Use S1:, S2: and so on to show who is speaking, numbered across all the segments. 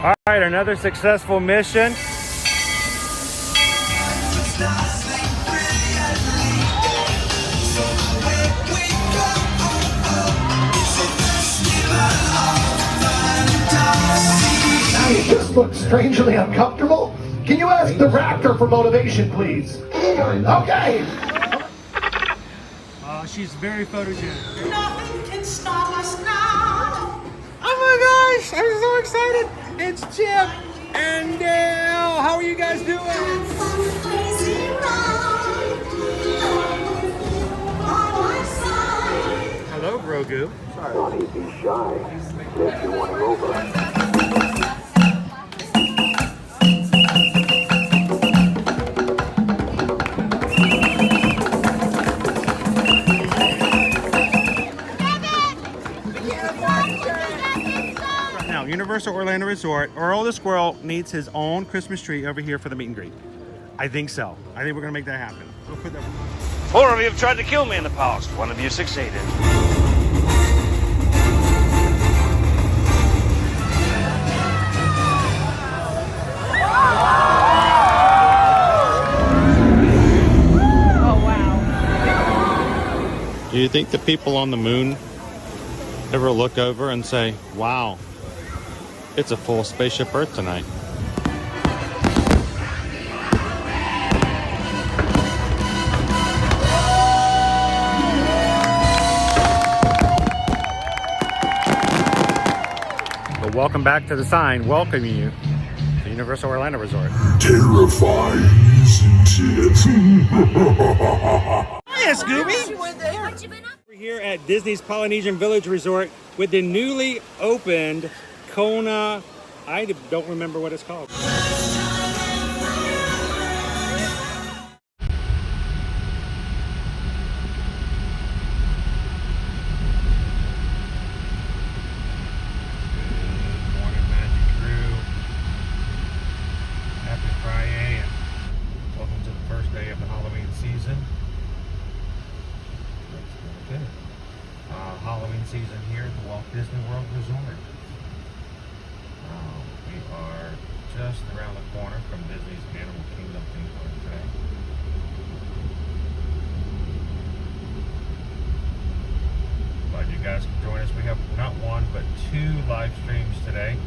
S1: All right, another successful mission.
S2: You just look strangely uncomfortable. Can you ask the raptor for motivation, please? Okay.
S1: She's very photogenic.
S3: Nothing can stop us now.
S1: Oh my gosh, I'm so excited. It's Chip and Dale. How are you guys doing? Hello, Grogu.
S2: Don't be shy. If you want to go over.
S1: Universal Orlando Resort, Earl the Squirrel needs his own Christmas tree over here for the meet and greet. I think so. I think we're gonna make that happen. We'll put that.
S4: 4 of you have tried to kill me in the past. 1 of you succeeded.
S5: Oh, wow.
S6: Do you think the people on the moon ever look over and say, wow, it's a full spaceship Earth tonight?
S1: But welcome back to the sign welcoming you to Universal Orlando Resort.
S7: Terrifying, isn't it?
S1: Hiya, Scooby! We're here at Disney's Polynesian Village Resort with the newly opened Kona, I don't remember what it's called. Halloween season here at the Walt Disney World Resort. We are just around the corner from Disney's Animal Kingdom theme park today. Glad you guys can join us. We have not 1 but 2 live streams today.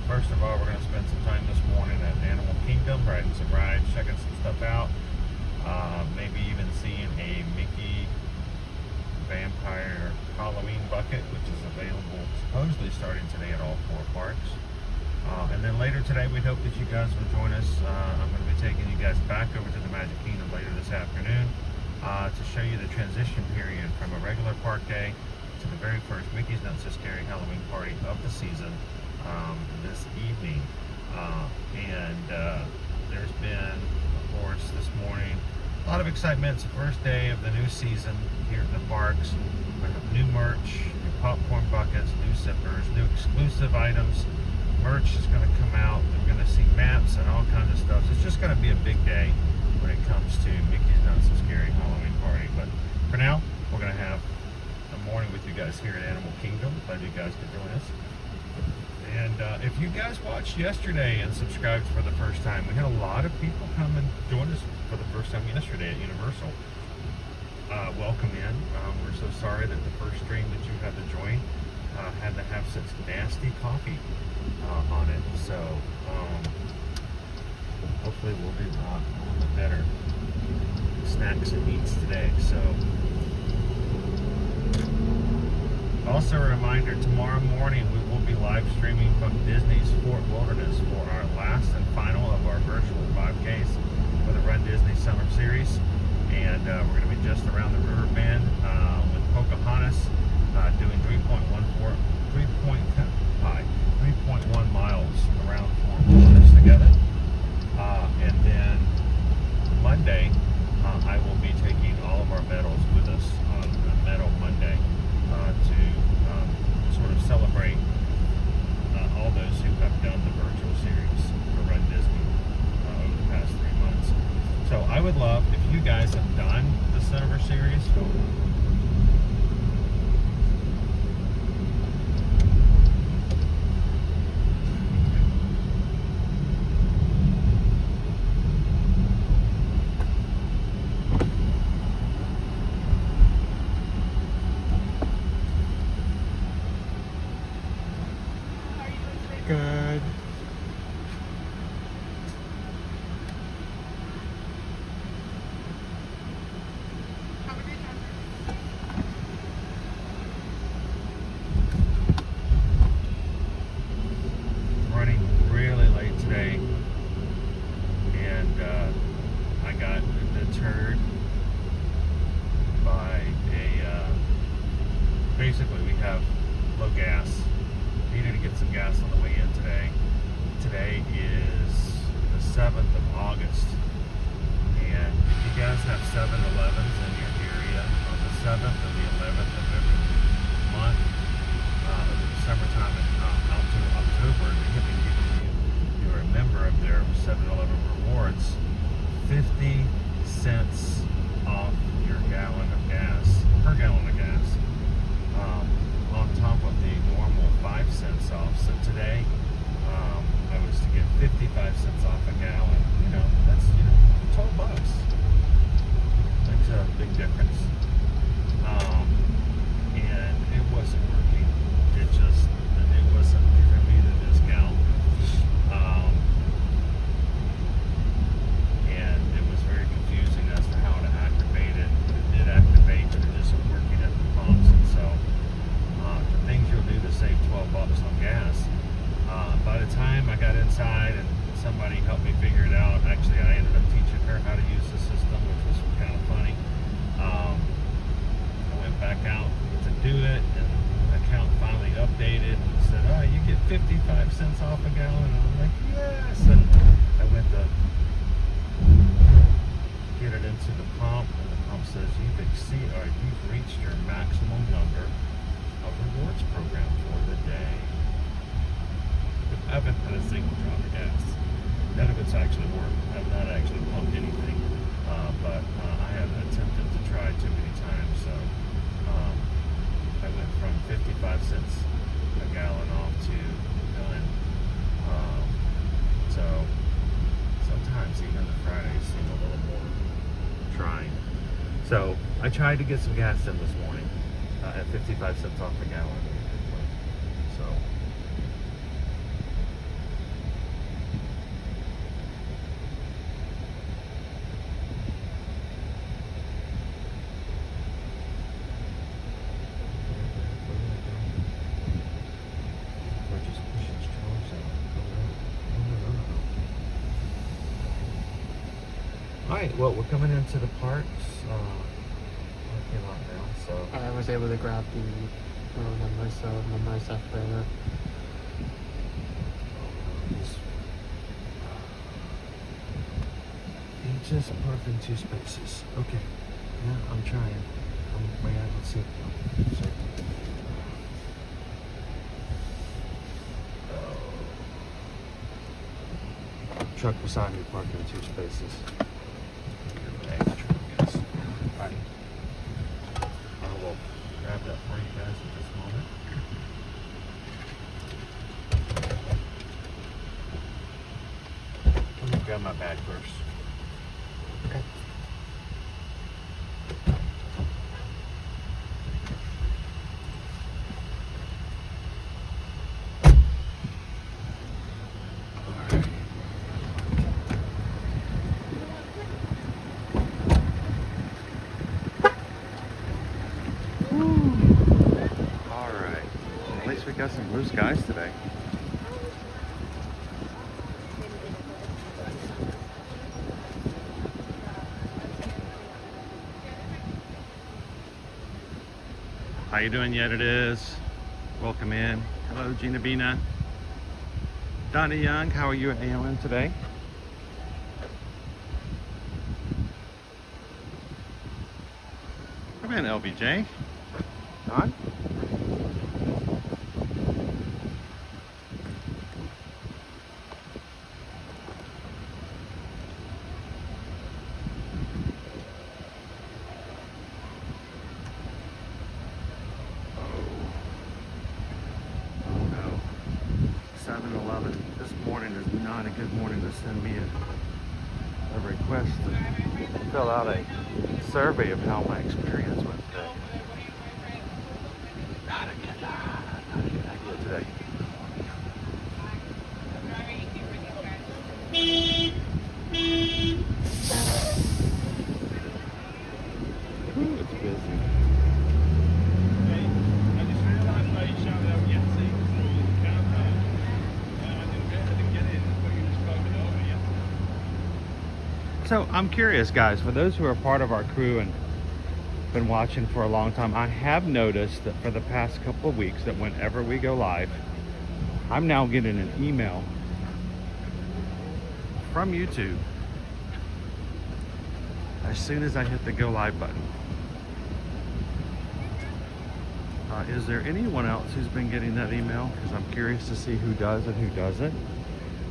S1: First of all, we're going to spend some time this morning at Animal Kingdom, riding some rides, checking some stuff out. Maybe even seeing a Mickey Vampire Halloween bucket, which is available supposedly starting today at all 4 parks. And then later today, we hope that you guys will join us. I'm going to be taking you guys back over to the Magic Kingdom later this afternoon to show you the transition period from a regular park day to the very first Mickey's Not So Scary Halloween party of the season this evening. There's been, of course, this morning, a lot of excitement. It's the first day of the new season here at the parks. We have new merch, new popcorn buckets, new zippers, new exclusive items. Merch is going to come out. We're going to see maps and all kinds of stuff. So it's just going to be a big day when it comes to Mickey's Not So Scary Halloween party. But for now, we're going to have a morning with you guys here at Animal Kingdom. Glad you guys could join us. And if you guys watched yesterday and subscribed for the first time, we had a lot of people come and join us for the first time yesterday at Universal. Welcome in. We're so sorry that the first stream that you had to join had to have such nasty coffee on it. So hopefully we'll do a little bit better snacks and eats today. So also a reminder, tomorrow morning we will be live streaming from Disney's Fort Wilderness for our last and final of our virtual 5Ks for the Run Disney Summer Series. And we're going to be just around the river bend with Pocahontas doing 3.1 miles around Fort Wilderness together. And then Monday, I will be taking all of our medals with us on Medal Monday to sort of celebrate all those who have done the virtual series for Run Disney over the past 3 months. So I would love if you guys have done the Summer Series.
S6: good.
S1: Running really late today, and I got deterred by basically we have low gas. Needed to get some gas on the way in today. Today is the 7th of August, and if you guys have 7-Elevens in your area on the 7th and the 11th of every month, the summertime and out to October, they have been giving you, you're a member of their 7-Eleven rewards, 50 cents off your gallon of gas, per gallon of gas, on top of the normal 5 cents off. So today, I was to get 55 cents off a gallon. You know, that's, you know, $12. Makes a big difference. And it wasn't working. It wasn't giving me the discount. And it was very confusing as to how to activate it. It did activate, but it isn't working at the pumps. And so, the things you'll do to save $12 on gas. By the time I got inside and somebody helped me figure it out, actually I ended up teaching her how to use the system, which was kind of funny. I went back out to do it, and the account finally updated and said, oh, you get 55 cents off a gallon. And I'm like, yes. And I went to get it into the pump, and the pump says you've reached your maximum number of rewards program for the day. I haven't had a single drop of gas. None of it's actually worked. I've not actually pumped anything, but I have attempted to try too many times. So I went from 55 cents a gallon off to none. So sometimes even the Fridays seem a little more trying. So I tried to get some gas in this morning at 55 cents off a gallon. So. Alright, well, we're coming into the parks parking lot now, so.
S8: I was able to grab the numbers, so numbers up there.
S1: He just parked in 2 spaces. Okay. Yeah, I'm trying. Let's see. Truck beside me parked in 2 spaces. Alright. I will grab that for you guys in just a moment. Let me grab my bag first.
S8: Okay.
S6: Got some blue skies today. How you doing? Yet it is. Welcome in. Hello, Gina Bina. Donna Young, how are you at AOM today? Come in, LBJ. Don? Fill out a survey of how my experience went today. Not a good idea today. So I'm curious, guys, for those who are part of our crew and been watching for a long time, I have noticed that for the past couple of weeks that whenever we go live, I'm now getting an email from YouTube as soon as I hit the go live button. Is there anyone else who's been getting that email? Because I'm curious to see who does and who doesn't.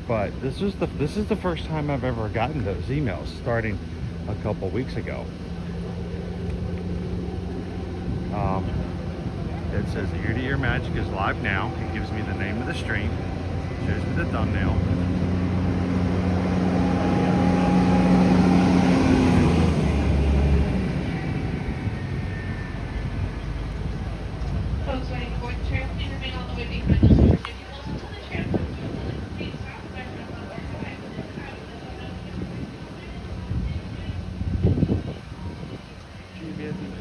S6: But this is the first time I've ever gotten those emails, starting a couple weeks ago. It says Ear to Ear Magic is live now. It gives me the name of the stream, shows me the thumbnail.
S9: Folks waiting for the tram, please remain all the way behind the doors. If you listen to the tram, please stop the rest of the side.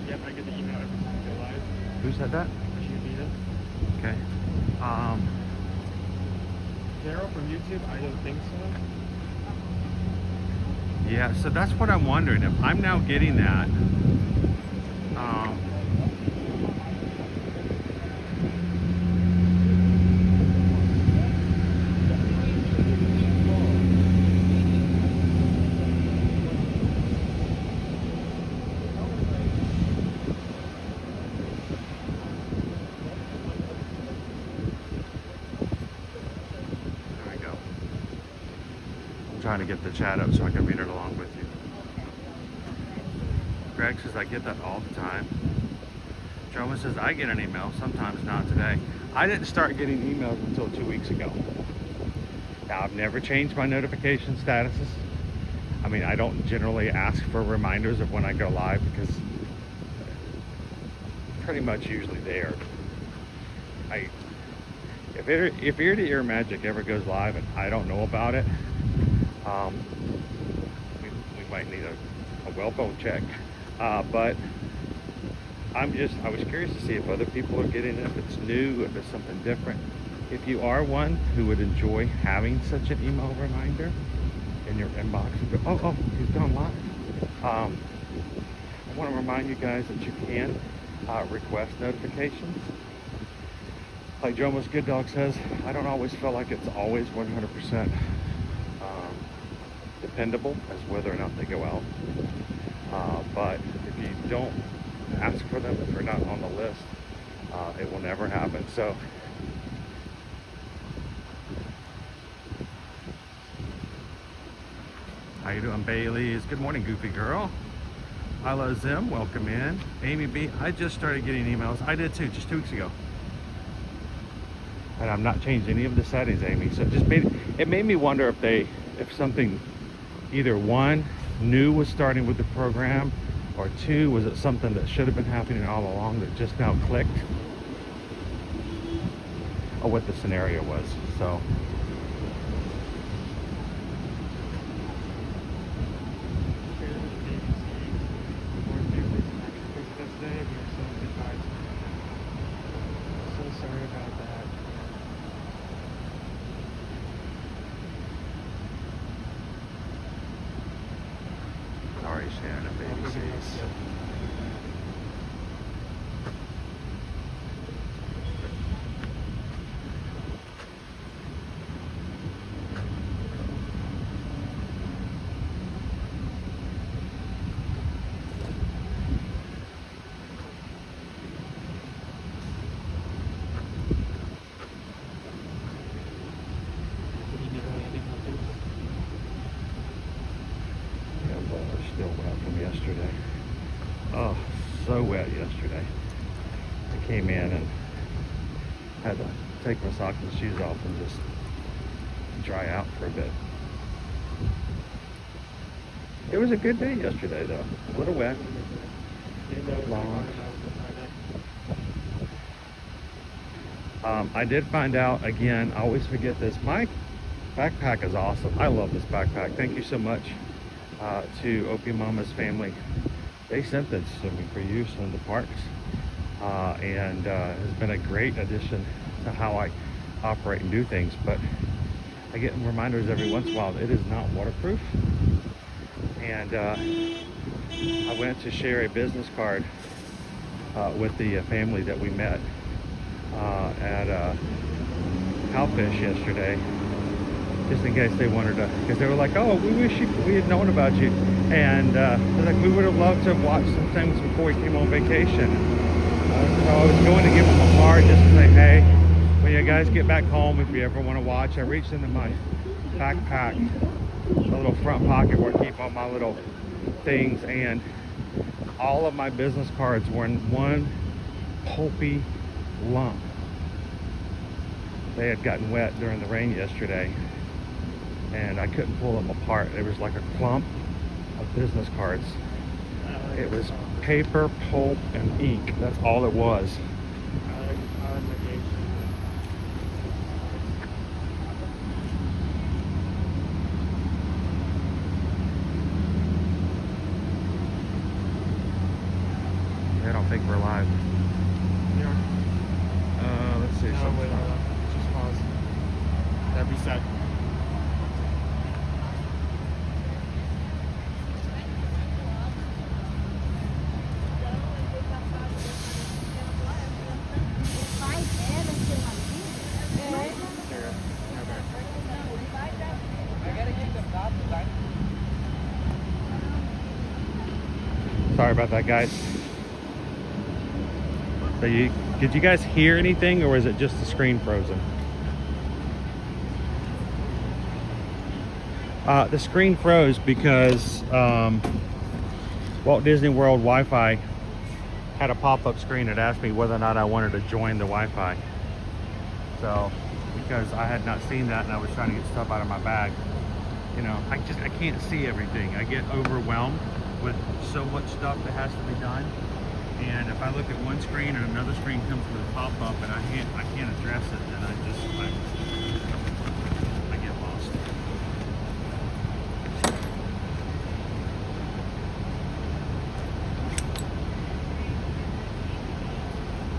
S8: Yep, I get the email every time I go live.
S6: Who said that? Okay.
S8: Daryl from YouTube? I don't think so.
S6: Yeah, so that's what I'm wondering, if I'm now getting that. Trying to get the chat up so I can read it along with you. Greg says, I get that all the time. Joma says, I get an email, sometimes not today. I didn't start getting emails until 2 weeks ago. Now, I've never changed my notification statuses. I mean, I don't generally ask for reminders of when I go live because pretty much usually there. If Ear to Ear Magic ever goes live and I don't know about it, we might need a well-phone check, but I was curious to see if other people are getting it, if it's new, if it's something different. If you are one who would enjoy having such an email reminder in your inbox, you go, oh, he's gone live. I want to remind you guys that you can request notifications. Like Jomo's Good Dog says, I don't always feel like it's always 100% dependable as whether or not they go out. But if you don't ask for them, if they're not on the list, it will never happen. So how you doing, Bailey's? Good morning, Goofy Girl. I love Zim, welcome in. Amy B, I just started getting emails. I did too, just 2 weeks ago. And I've not changed any of the settings, Amy. So it made me wonder if something, either one, new was starting with the program, or two, was it something that should have been happening all along that just now clicked, or what the scenario was. So
S8: Sorry about that.
S6: sorry, Shannon, baby sees. Still wet from yesterday. Oh, so wet yesterday. I came in and had to take my socks and shoes off and just dry out for a bit. It was a good day yesterday though. A little wet. Long. I did find out, again, I always forget this, my backpack is awesome. I love this backpack. Thank you so much to Opium Mama's family. They sent this to me for use in the parks, and has been a great addition to how I operate and do things. But I get reminders every once in a while that it is not waterproof. And I went to share a business card with the family that we met at Cowfish yesterday, just in case they wanted to, because they were like, oh, we wish we had known about you. And they're like, we would have loved to have watched some things before we came on vacation. So I was going to give them a card just to say, hey, when you guys get back home, if you ever want to watch. I reached into my backpack, a little front pocket where I keep all my little things, and all of my business cards were in one pulpy lump. They had gotten wet during the rain yesterday, and I couldn't pull them apart. It was like a clump of business cards. It was paper, pulp, and ink. That's all it was. I don't think we're live. Let's see.
S8: No, wait, just pause. That reset.
S6: Sorry about that, guys. So did you guys hear anything, or was it just the screen frozen? The screen froze because Walt Disney World Wi-Fi had a pop-up screen that asked me whether or not I wanted to join the Wi-Fi. So, because I had not seen that and I was trying to get stuff out of my bag, you know, I can't see everything. I get overwhelmed with so much stuff that has to be done. And if I look at one screen and another screen comes with a pop-up and I can't address it, then I get lost.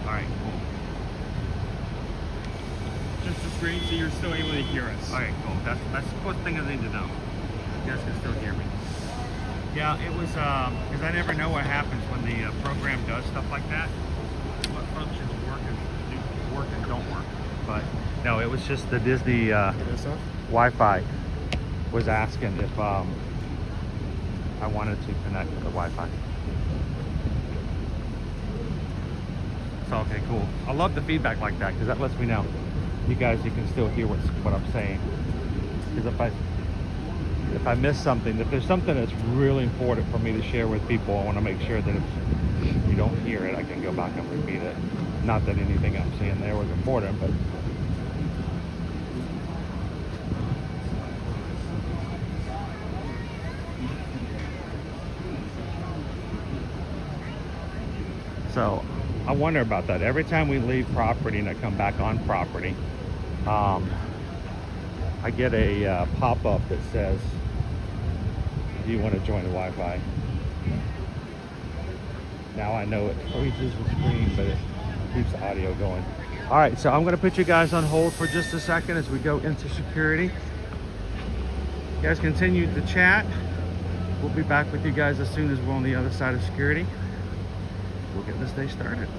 S6: All right, cool.
S8: Just the screen, so you're still able to hear us.
S6: All right, cool. That's the first thing I need to know. You guys can still hear me. Yeah, it was because I never know what happens when the program does stuff like that. What functions work and don't work. But no, it was just the Disney Wi-Fi was asking if I wanted to connect to the Wi-Fi. So okay, cool. I love the feedback like that because that lets me know you can still hear what I'm saying. Because if I miss something, if there's something that's really important for me to share with people, I want to make sure that if you don't hear it, I can go back and repeat it. Not that anything I'm saying there was important, but so I wonder about that. Every time we leave property and I come back on property, I get a pop-up that says, do you want to join the Wi-Fi? Now I know it freezes the screen, but it keeps the audio going. All right, so I'm going to put you guys on hold for just a second as we go into security. You guys continue to chat. We'll be back with you guys as soon as we're on the other side of security. We'll get this day started.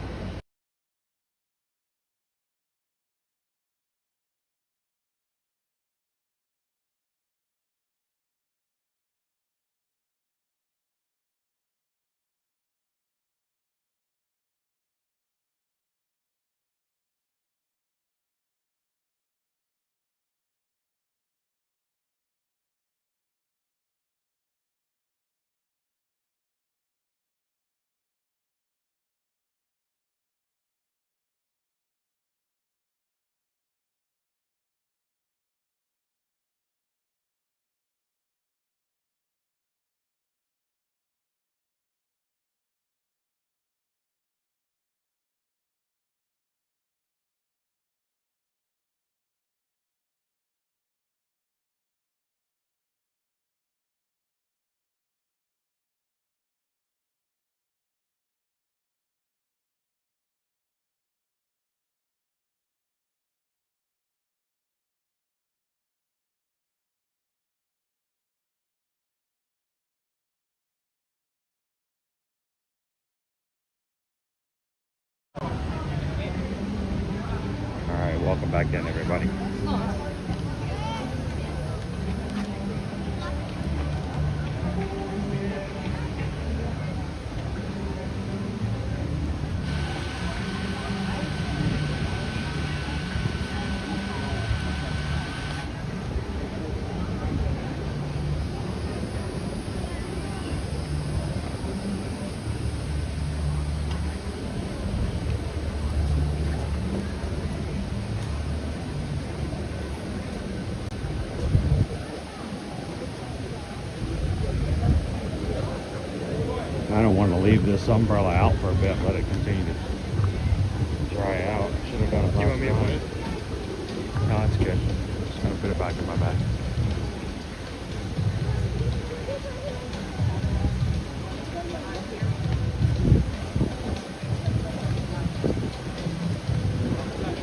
S6: I don't want to leave this umbrella out for a bit, let it continue to dry out. Should have done it.
S8: You want me to put it?
S6: No, it's good. Just gonna put it back in my bag.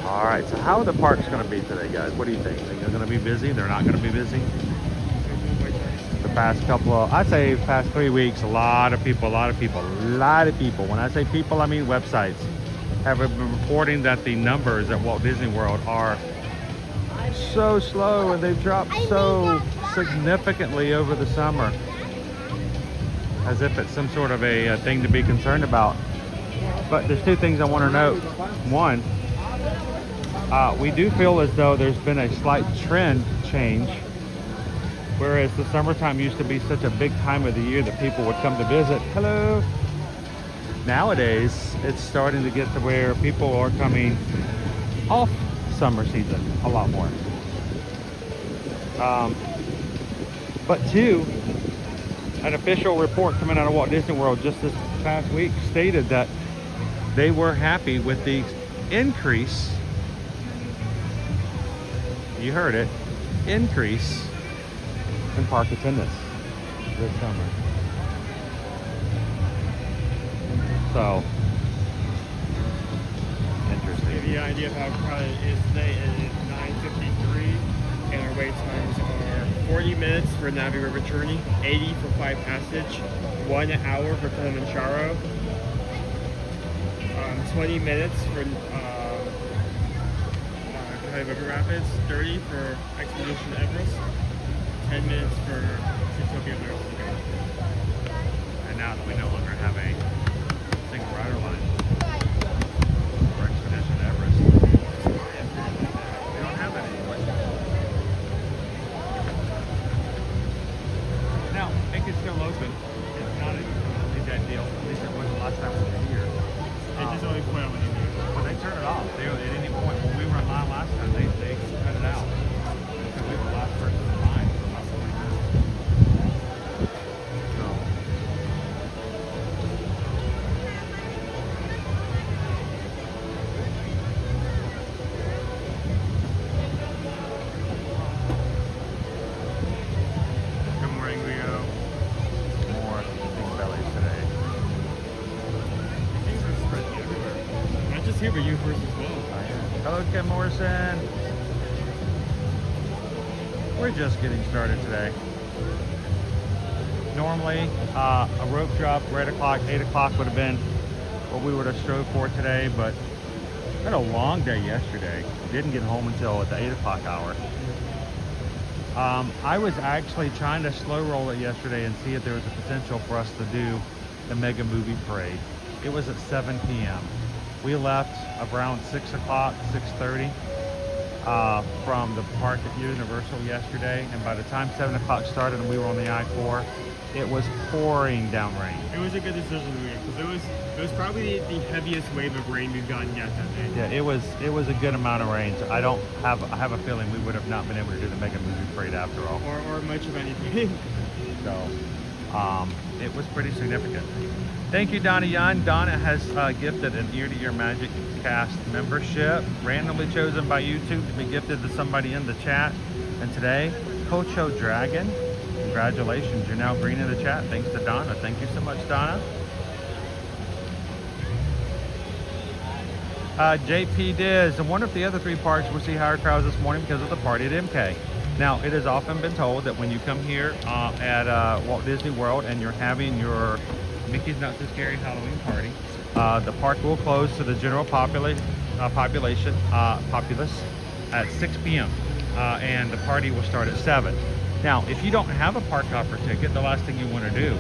S6: All right, so how are the parks going to be today, guys? What do you think? Are they going to be busy? They're not going to be busy? The past couple of, I'd say past 3 weeks, a lot of people. When I say people, I mean websites have been reporting that the numbers at Walt Disney World are so slow and they've dropped so significantly over the summer, as if it's some sort of a thing to be concerned about. But there's two things I want to note. One, we do feel as though there's been a slight trend change, whereas the summertime used to be such a big time of the year that people would come to visit. Hello. Nowadays, it's starting to get to where people are coming off summer season a lot more. But two, an official report coming out of Walt Disney World just this past week stated that they were happy with the increase, you heard it, increase in park attendance this summer. So, interesting.
S8: Give you an idea of how crowded it is today. It is 9:53, and our wait times are 40 minutes for Navi River Journey, 80 for Five Passage, 1 hour for Kilimanjaro, 20 minutes for River Rapids, 30 for Expedition Everest, 10 minutes for Zootopia Village.
S6: And now that we no longer have a single rider line for Expedition Everest, we don't have that anymore. Now, Mickey's still open. It's not a dead deal. At least it was the last time we were here.
S8: They just always point out when you do.
S6: Well, they turned it off. They, at any point when we were in line last time, they cut it out. So we were the last person in line for about 40 minutes. So.
S8: Good morning, Leo.
S6: More big bellies today.
S8: Things are spreading everywhere. Not just here, but you first as well.
S6: Hello, Ken Morrison. We're just getting started today. Normally, a rope drop right o'clock, 8 o'clock would have been what we would have strove for today, but had a long day yesterday. Didn't get home until at the 8 o'clock hour. I was actually trying to slow roll it yesterday and see if there was a potential for us to do the Mega Movie Parade. It was at 7 p.m. We left around 6 o'clock, 6:30 from the park at Universal yesterday, and by the time 7 o'clock started and we were on the I-4, it was pouring down rain.
S8: It was a good decision to make because it was probably the heaviest wave of rain we've gotten yet that day.
S6: Yeah, it was a good amount of rain. So I have a feeling we would have not been able to do the Mega Movie Parade after all.
S8: Or much of anything.
S6: So it was pretty significant. Thank you, Donna Yan. Donna has gifted an Ear to Ear Magic Cast membership, randomly chosen by YouTube to be gifted to somebody in the chat. And today, Cocho Dragon, congratulations, you're now green in the chat. Thanks to Donna. Thank you so much, Donna. JP Diz, I wonder if the other 3 parks will see higher crowds this morning because of the party at MK. Now, it has often been told that when you come here at Walt Disney World and you're having your Mickey's Not So Scary Halloween party, the park will close to the general populace at 6 p.m. And the party will start at 7. Now, if you don't have a park hopper ticket, the last thing you want to do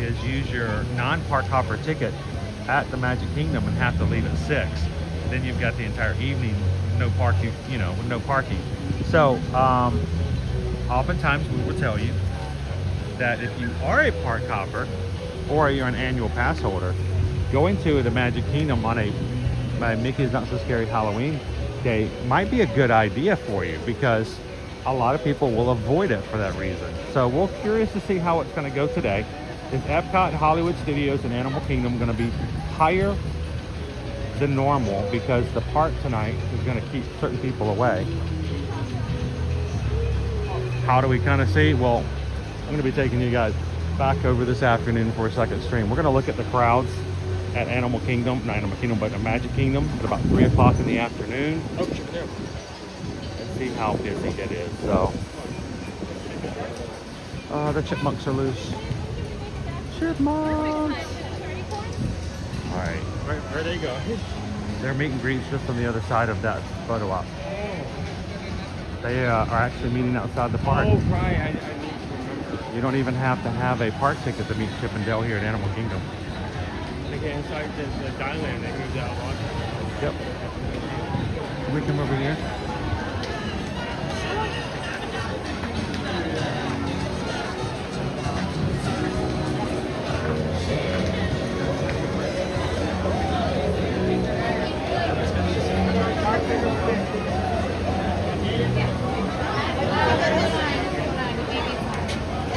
S6: is use your non-park hopper ticket at the Magic Kingdom and have to leave at 6. Then you've got the entire evening no parking, no parking. So oftentimes we will tell you that if you are a park hopper or you're an annual pass holder, going to the Magic Kingdom on a Mickey's Not So Scary Halloween day might be a good idea for you because a lot of people will avoid it for that reason. So we're curious to see how it's going to go today. Is Epcot, Hollywood Studios, and Animal Kingdom going to be higher than normal because the park tonight is going to keep certain people away? How do we kind of see? Well, I'm going to be taking you guys back over this afternoon for a second stream. We're going to look at the crowds at Animal Kingdom, not Animal Kingdom, but the Magic Kingdom at about 3 o'clock in the afternoon. Oh, sure, there. And see how busy it is. So, the chipmunks are loose. Chipmunks! Alright.
S8: Where they go?
S6: Their meet and greet's just on the other side of that photo op. They are actually meeting outside the park.
S8: Oh, right. I need to remember.
S6: You don't even have to have a park ticket to meet Chip and Dale here at Animal Kingdom.
S8: They get inside the Diamond. They moved out a long time ago.
S6: Yep. Can we come over here?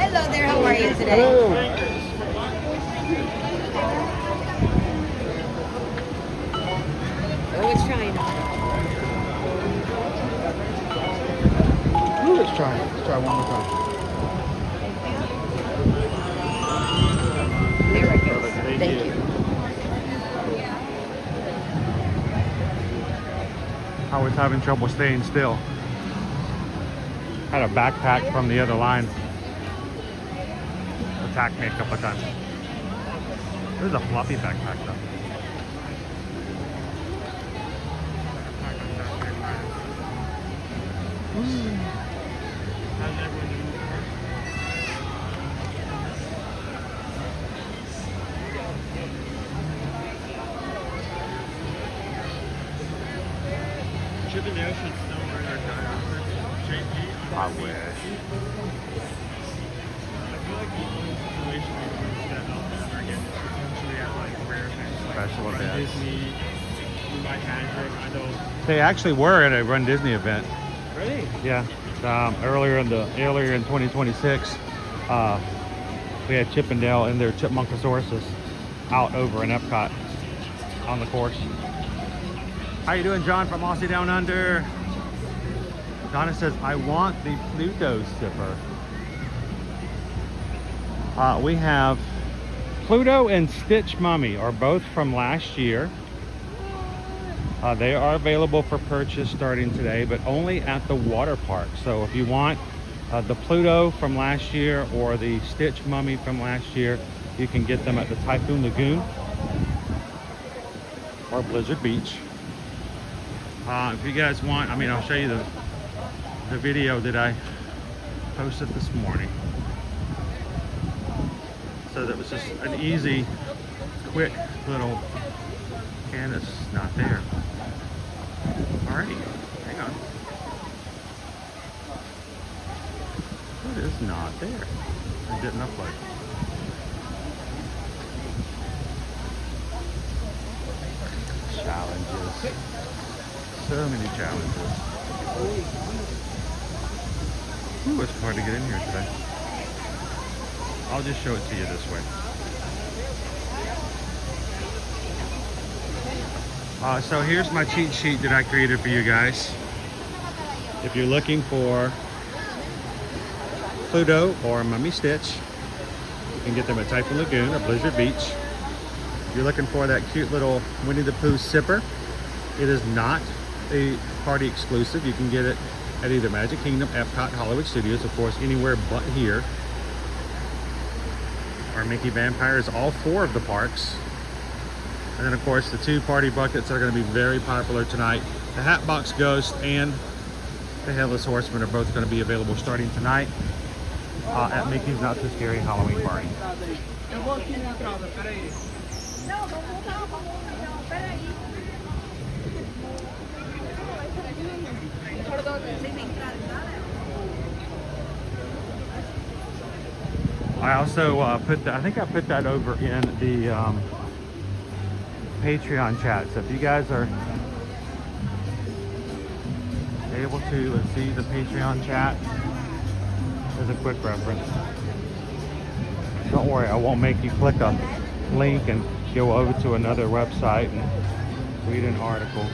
S5: Hello there, how are you today?
S6: Hello.
S5: Oh, it's China.
S10: Ooh, let's try it. Let's try one more time.
S5: There it goes. Thank you.
S6: I was having trouble staying still. Had a backpack from the other line. Attacked me a couple of times. This is a floppy backpack though.
S8: How's everyone doing? Chip and Dale should still wear their dinosaurs. JP.
S6: I wish.
S8: I feel like the only situation we want to step up and ever get potentially at like rare events like
S6: Special
S8: Run
S6: events.
S8: Disney, we might Magic. I know.
S6: They actually were at a Run Disney event.
S8: Really?
S6: Yeah. Earlier in 2026, we had Chip and Dale and their Chipmunkosaurus out over in Epcot on the course. How you doing, John from Aussie Down Under? Donna says, I want the Pluto zipper. We have Pluto and Stitch Mummy are both from last year. They are available for purchase starting today, but only at the water park. So if you want the Pluto from last year or the Stitch Mummy from last year, you can get them at the Typhoon Lagoon or Blizzard Beach. If you guys want, I mean, I'll show you the video that I posted this morning. So that was just an easy, quick little, and it's not there. Alrighty, hang on. It is not there. It didn't upload. Challenges. So many challenges. Ooh, it's hard to get in here today. I'll just show it to you this way. So here's my cheat sheet that I created for you guys. If you're looking for Pluto or Mummy Stitch, you can get them at Typhoon Lagoon or Blizzard Beach. If you're looking for that cute little Winnie the Pooh zipper, it is not a party exclusive. You can get it at either Magic Kingdom, Epcot, Hollywood Studios, of course, anywhere but here. Our Mickey Vampire is all 4 of the parks. And then of course the 2 party buckets are going to be very popular tonight. The Hatbox Ghost and the Headless Horseman are both going to be available starting tonight at Mickey's Not So Scary Halloween Party. I also put that, I think I put that over in the Patreon chat. So if you guys are able to see the Patreon chat as a quick reference. Don't worry, I won't make you click a link and go over to another website and read an article.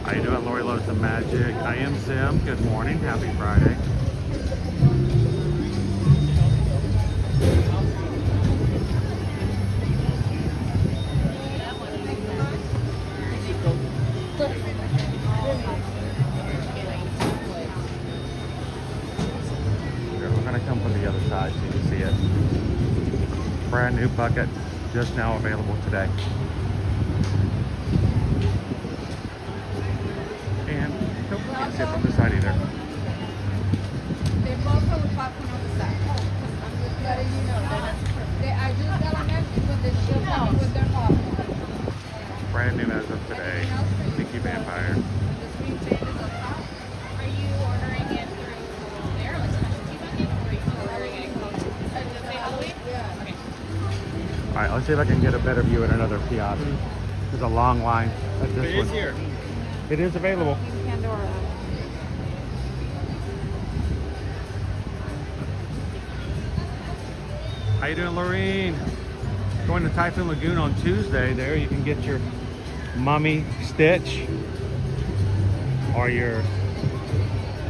S6: How you doing? Lori loves the magic. I am Zim. Good morning. Happy Friday. Here, we're gonna come from the other side so you can see it. Brand new bucket, just now available today. And nope, can't see it from this side either.
S11: They both have a popcorn on the side. I'm just letting you know that they are just elementary, but they still come with their popcorn.
S6: Brand new as of today. Sticky Vampire.
S11: The screen changes up top. Are you ordering it through there, like specialty bucket, or are you ordering it Halloween? Yeah. Okay.
S6: All right, let's see if I can get a better view at another kiosk. There's a long line at this
S8: It
S6: one.
S8: is here.
S6: It is available.
S5: Pandora.
S6: How you doing, Lorene? Going to Typhoon Lagoon on Tuesday. There you can get your Mummy Stitch or your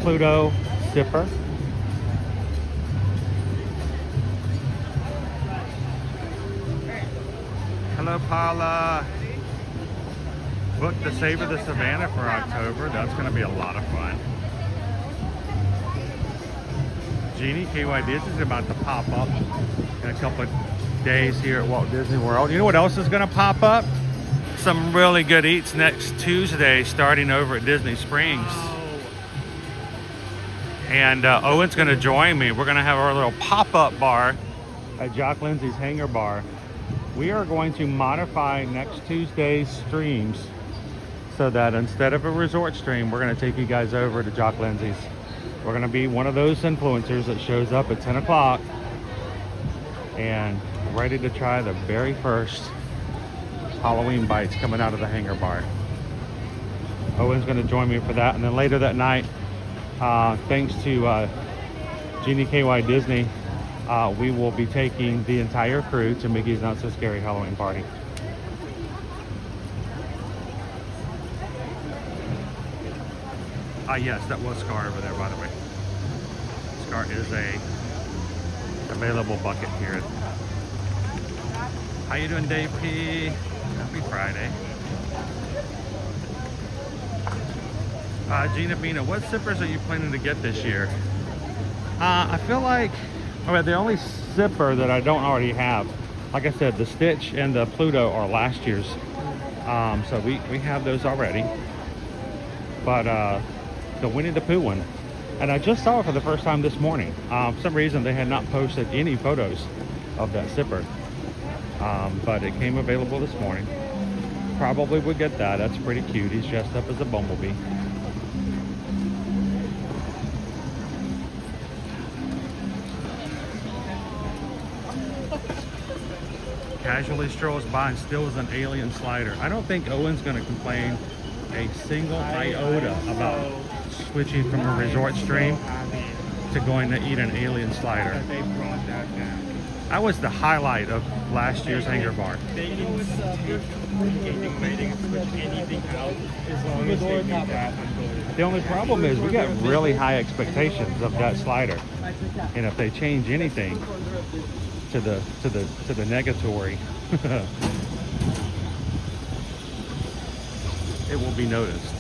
S6: Pluto zipper. Hello, Paula. Booked the Savor the Savannah for October. That's going to be a lot of fun. Jeannie, KY Disney is about to pop up in a couple of days here at Walt Disney World. You know what else is going to pop up? Some really good eats next Tuesday, starting over at Disney Springs. And Owen's going to join me. We're going to have our little pop-up bar at Jock Lindsay's Hangar Bar. We are going to modify next Tuesday's streams so that instead of a resort stream, we're going to take you guys over to Jock Lindsay's. We're going to be one of those influencers that shows up at 10 o'clock and ready to try the very first Halloween bites coming out of the Hangar Bar. Owen's going to join me for that. And then later that night, thanks to Jeannie KY Disney, we will be taking the entire crew to Mickey's Not So Scary Halloween Party. Yes, that was Scar over there, by the way. Scar is a available bucket here. How you doing, Dave P? Happy Friday. Gina Bina, what zippers are you planning to get this year? I feel like the only zipper that I don't already have, like I said, the Stitch and the Pluto are last year's. So we have those already. But the Winnie the Pooh one, and I just saw it for the first time this morning. For some reason they had not posted any photos of that zipper, but it came available this morning. Probably would get that. That's pretty cute. He's dressed up as a bumblebee. Casually strolls by and steals an alien slider. I don't think Owen's going to complain a single iota about switching from a resort stream to going to eat an alien slider. That was the highlight of last year's Hangar Bar.
S8: They can switch anything out as long as they do that.
S6: The only problem is we got really high expectations of that slider, and if they change anything to the negatory, it will be noticed.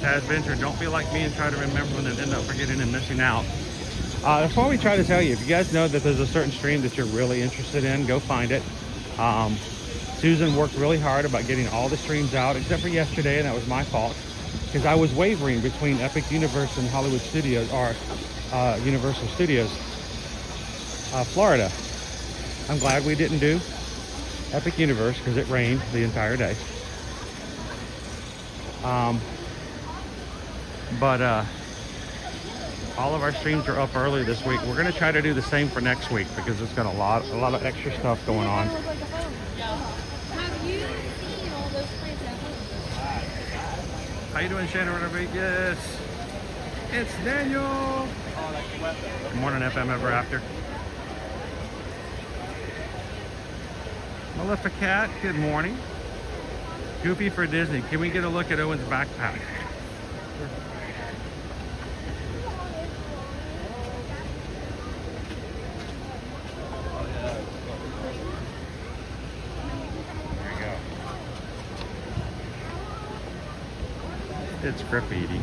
S6: Adventure, don't be like me and try to remember and then end up forgetting and missing out. That's why we try to tell you. If you guys know that there's a certain stream that you're really interested in, go find it. Susan worked really hard about getting all the streams out except for yesterday, and that was my fault because I was wavering between Epic Universe and Hollywood Studios, or Universal Studios. Florida. I'm glad we didn't do Epic Universe because it rained the entire day. But all of our streams are up early this week. We're gonna try to do the same for next week because it's got a lot of extra stuff going on.
S11: Have you seen all those plants
S6: How you doing, Shannon Rodriguez? It's Daniel. Good morning, FM Ever After. Maleficat, good morning. Goofy for Disney. Can we get a look at Owen's backpack? There you go. It's graffiti.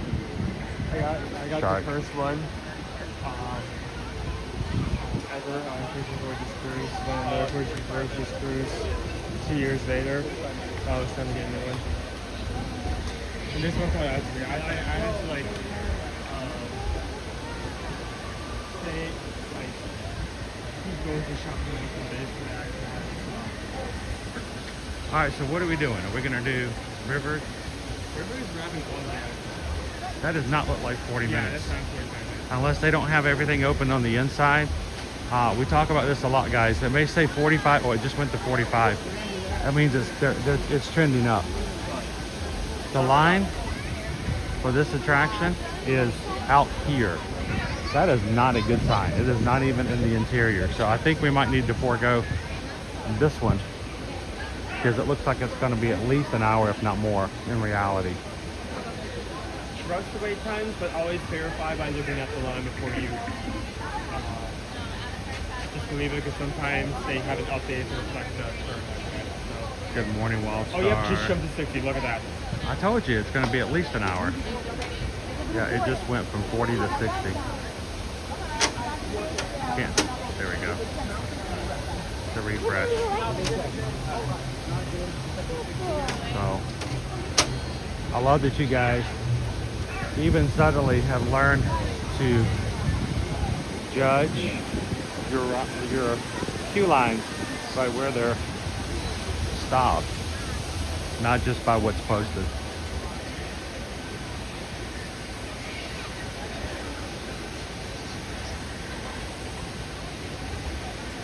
S8: I got
S6: Shark.
S8: the first one. Ever on Fishing Gorgeous Cruise. Then another Fishing Gorgeous Cruise 2 years later. I was time to get a new one. And this one's kind of me. I had to like stay like keep going to shopping for this and that.
S6: All right, so what are we doing? Are we gonna do Rivers?
S8: Everybody's grabbing one there.
S6: That does not look like 40
S8: Yeah,
S6: minutes.
S8: that's not 45 minutes.
S6: Unless they don't have everything open on the inside. We talk about this a lot, guys. It may say 45. Oh, it just went to 45. That means it's trending up. The line for this attraction is out here. That is not a good sign. It is not even in the interior. So I think we might need to forego this one because it looks like it's going to be at least an hour, if not more, in reality.
S8: Trust the wait times, but always verify by looking at the line before you just believe it, because sometimes they haven't updated to reflect the current website. So.
S6: Good morning, Wildstar.
S8: Oh, yep, just jumped to 60. Look at that.
S6: I told you it's going to be at least an hour. Yeah, it just went from 40 to 60. Can't. There we go. The refresh. So, I love that you guys even subtly have learned to judge your queue lines by where they're stopped, not just by what's posted.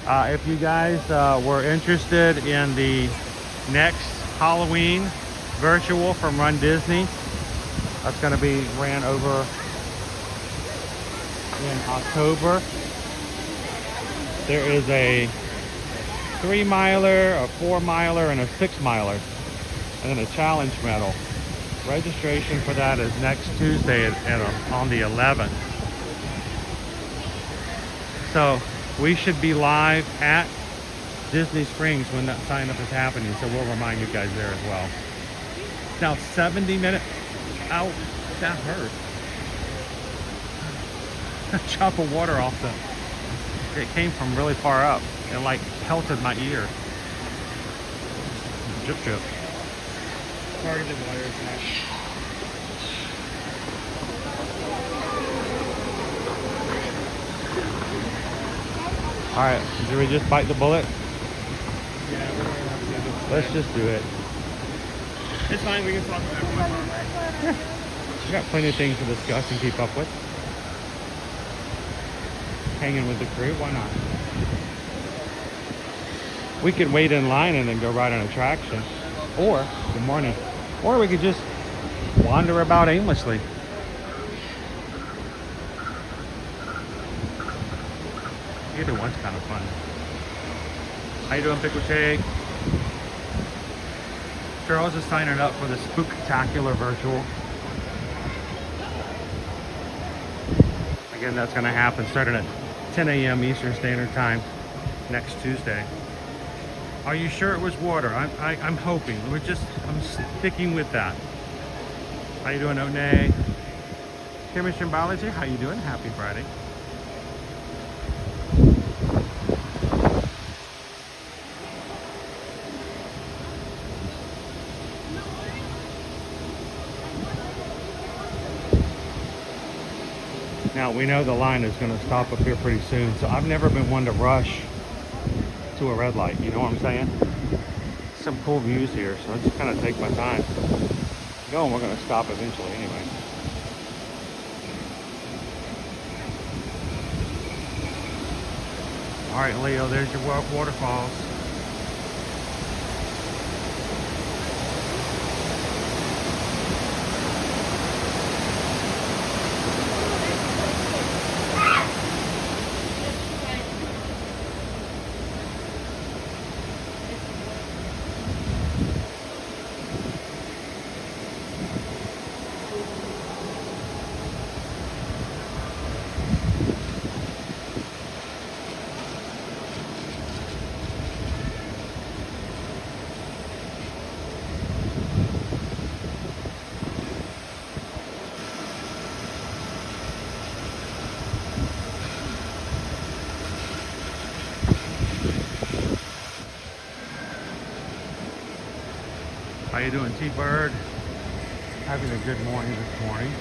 S6: If you guys were interested in the next Halloween virtual from Run Disney, that's going to be ran over in October. There is a 3-miler, a 4-miler, and a 6-miler, and then a challenge medal. Registration for that is next Tuesday on the 11th. So we should be live at Disney Springs when that sign up is happening, so we'll remind you guys there as well. Now 70 minutes. Ow, that hurt. A drop of water off it came from really far up and like pelted my ear. Drip drip.
S8: Targeted water attack.
S6: All right, do we just bite the bullet?
S8: Yeah, we're gonna have to do this.
S6: Let's just do it.
S8: It's fine, we can talk about it.
S6: We got plenty of things to discuss and keep up with. Hanging with the crew, why not? We could wait in line and then go ride an attraction. Or, good morning. Or we could just wander about aimlessly. Either one's kind of fun. How you doing, Pickle Shake? Charles is signing up for the Spooktacular virtual. Again, that's going to happen starting at 10 a.m. Eastern Standard Time next Tuesday. Are you sure it was water? I'm hoping. I'm sticking with that. How you doing, One? Chemistry and Biology, how you doing? Happy Friday. Now we know the line is going to stop up here pretty soon, so I've never been one to rush to a red light, you know what I'm saying? Some cool views here, so I just kind of take my time. We're going to stop eventually anyway. All right, Leo, there's your waterfalls. How you doing, T-Bird? Having a good morning this morning.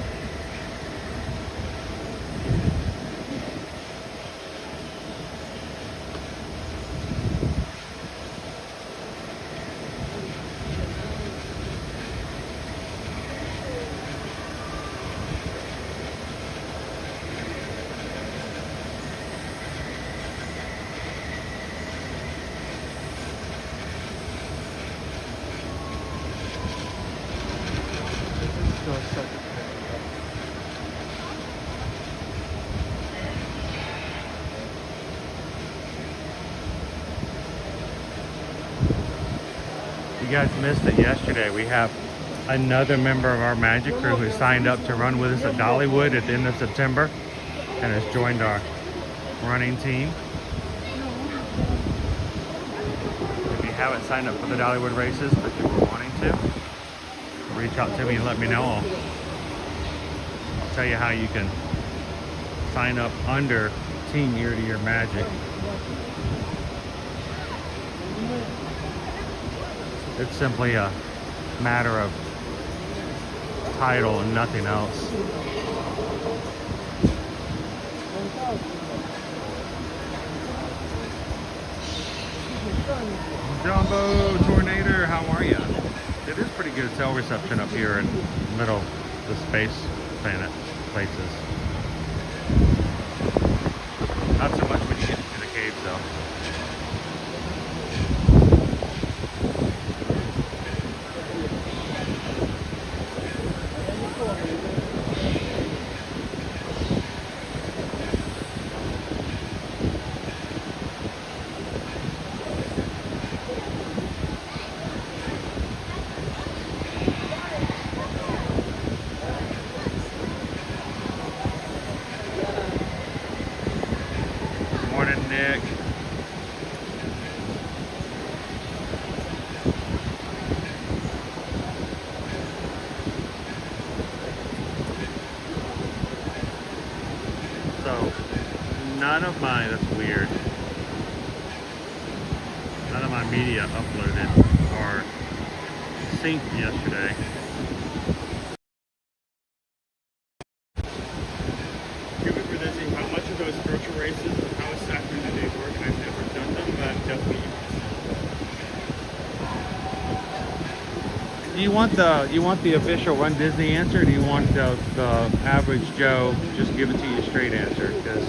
S6: You guys missed it yesterday. We have another member of our Magic crew who signed up to run with us at Dollywood at the end of September and has joined our running team. If you haven't signed up for the Dollywood races but you were wanting to, reach out to me and let me know. I'll tell you how you can sign up under Team Year to Year Magic. It's simply a matter of title and nothing else. Jambo, Tornado, how are you? It is pretty good cell reception up here in the middle of the space planet places. Not so much when you get into the caves though. Nick. So, none of my, that's weird, none of my media uploaded or synced yesterday.
S8: How much of those virtual races and how exactly do they work? I've never done them, but definitely.
S6: Do you want the official Run Disney answer, or do you want the average Joe just give it to you straight answer? Because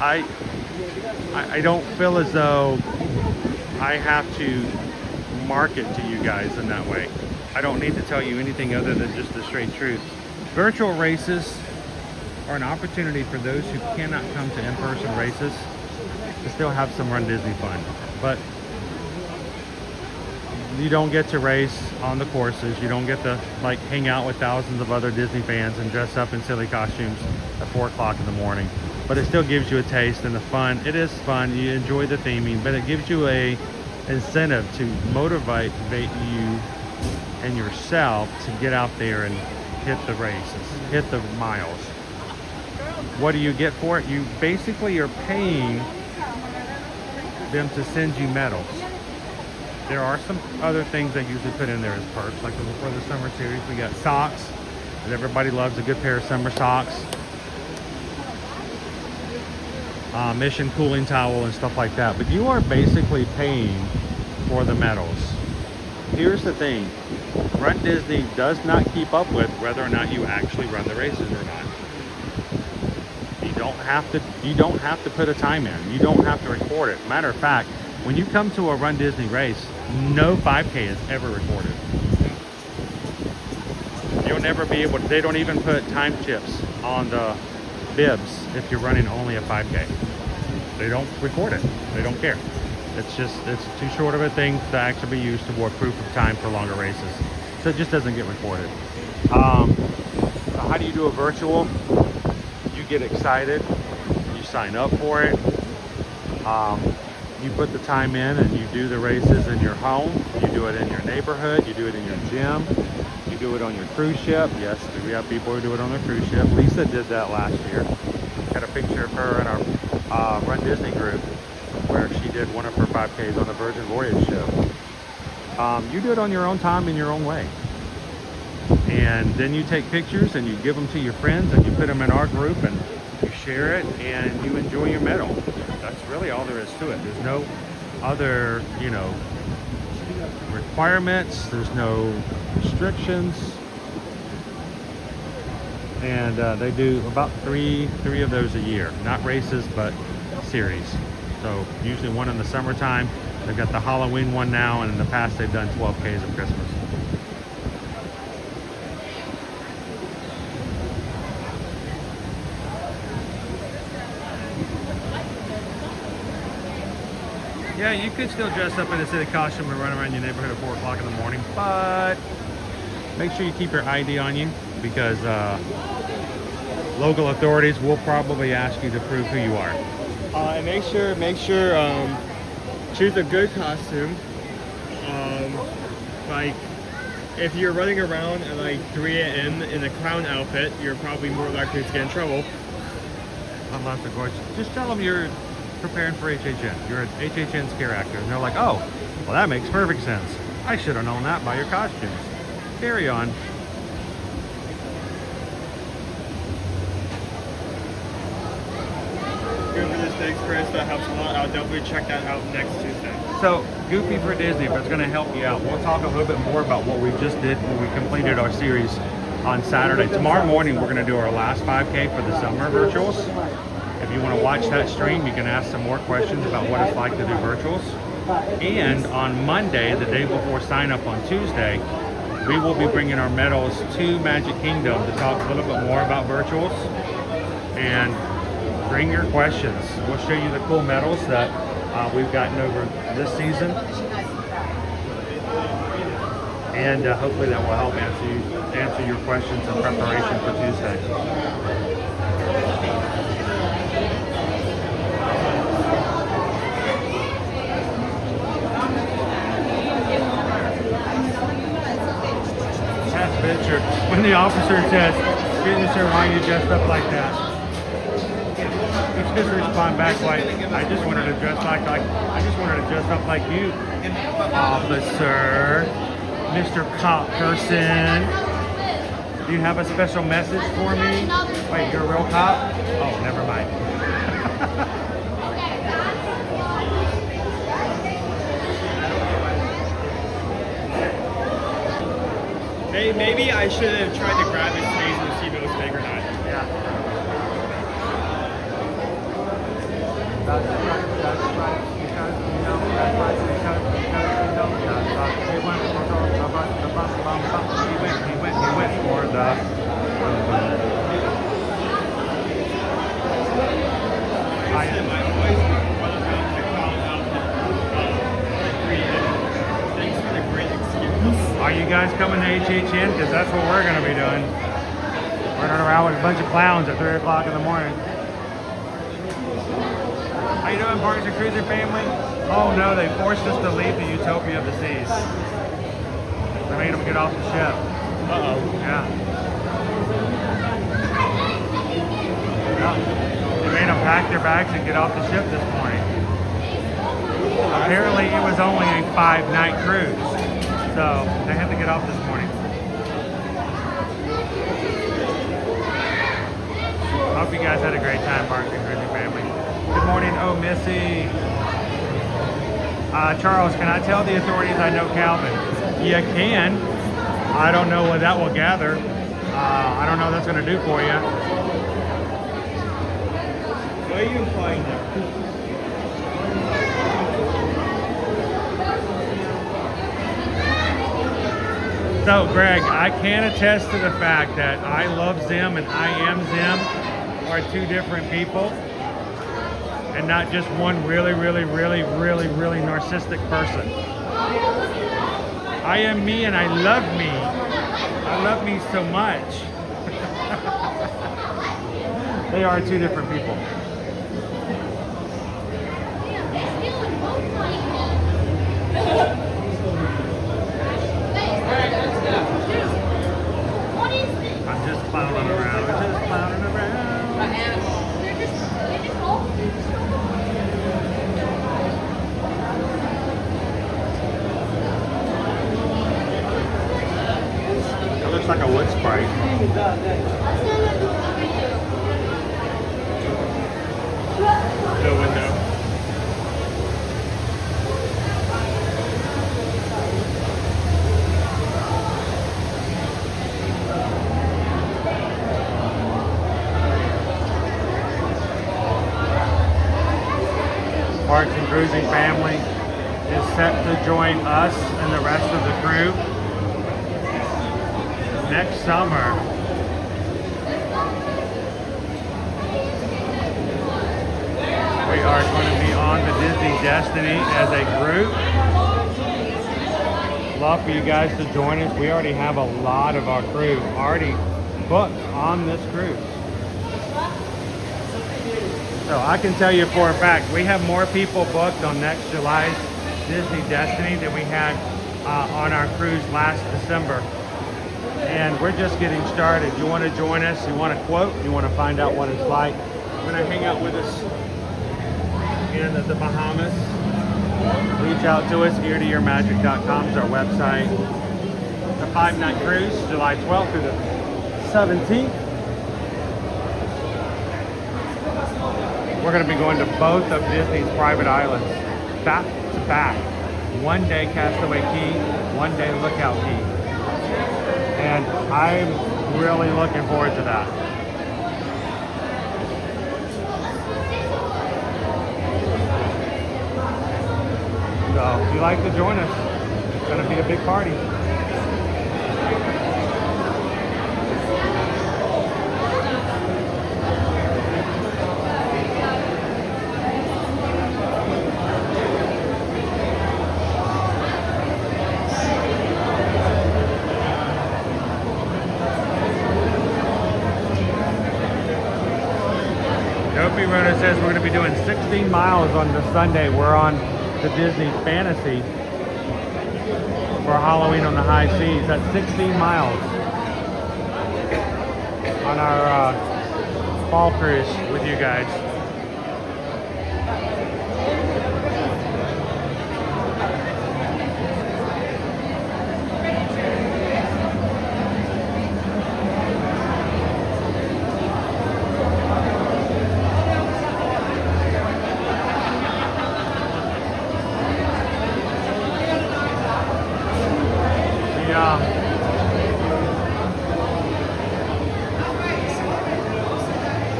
S6: I don't feel as though I have to market to you guys in that way. I don't need to tell you anything other than just the straight truth. Virtual races are an opportunity for those who cannot come to in-person races to still have some Run Disney fun. But you don't get to race on the courses. You don't get to like hang out with thousands of other Disney fans and dress up in silly costumes at 4 o'clock in the morning. But it still gives you a taste and the fun. It is fun. You enjoy the theming, but it gives you a incentive to motivate you and yourself to get out there and hit the races, hit the miles. What do you get for it? You basically are paying them to send you medals. There are some other things they usually put in there as perks, like for the summer series we got socks Everybody loves a good pair of summer socks. Mission cooling towel and stuff like that. But you are basically paying for the medals. Here's the thing. Run Disney does not keep up with whether or not you actually run the races or not. You don't have to put a time in. You don't have to record it. Matter of fact, when you come to a Run Disney race, no 5K is ever recorded. You'll never be able to, they don't even put time chips on the bibs if you're running only a 5K. They don't record it. They don't care. It's too short of a thing to actually be used toward proof of time for longer races. So it just doesn't get recorded. How do you do a virtual? You get excited. You sign up for it. You put the time in and you do the races in your home. You do it in your neighborhood. You do it in your gym. You do it on your cruise ship. Yes, we have people who do it on their cruise ship. Lisa did that last year. Got a picture of her in our Run Disney group where she did one of her 5Ks on the Virgin Voyage ship. You do it on your own time in your own way. And then you take pictures and you give them to your friends and you put them in our group and you share it and you enjoy your medal. That's really all there is to it. There's no other, requirements. There's no restrictions. And they do about three of those a year. Not races, but series. So usually one in the summertime. They've got the Halloween one now, and in the past they've done 12Ks of Christmas. Yeah, you could still dress up in a city costume and run around your neighborhood at 4 o'clock in the morning, but make sure you keep your ID on you because local authorities will probably ask you to prove who you are.
S8: And make sure choose a good costume. Like if you're running around at like 3 a.m. in a clown outfit, you're probably more likely to get in trouble.
S6: Unless, of course, just tell them you're preparing for HHN. You're an HHN scare actor. And they're like, oh, well, that makes perfect sense. I should have known that by your costumes. Carry on.
S8: Good for this big experience. That helps a lot. I'll definitely check that out next Tuesday.
S6: So, Goofy for Disney, if it's going to help you out, we'll talk a little bit more about what we just did when we completed our series on Saturday. Tomorrow morning, we're going to do our last 5K for the summer virtuals. If you want to watch that stream, you can ask some more questions about what it's like to do virtuals. And on Monday, the day before sign up on Tuesday, we will be bringing our medals to Magic Kingdom to talk a little bit more about virtuals. And bring your questions. We'll show you the cool medals that we've gotten over this season. And hopefully that will help answer your questions in preparation for Tuesday. Picture when the officer says, "Excuse me, sir, why are you dressed up like that?" You just respond back like, "I just wanted to dress up like you, officer, Mr. Cop person. Do you have a special message for me? Wait, you're a real cop? Oh, never mind."
S8: Maybe I should have tried to grab his face and see if it was fake or not.
S6: Yeah. That's right, because he went for the Are you guys coming to HHN? Because that's what we're going to be doing. Running around with a bunch of clowns at 3 o'clock in the morning. How you doing, Parks and Cruiser family? Oh no, they forced us to leave the Utopia of the Seas. They made them get off the ship.
S8: Uh-oh.
S6: Yeah. They made them pack their bags and get off the ship this morning. Apparently it was only a 5-night cruise. So they had to get off this morning.
S1: you guys had a great time, Parks and Cruising family. Good morning, oh Missy. Charles, can I tell the authorities I know Calvin? You can. I don't know what that will gather. I don't know what that's going to do for you.
S8: What are you implying there?
S1: So, Greg, I can attest to the fact that I love Zim and I am Zim are two different people, and not just one really narcissistic person. I am me and I love me. I love me so much. They are two different people. I'm just clowning around. Just clowning around. It looks like a wood sprite.
S8: No window.
S1: Parks and Cruising family is set to join us and the rest of the crew next summer. We are going to be on the Disney Destiny as a group. Love for you guys to join us. We already have a lot of our crew already booked on this cruise. So I can tell you for a fact, we have more people booked on next July's Disney Destiny than we had on our cruise last December. And we're just getting started. You want to join us? You want to quote? You want to find out what it's like? You're going to hang out with us in the Bahamas. Reach out to us. eartoyourmagic.com is our website. The 5-night cruise, July 12th through the 17th. We're going to be going to both of Disney's private islands, back to back. One day Castaway Key, one day Lookout Key. And I'm really looking forward to that. So if you'd like to join us, it's going to be a big party. Dopey Runner says we're going to be doing 16 miles on the Sunday. We're on the Disney Fantasy for Halloween on the high seas. That's 16 miles on our fall cruise with you guys.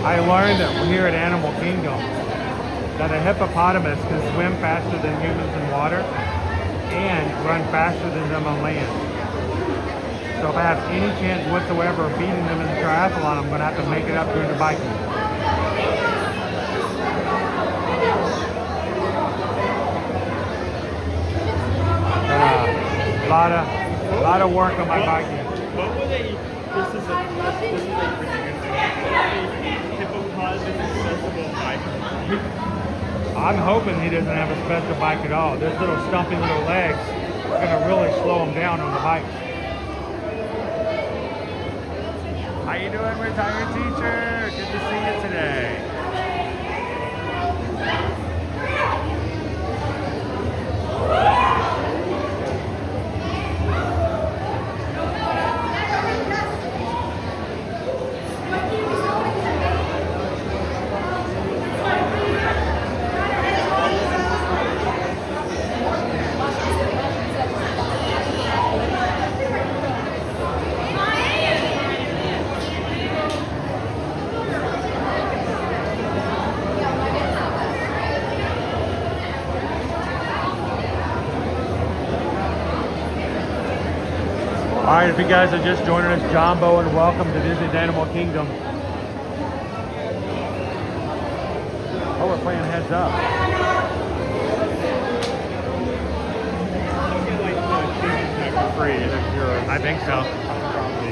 S1: I learned here at Animal Kingdom that a hippopotamus can swim faster than humans in water and run faster than them on land. So if I have any chance whatsoever of beating them in the triathlon, I'm going to have to make it up during the biking. A lot of work on my biking.
S8: What would they? This is a ridiculous hippopotamus accessible bike.
S1: I'm hoping he doesn't have a special bike at all. Those little stumpy little legs are going to really slow him down on the bike. How you doing, retired teacher? Good to see you today. right, if you guys are just joining us, Jambo, and welcome to Disney Animal Kingdom. Oh, we're playing Heads Up.
S8: Free if you're.
S1: I think so.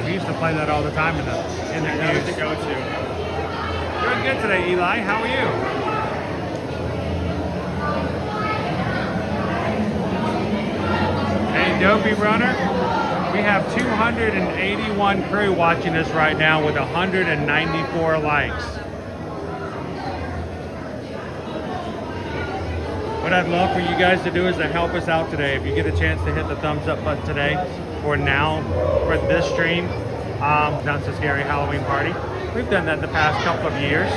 S1: We used to play that all the time in the
S8: That was
S1: news.
S8: the go-to.
S1: Doing good today, Eli. How are you? Hey, Dopey Runner. We have 281 crew watching us right now with 194 likes. What I'd love for you guys to do is to help us out today. If you get a chance to hit the thumbs up button today, for this stream, Not So Scary Halloween Party. We've done that the past couple of years.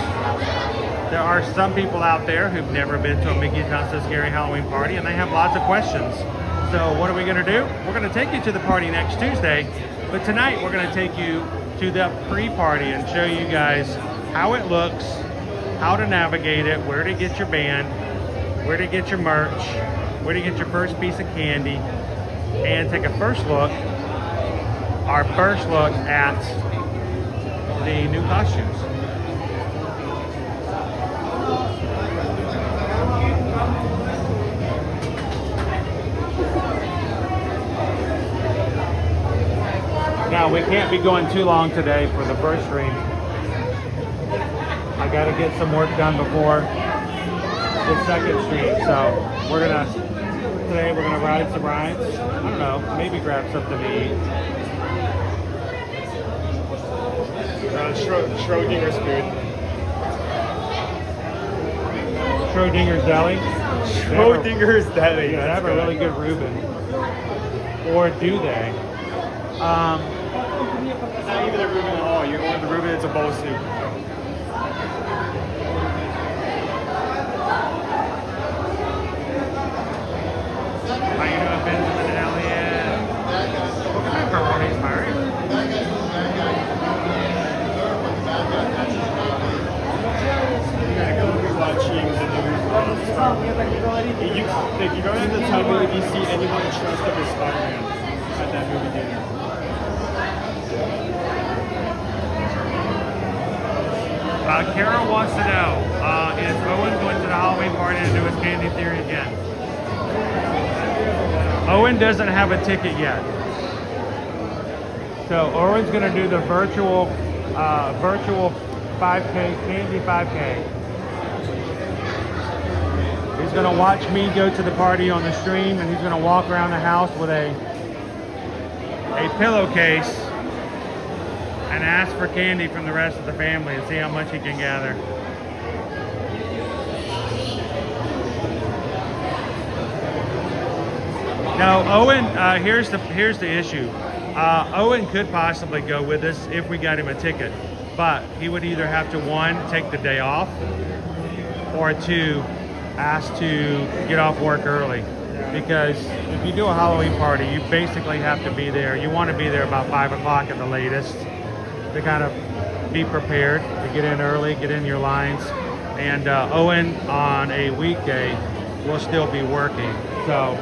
S1: There are some people out there who've never been to a Mickey's Not So Scary Halloween Party, and they have lots of questions. So what are we gonna do? We're gonna take you to the party next Tuesday, but tonight we're gonna take you to the pre-party and show you guys how it looks, how to navigate it, where to get your band, where to get your merch, where to get your first piece of candy, and take a our first look at the new costumes. Now, we can't be going too long today for the first stream. I gotta get some work done before the second stream, so today we're gonna ride some rides. I don't know, maybe grab something to eat.
S8: Schrodinger's food.
S1: Schrodinger's Deli.
S8: Schrodinger's Deli.
S1: Yeah, they have a really good Reuben. Or do they?
S8: It's not even a Reuben at all. You order the Reuben, it's a bowl soup.
S1: How you doing, Benjamin and Elliot? Welcome back for Morning's Pirate.
S8: You gotta go be watching the news. If you don't have to tell me if you see anyone dressed up as Spider-Man at that movie theater.
S1: Carol wants to know, is Owen going to the Halloween party to do his candy theory again? Owen doesn't have a ticket yet. So Owen's going to do the virtual 5K, candy 5K. He's going to watch me go to the party on the stream, and he's going to walk around the house with a pillowcase and ask for candy from the rest of the family and see how much he can gather. No, Owen, here's the issue. Owen could possibly go with us if we got him a ticket, but he would either have to, one, take the day off, or two, ask to get off work early. Because if you do a Halloween party, you basically have to be there. You want to be there about 5 o'clock at the latest to kind of be prepared to get in early, get in your lines. And Owen on a weekday will still be working. So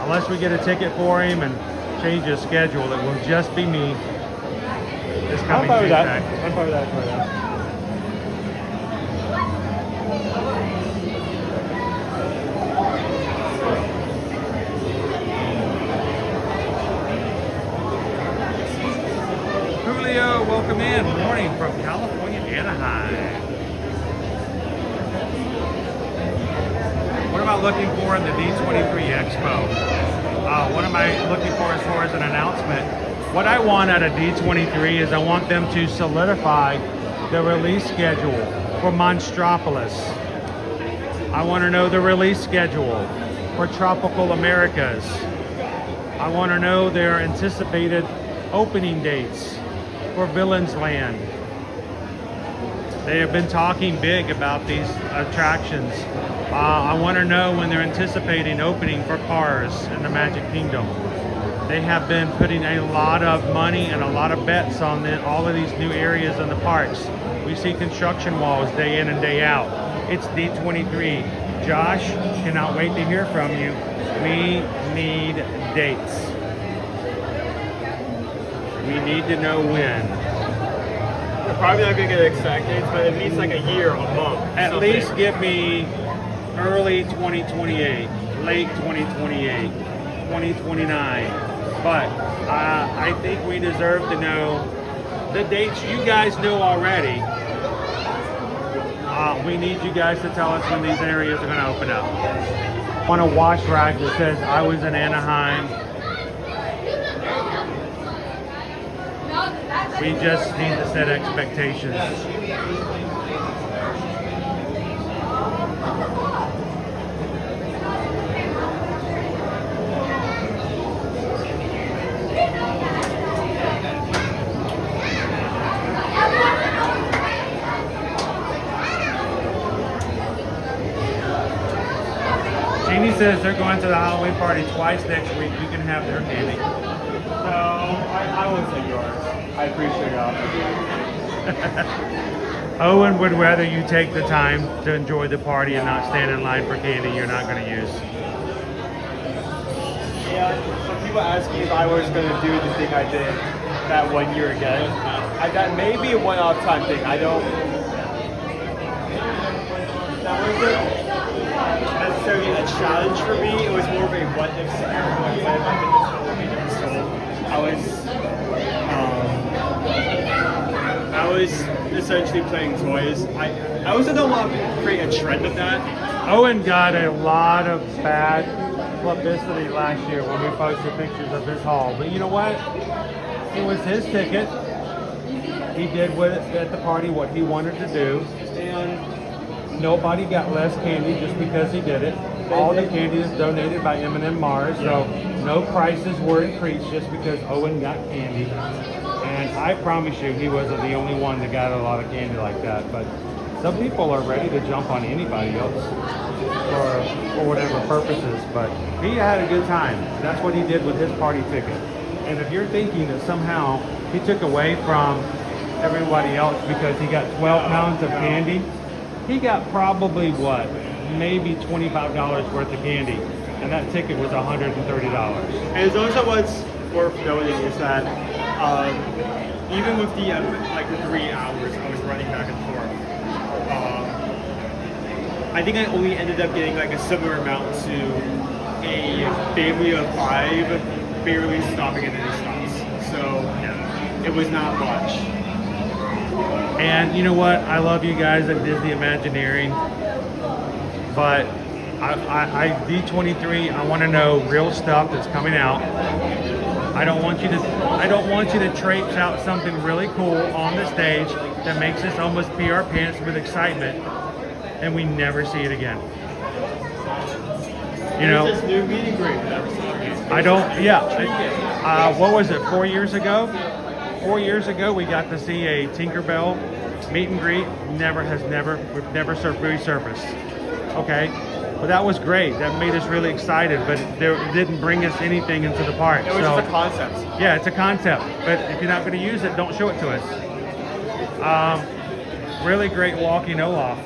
S1: unless we get a ticket for him and change his schedule, it will just be me this coming Tuesday.
S8: I'm fine with that.
S1: Julio, welcome in. Morning from California, Anaheim. What am I looking for in the D23 Expo? What am I looking for as far as an announcement? What I want out of D23 is I want them to solidify the release schedule for Monstropolis. I want to know the release schedule for Tropical Americas. I want to know their anticipated opening dates for Villains Land. They have been talking big about these attractions. I want to know when they're anticipating opening for Cars in the Magic Kingdom. They have been putting a lot of money and a lot of bets on all of these new areas in the parks. We see construction walls day in and day out. It's D23. Josh, cannot wait to hear from you. We need dates. We need to know when.
S8: We're probably not gonna get exact dates, but at least like a year, a month.
S1: At
S8: something.
S1: least give me early 2028, late 2028, 2029. But I think we deserve to know the dates you guys know already. We need you guys to tell us when these areas are going to open up. On a wash rack that says I was in Anaheim. We just need to set expectations. Jeannie says they're going to the Halloween party twice next week. You can have their candy.
S8: So I won't say yours. I appreciate it.
S1: Owen would rather you take the time to enjoy the party and not stand in line for candy you're not going to use.
S8: Yeah, some people ask me if I was going to do the thing I did that 1 year again. That may be a one-off time thing. I don't. That wasn't necessarily a challenge for me. It was more of a what-if scenario. What if I did this whole video? So I was essentially playing toys. I also don't want to create a trend of that.
S1: Owen got a lot of bad publicity last year when we posted pictures of his haul. But you know what? It was his ticket. He did at the party what he wanted to do. And nobody got less candy just because he did it. All the candy is donated by M&M Mars, so no prices were increased just because Owen got candy. And I promise you, he wasn't the only one that got a lot of candy like that. But some people are ready to jump on anybody else for whatever purposes. But he had a good time. That's what he did with his party ticket. And if you're thinking that somehow he took away from everybody else because he got 12 pounds of candy, he got probably what? Maybe $25 worth of candy. And that ticket was $130.
S8: And it's also what's worth noting is that even with the like the 3 hours I was running back and forth, I think I only ended up getting like a similar amount to a family of 5 barely stopping at any stops. So yeah, it was not much.
S1: And you know what? I love you guys at Disney Imagineering, but D23, I want to know real stuff that's coming out. I don't want you to traipse out something really cool on the stage that makes us almost pee our pants with excitement, and we never see it again. You know,
S8: There's this new meet and greet that we're seeing.
S1: I don't. Yeah. What was it? 4 years ago? 4 years ago, we got to see a Tinkerbell meet and greet. We've never resurfaced. Okay, well that was great. That made us really excited, but it didn't bring us anything into the park.
S8: It was just a concept.
S1: Yeah, it's a concept, but if you're not going to use it, don't show it to us. Really great walking Olaf.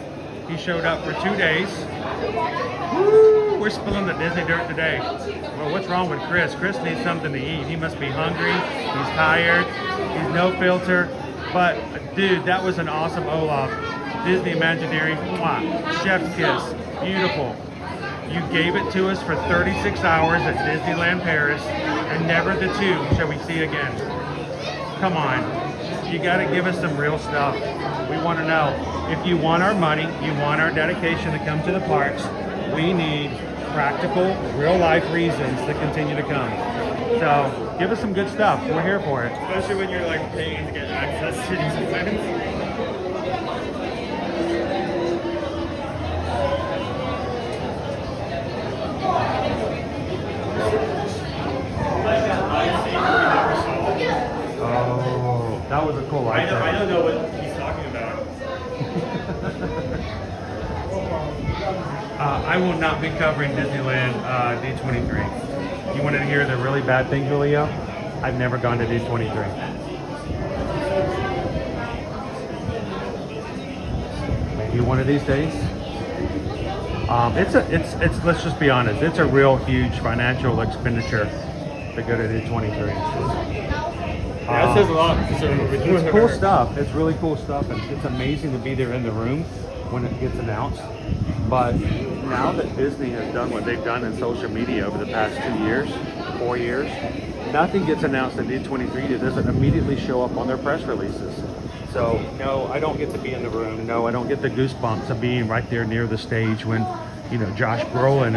S1: He showed up for 2 days. Woo, we're spilling the Disney dirt today. Well, what's wrong with Chris? Chris needs something to eat. He must be hungry. He's tired. He's no filter. But dude, that was an awesome Olaf. Disney Imagineering, mwah, chef's kiss, beautiful. You gave it to us for 36 hours at Disneyland Paris, and never the two shall we see again. Come on, you got to give us some real stuff. We want to know. If you want our money, you want our dedication to come to the parks, we need practical, real-life reasons to continue to come. So give us some good stuff. We're here for it.
S8: Especially when you're like paying to get access to these events.
S1: Oh, that was a cool lightsaber.
S8: I don't know what he's talking about.
S1: I will not be covering Disneyland D23. You wanted to hear the really bad thing, Julio? I've never gone to D23. Maybe one of these days. It's let's just be honest. It's a real huge financial expenditure to go to D23.
S8: That says a lot.
S6: It's cool stuff. It's really cool stuff, and it's amazing to be there in the room when it gets announced. But now that Disney has done what they've done in social media over the past 2 years, 4 years, nothing gets announced at D23 that doesn't immediately show up on their press releases. So no, I don't get to be in the room. No, I don't get the goosebumps of being right there near the stage when, you know, Josh Brolin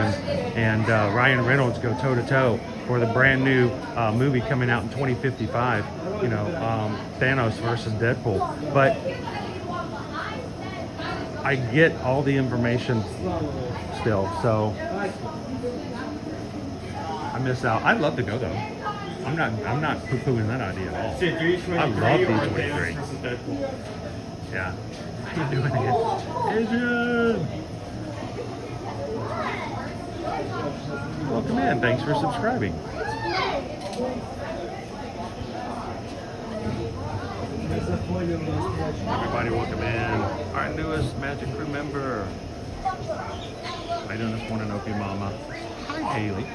S6: and Ryan Reynolds go toe to toe for the brand new movie coming out in 2055. You know, Thanos versus Deadpool. But I get all the information still, so I miss out. I'd love to go though. I'm not poo-pooing that idea at all. I love D23. Yeah. How you doing again? Adrian! Welcome in. Thanks for subscribing. Everybody welcome in. Our newest Magic Crew member. How you doing this morning, Opie Mama? Hi, Haley.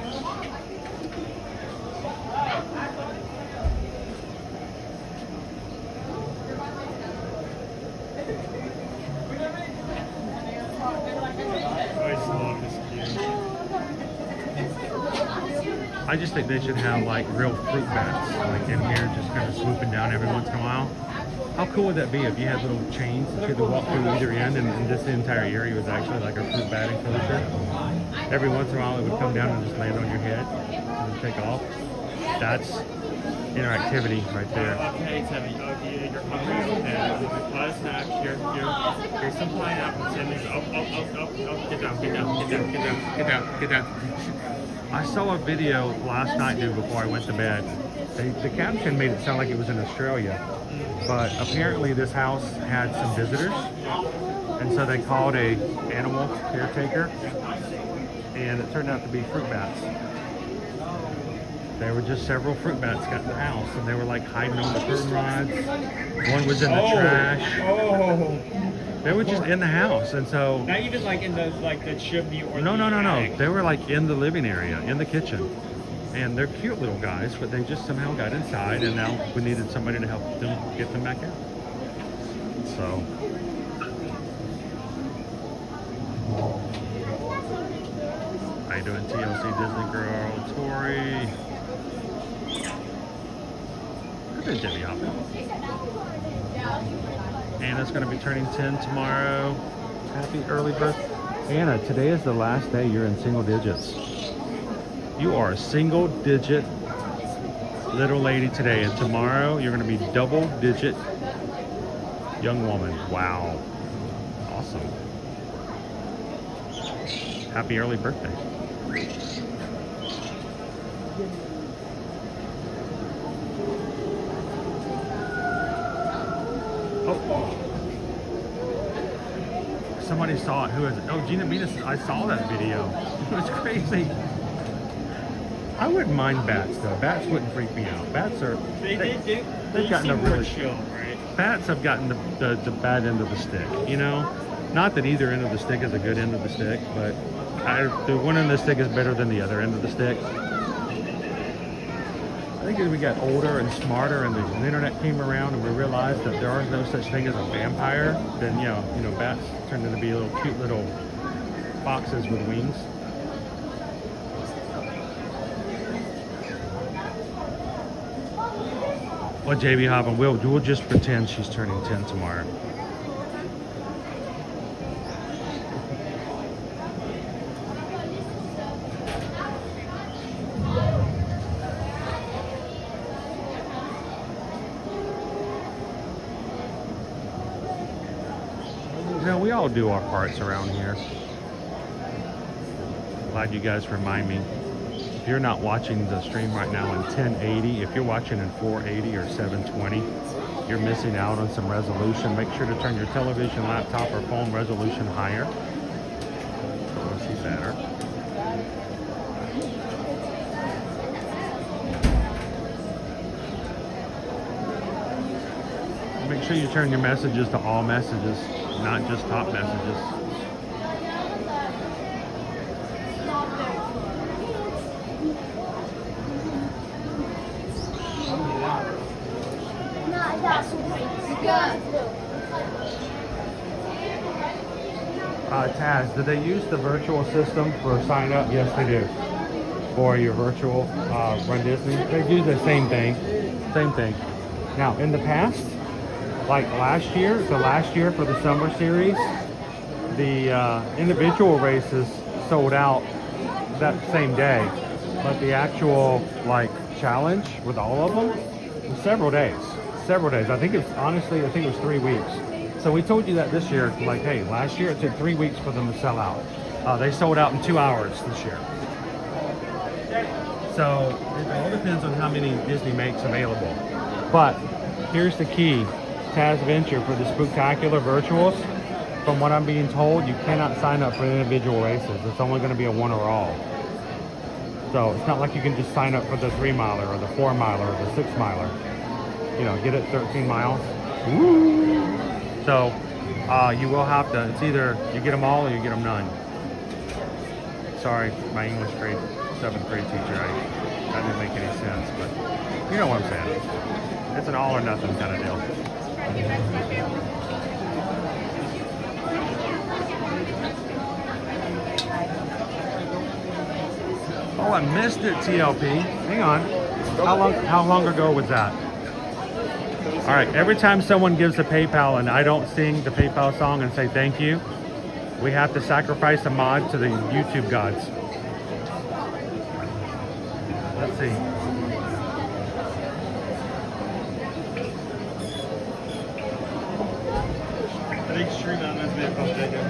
S6: I just think they should have like real fruit bats like in here, just kind of swooping down every once in a while. How cool would that be if you had little chains that you could walk through either end and just the entire area was actually like a fruit bat enclosure? Every once in a while it would come down and just land on your head and take off. That's interactivity right there.
S8: Okay, Timmy. Okay, you're hungry. Okay, a lot of snacks. Here's some pineapple. Timmy's up. Get down.
S6: I saw a video last night, dude, before I went to bed. The caption made it sound like it was in Australia, but apparently this house had some visitors, and so they called a animal caretaker, and it turned out to be fruit bats. There were just several fruit bats got in the house, and they were like hiding on the curtain rods. One was in the trash. They were just in the house, and so
S8: Not even like in the chimney or
S6: no.
S8: attic.
S6: They were like in the living area, in the kitchen, and they're cute little guys, but they just somehow got inside, and now we needed somebody to help them get them back out. So. How you doing, TLC Disney Girl, Tori? Good, Jimmy Hopper. Anna's going to be turning 10 tomorrow. Happy early birthday. Anna, today is the last day you're in single digits. You are a single digit little lady today, and tomorrow you're going to be double digit young woman. Wow. Awesome. Happy early birthday. Oh. Somebody saw it. Who is it? Oh, Gina Venus. I saw that video. It was crazy. I wouldn't mind bats though. Bats wouldn't freak me out. Bats are they've gotten a really
S8: chill, right?
S6: Bats have gotten the bad end of the stick, you know? Not that either end of the stick is a good end of the stick, but the one end of the stick is better than the other end of the stick. I think as we got older and smarter and the internet came around and we realized that there is no such thing as a vampire, then you know, bats turned into be little cute little foxes with wings. Well, JB Hobbin, we'll just pretend she's turning 10 tomorrow. You know, we all do our parts around here. Glad you guys remind me. If you're not watching the stream right now in 1080, if you're watching in 480 or 720, you're missing out on some resolution. Make sure to turn your television, laptop, or phone resolution higher. So we'll see better. Make sure you turn your messages to all messages, not just top messages. Taz, do they use the virtual system for sign up? Yes, they do. For your virtual Run Disney, they do the same thing. Same thing. Now, in the past, like last year for the summer series, the individual races sold out that same day, but the actual like challenge with all of them was several days. I think it was 3 weeks. So we told you that this year, like, hey, last year it took 3 weeks for them to sell out. They sold out in 2 hours this year. So it all depends on how many Disney makes available. But here's the key, Taz Venture, for the Spooktacular Virtuals. From what I'm being told, you cannot sign up for individual races. It's only going to be a one or all. So it's not like you can just sign up for the 3 miler or the 4 miler or the 6 miler. You know, get it 13 miles. Woo! So you will have to, it's either you get them all or you get them none. Sorry, my English grade 7th grade teacher, that didn't make any sense, but you know what I'm saying. It's an all or nothing kind of deal. Oh, I missed it, TLP. Hang on. How long ago was that? All right, every time someone gives a PayPal and I don't sing the PayPal song and say thank you, we have to sacrifice a mod to the YouTube gods. Let's see.
S8: I think Stream Element's been updated.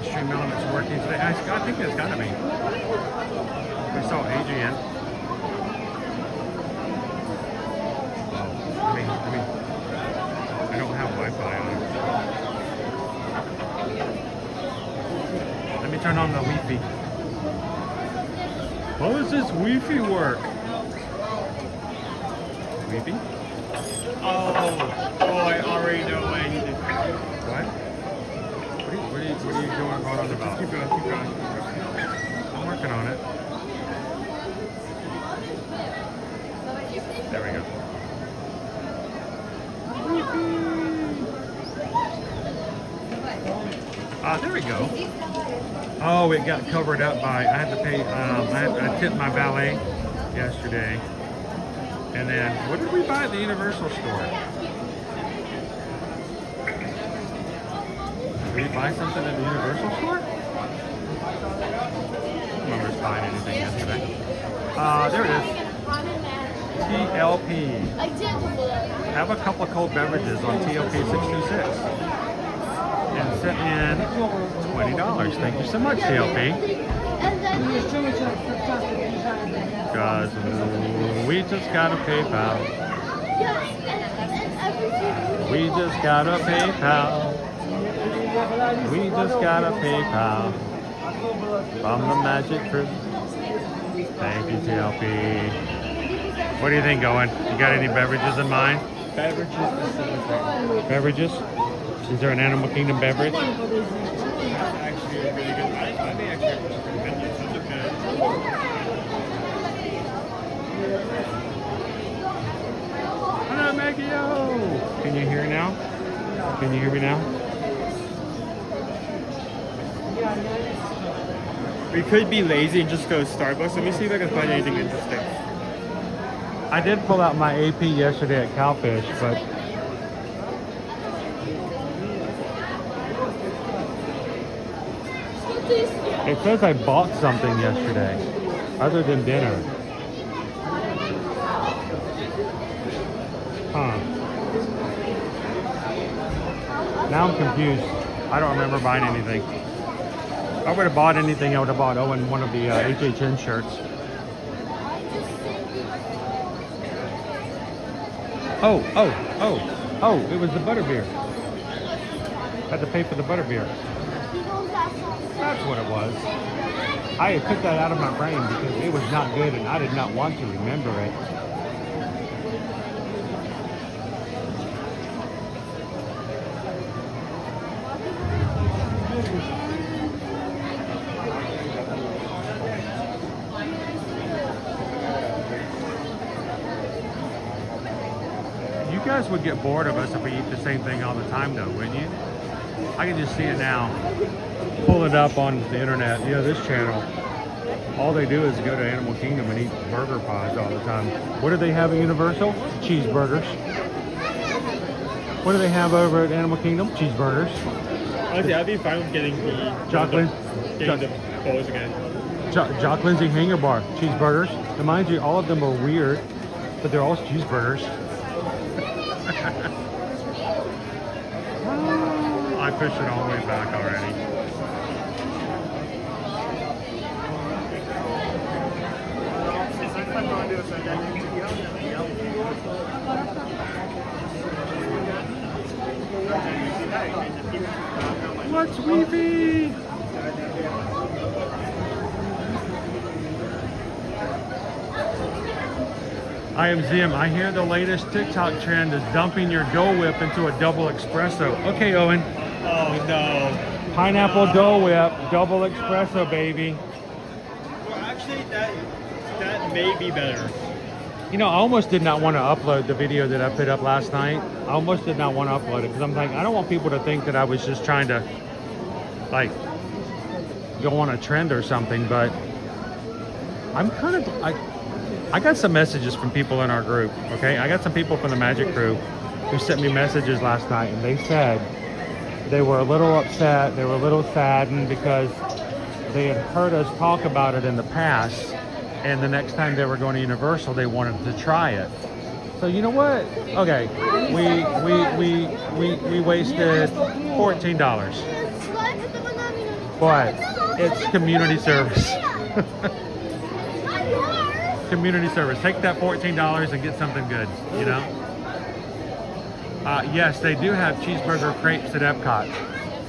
S6: Stream Element's working today. I think it's gotta be. We saw Adrian. I don't have Wi-Fi on. Let me turn on the Wi-Fi. How does this Wi-Fi work? Wi-Fi?
S8: Oh, I already know what I need to do.
S6: What? What are you going on about?
S8: Keep going.
S6: I'm working on it. There we go. There we go. Oh, it got covered up by, I had to pay, I tipped my valet yesterday. And then, what did we buy at the Universal store? Did we buy something at the Universal store? I don't remember buying anything yesterday. There it is. TLP. Have a couple of cold beverages on TLP 626. And sent in $20. Thank you so much, TLP. Because we just got a PayPal. We just got a PayPal. We just got a PayPal from the Magic Crew. Thank you, TLP. What do you think, Owen? You got any beverages in mind? Beverages? Is there an Animal Kingdom beverage?
S8: Actually, a really good. I think actually it's okay.
S6: Hello, Maggie-O! Can you hear now? Can you hear me now?
S8: We could be lazy and just go to Starbucks. Let me see if I can find anything interesting.
S6: I did pull out my AP yesterday at Cowfish, but it says I bought something yesterday, other than dinner. Huh. Now I'm confused. I don't remember buying anything. If I would have bought anything, I would have bought Owen one of the HHN shirts. Oh, it was the butterbeer. Had to pay for the butterbeer. That's what it was. I took that out of my brain because it was not good and I did not want to remember it.
S1: would get bored of us if we eat the same thing all the time, though, wouldn't you? I can just see it now. Pull it up on the internet. You know, this channel, all they do is go to Animal Kingdom and eat burger pies all the time. What do they have at Universal? Cheeseburgers. What do they have over at Animal Kingdom? Cheeseburgers.
S8: Honestly, I'd be fine with getting the bowls again.
S1: Jock Lindsay Hanger Bar, cheeseburgers. And mind you, all of them are weird, but they're all cheeseburgers. I pushed it all the way back already. What's weepy? I am Zim. I hear the latest TikTok trend is dumping your Dole Whip into a double espresso. Okay, Owen.
S8: Oh no.
S1: Pineapple Dole Whip, double espresso, baby.
S8: Well, actually, that may be better.
S1: You know, I almost did not want to upload the video that I put up last night. I almost did not want to upload it because I'm like, I don't want people to think that I was just trying to, like, go on a trend or something, but I'm kind of, I got some messages from people in our group, okay? I got some people from the Magic Crew who sent me messages last night, and they said they were a little upset, they were a little saddened because they had heard us talk about it in the past, and the next time they were going to Universal, they wanted to try it. So you know what? Okay, we wasted $14, but it's community service. Community service. Take that $14 and get something good, you know? Yes, they do have cheeseburger crepes at Epcot.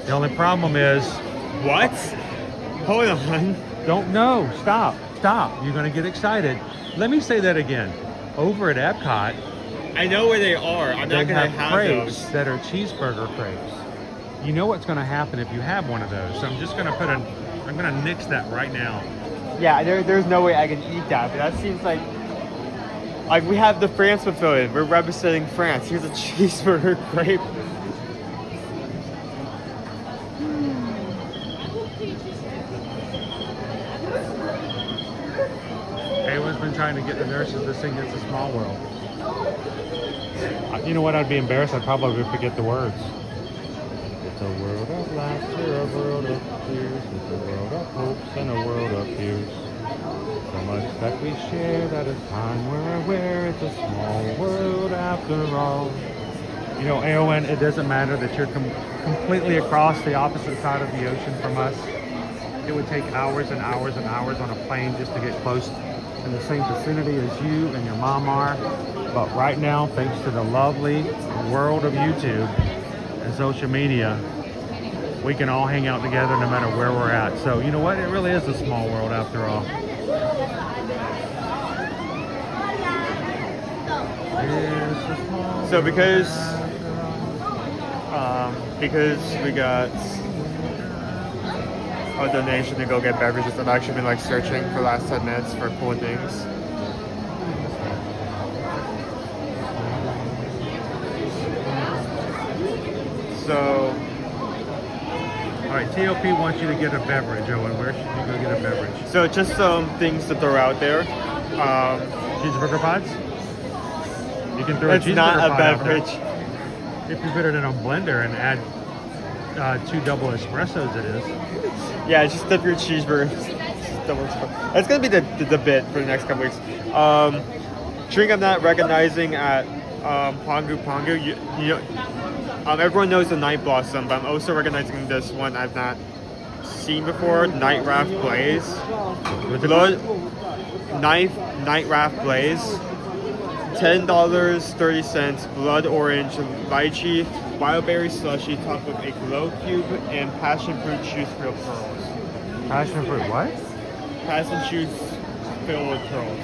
S1: The only problem is...
S8: What? Hold on.
S1: Don't know. Stop. You're going to get excited. Let me say that again. Over at Epcot...
S8: I know where they are. I'm not going to have
S1: crepes
S8: those.
S1: that are cheeseburger crepes. You know what's going to happen if you have one of those. So I'm just going to I'm going to nix that right now.
S8: Yeah, there's no way I can eat that, but that seems like we have the France pavilion. We're representing France. Here's a cheeseburger crepe.
S1: Ayla's been trying to get the nurses to sing It's a Small World. You know what? I'd be embarrassed. I'd probably forget the words. It's a world of laughter, a world of tears. It's a world of hopes and a world of fears. So much that we share that a time we're aware it's a small world after all. You know, Aowen, it doesn't matter that you're completely across the opposite side of the ocean from us. It would take hours and hours and hours on a plane just to get close in the same vicinity as you and your mom are. But right now, thanks to the lovely world of YouTube and social media, we can all hang out together no matter where we're at. So you know what? It really is a small world after all.
S8: So because we got a donation to go get beverages, I've actually been like searching for the last 10 minutes for cool things. So,
S1: all right, TOP wants you to get a beverage, Owen. Where should you go get a beverage?
S8: So just some things to throw out there.
S1: Cheeseburger pods? You can throw a cheeseburger
S8: It's not a
S1: pod out there.
S8: beverage.
S1: If you put it in a blender and add 2 double espressos, it is.
S8: Yeah, just dip your cheeseburger. That's gonna be the bit for the next couple weeks. Drink I'm not recognizing at Pongu Pongu. You know, everyone knows the Night Blossom, but I'm also recognizing this one I've not seen before. Night Raft Blaze. Night Raft Blaze. $10.30. Blood orange, lychee, wildberry slushy, topped with a glow cube and passion fruit juice filled pearls.
S1: Passion fruit what?
S8: Passion juice filled with pearls.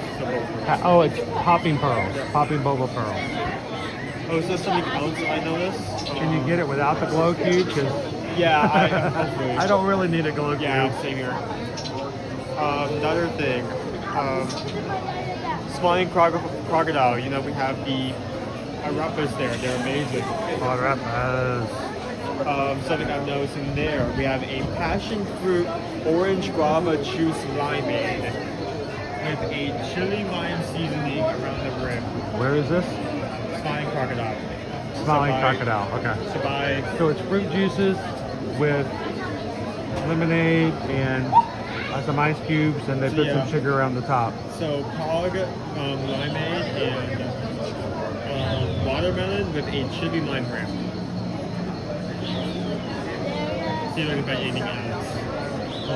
S1: Oh, it's popping pearls. Popping boba pearls.
S8: Oh, is there something else I noticed?
S1: Can you get it without the glow cube?
S8: Yeah,
S1: I don't really need a glow cube.
S8: Yeah, same here. Another thing. Smiling crocodile. You know, we have the arepas there. They're amazing.
S1: Arepas.
S8: Something I've noticed in there, we have a passion fruit orange guava juice limeade with a chili lime seasoning around the rim.
S1: Where is this?
S8: Smiling crocodile.
S1: Smiling Crocodile. Okay. So it's fruit juices with lemonade and some ice cubes, and they put some sugar around the top.
S8: So pog limeade and watermelon with a chili lime rim. See if I can find anything else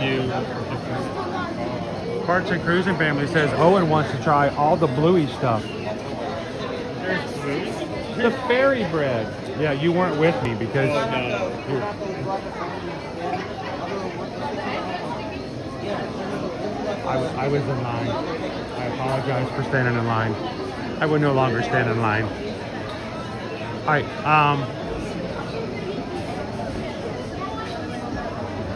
S8: new or different.
S1: Parks and Cruising Family says Owen wants to try all the Bluey stuff.
S8: There's Bluey?
S1: The fairy bread. Yeah, you weren't with me because I was in line. I apologize for standing in line. I would no longer stand in line. All right.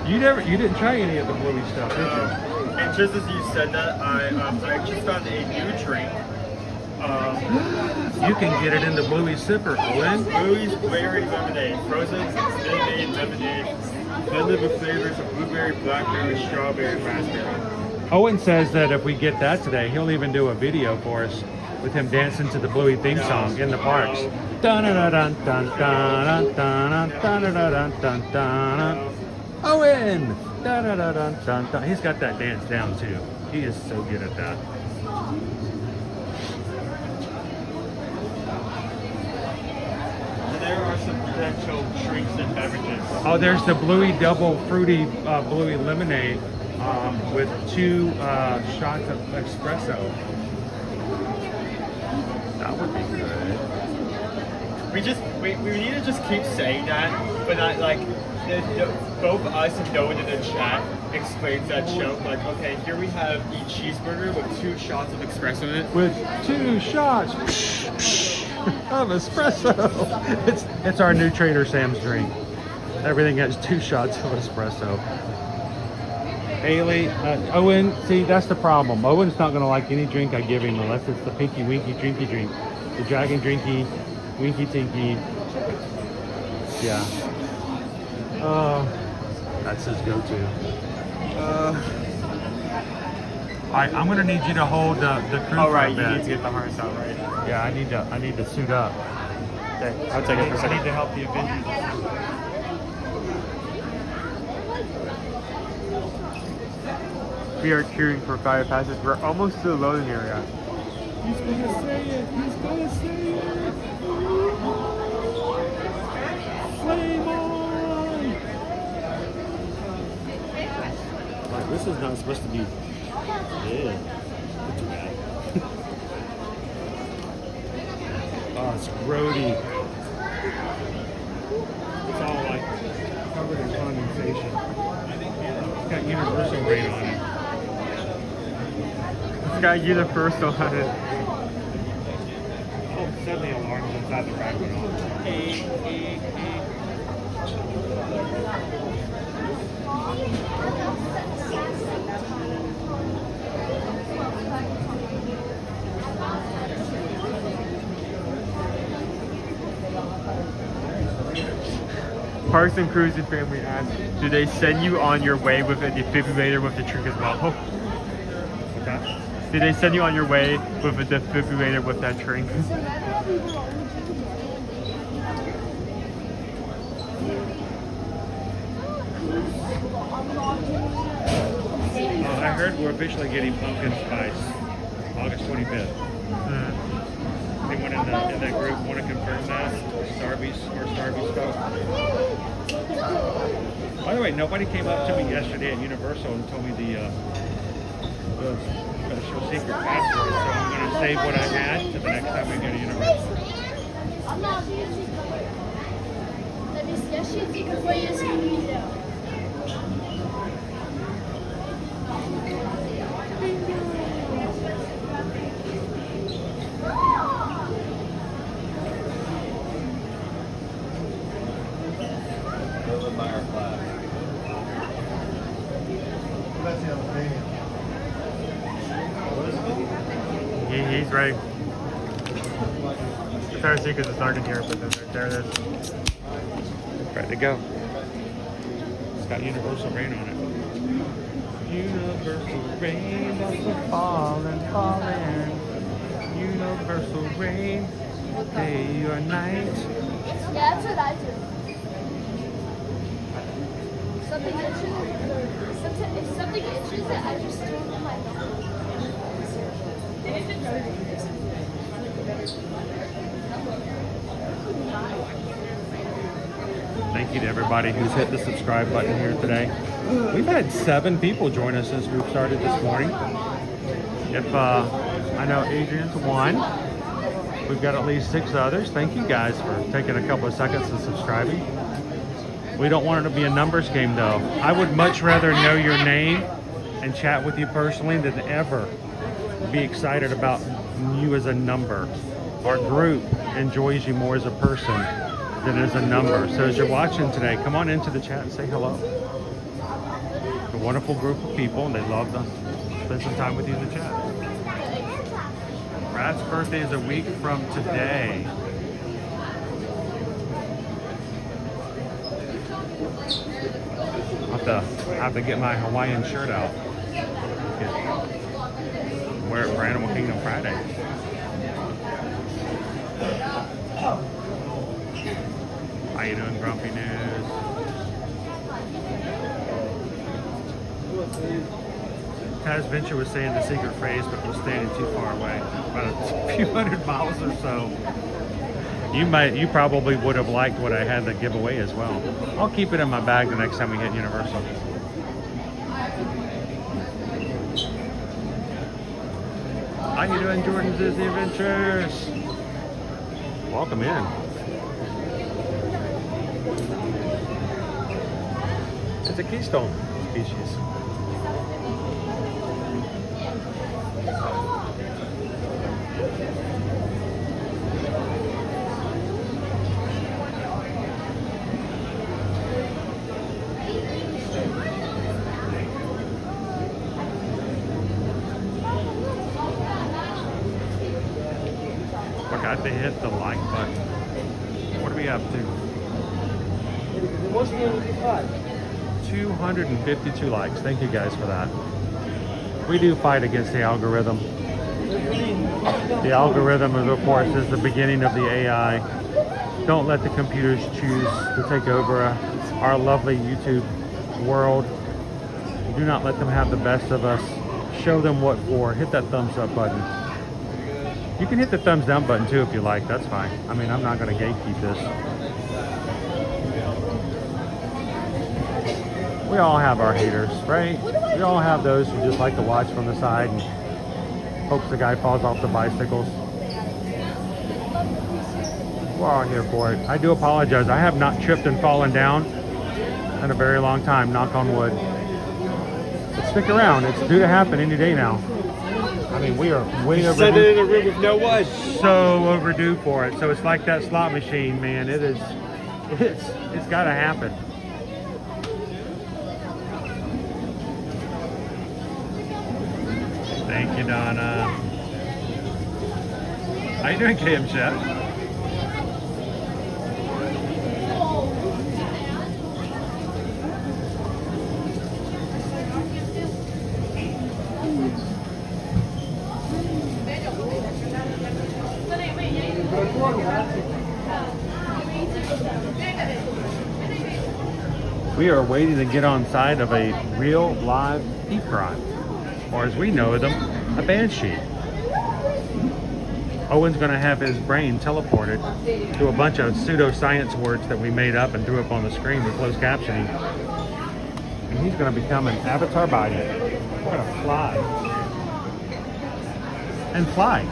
S1: You didn't try any of the Bluey stuff, did you?
S8: And just as you said that, I actually found a new drink.
S1: You can get it in the Bluey Sipper, Owen.
S8: Bluey's Berry Lemonade. Frozen made lemonade. Blended with flavors of blueberry, blackberry, strawberry, and raspberry.
S1: Owen says that if we get that today, he'll even do a video for us with him dancing to the Bluey theme song in the parks. Dun dun dun dun dun dun dun dun dun dun. Owen! Dun dun dun dun dun. He's got that dance down too. He is so good at that.
S8: There are some potential drinks and beverages.
S1: Oh, there's the Bluey double fruity Bluey lemonade with 2 shots of espresso. That would be good.
S8: We need to just keep saying that, but not like both us and no one in the chat explains that joke. Like, okay, here we have a cheeseburger with 2 shots of espresso in it.
S1: With 2 shots of espresso. It's our new Trader Sam's drink. Everything has 2 shots of espresso. Haley, Owen, see, that's the problem. Owen's not going to like any drink I give him unless it's the Pinky Winky Drinky drink. The Dragon Drinky, Winky Tinky. Yeah. That's his go-to. Alright, I'm going to need you to hold the crew.
S8: All right, you need to get the harness out, right?
S1: Yeah, I need to suit up.
S8: Okay, I'll take it for a second.
S1: I need to help the Avengers.
S8: We are queuing for fire passes. We're almost to the loading area.
S1: He's gonna say it. He's gonna say it. Flame on! Like, this is not supposed to be. Yeah. Too bad. Oh, it's grody. It's all like covered in condensation. It's got universal rain on it.
S8: It's got universal on it.
S1: Oh, set the alarms inside the rack went on.
S8: Parks and Cruising Family asked, do they send you on your way with a defibrillator with the drink as well?
S1: What's that?
S8: Did they send you on your way with a defibrillator with that drink?
S1: I heard we're officially getting pumpkin spice August 25th. Anyone in that group want to confirm that? Starbucks stuff? By the way, nobody came up to me yesterday at Universal and told me the special secret password, so I'm going to save what I had to the next time we go to Universal.
S8: He's ready.
S1: It's hard to see because it's dark in here, but then there it is.
S6: Ready to go.
S1: It's got universal rain on it. Universal rain, falling, falling. Universal rain, day or night.
S11: Yeah, that's what I do. Something itches. If something itches, I just do it with my nose.
S1: Thank you to everybody who's hit the subscribe button here today. We've had 7 people join us since we've started this morning. If I know Adrian's 1. We've got at least 6 others. Thank you guys for taking a couple of seconds and subscribing. We don't want it to be a numbers game though. I would much rather know your name and chat with you personally than ever be excited about you as a number. Our group enjoys you more as a person than as a number. So as you're watching today, come on into the chat and say hello. A wonderful group of people, and they love to spend some time with you in the chat. Brad's birthday is a week from today. I have to get my Hawaiian shirt out. Wear it for Animal Kingdom Friday. How you doing, Grumpy News? Taz Venture was saying the secret phrase, but was standing too far away, about a few hundred miles or so. You probably would have liked what I had to give away as well. I'll keep it in my bag the next time we hit Universal. How you doing, Jordan Disney Adventures? Welcome in. It's a keystone species. Forgot to hit the like button. What are we up to? 252 likes. Thank you guys for that. We do fight against the algorithm. The algorithm, of course, is the beginning of the AI. Don't let the computers choose to take over our lovely YouTube world. Do not let them have the best of us. Show them what for. Hit that thumbs up button. You can hit the thumbs down button too if you like. That's fine. I mean, I'm not going to gatekeep this. We all have our haters, right? We all have those who just like to watch from the side and hopes the guy falls off the bicycles. We're all here for it. I do apologize. I have not tripped and fallen down in a very long time, knock on wood. But stick around. It's due to happen any day now. I mean, we are way overdue.
S8: Set it in a room with no one.
S1: So overdue for it. So it's like that slot machine, man. It's got to happen. Thank you, Donna. How you doing, KM Chef? We are waiting to get on side of a real live peacock, or as we know them, a banshee. Owen's going to have his brain teleported to a bunch of pseudoscience words that we made up and threw up on the screen with closed captioning. And he's going to become an avatar body. We're going to fly. And fly.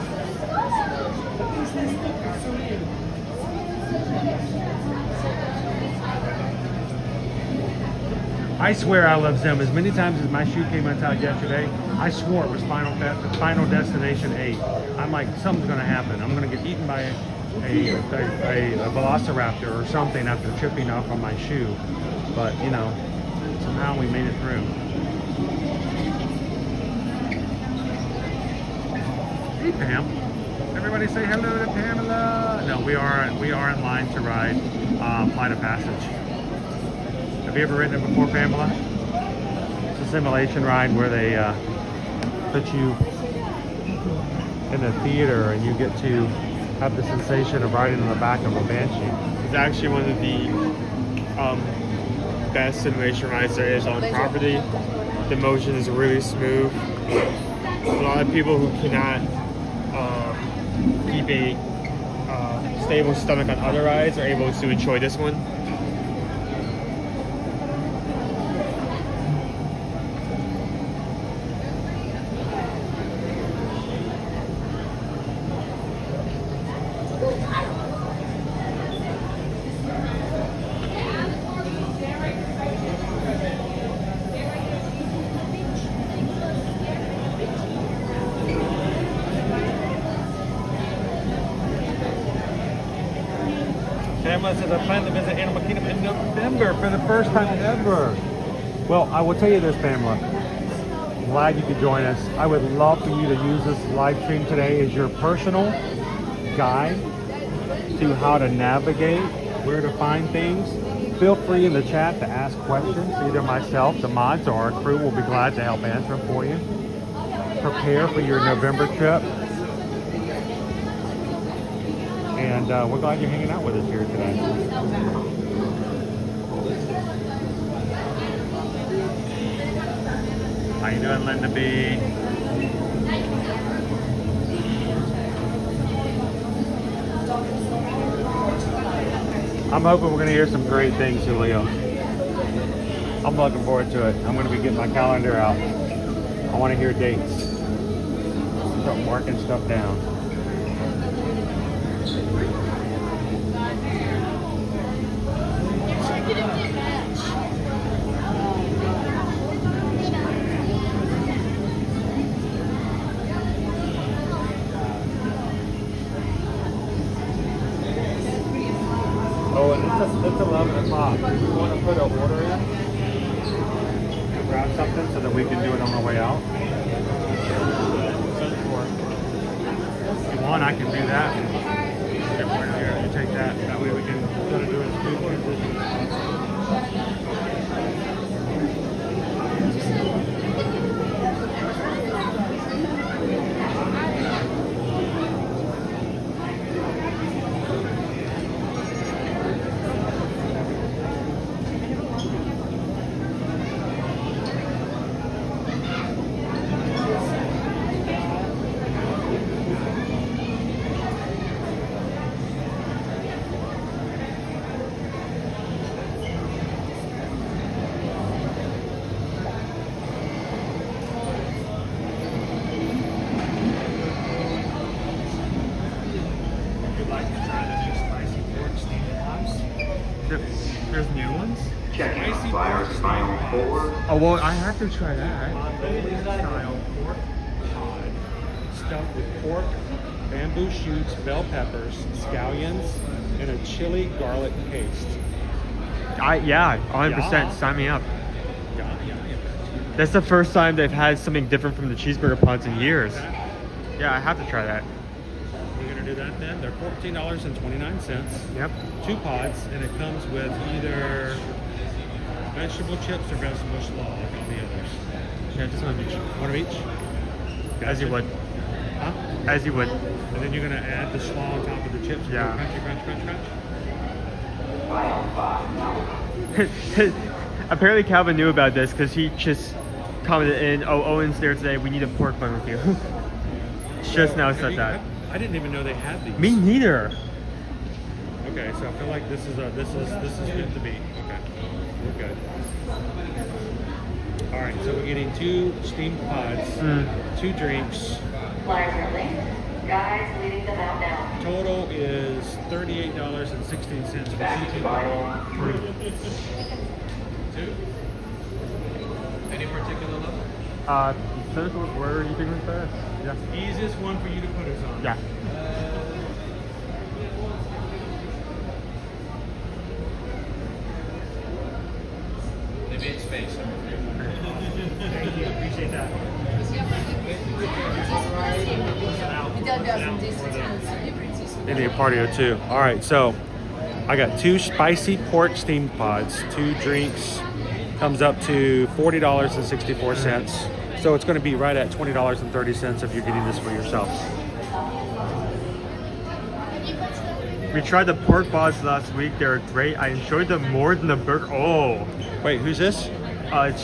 S1: I swear I love Zim. As many times as my shoe came untied yesterday, I swore it was Final Destination 8. I'm like, something's going to happen. I'm going to get eaten by a velociraptor or something after tripping off on my shoe. But, you know, somehow we made it through. Hey, Pam. Everybody say hello to Pamela. No, we are in line to ride Flight of Passage. Have you ever ridden it before, Pamela? It's a simulation ride where they put you in a theater and you get to have the sensation of riding on the back of a Banshee.
S8: It's actually one of the best simulation rides there is on property. The motion is really smooth. A lot of people who cannot keep a stable stomach on other rides are able to enjoy this one.
S1: Pamela says, I plan to visit Animal Kingdom in November for the first time ever. Well, I will tell you this, Pamela. Glad you could join us. I would love for you to use this live stream today as your personal guide to how to navigate, where to find things. Feel free in the chat to ask questions. Either myself, the mods, or our crew will be glad to help answer them for you. Prepare for your November trip. And we're glad you're hanging out with us here today. How you doing, Linda B? I'm hoping we're going to hear some great things, Julio. I'm looking forward to it. I'm going to be getting my calendar out. I want to hear dates. Start marking stuff down. Oh, and it's 11 o'clock. We want to put an order in and grab something so that we can do it on our way out. If you want, I can do that. Here, you take that. That way we can try to do it as smoothly as There's new ones?
S12: Checking fire final 4.
S1: Oh, well, I have to try that. Style pork cod stuffed with pork, bamboo shoots, bell peppers, scallions, and a chili garlic paste.
S8: Yeah, 100%.
S1: Yeah.
S8: Sign me up.
S1: Yeah.
S8: That's the first time they've had something different from the cheeseburger pods in years. Yeah, I have to try that.
S1: We're going to do that then. They're $14.29.
S8: Yep.
S1: 2 pods, and it comes with either vegetable chips or vegetable slaw, like all the others.
S8: Yeah, just one of each.
S1: One of each?
S8: As you would.
S1: Huh?
S8: As you would.
S1: And then you're going to add the slaw on top of the chips.
S8: Yeah.
S1: Crunchy, crunch, crunch, crunch.
S8: Apparently Calvin knew about this because he just commented in, oh, Owen's there today, we need a pork bun with you. Just now said that.
S1: I didn't even know they had these.
S8: Me neither.
S1: Okay, so I feel like this is good to be. Okay, we're good. All right, so we're getting 2 steamed pods, 2 drinks.
S12: Guys leading them out now.
S1: Total is $38.16 for 2 people. 2. Any particular level?
S8: Where are you thinking first? Yeah.
S1: Easiest one for you to put us on.
S8: Yeah.
S1: They made space. Thank you. Appreciate that.
S11: It doesn't distance.
S1: They need a party or two. All right, so I got 2 spicy pork steamed pods, 2 drinks, comes up to $40.64. So it's going to be right at $20.30 if you're getting this for yourself.
S8: We tried the pork pods last week. They were great. I enjoyed them more than the burger. Oh,
S1: Wait, who's this?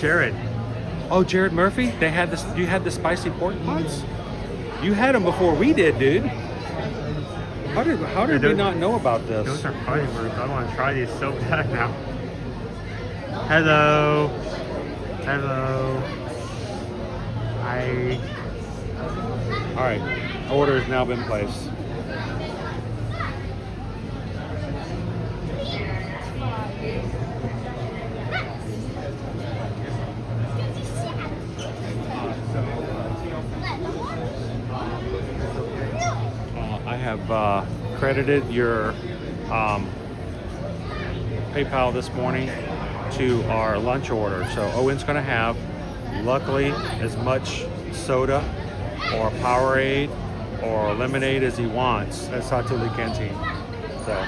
S8: Jared.
S1: Oh, Jared Murphy? They had this. You had the spicy pork pods? You had them before we did, dude. How did we not know about this?
S8: Those are party burgers. I want to try these so bad now. Hello. Hello. Hi.
S1: All right, order has now been placed. I have credited your PayPal this morning to our lunch order. So Owen's going to have, luckily, as much soda or Powerade or lemonade as he wants at Satuli Canteen. So,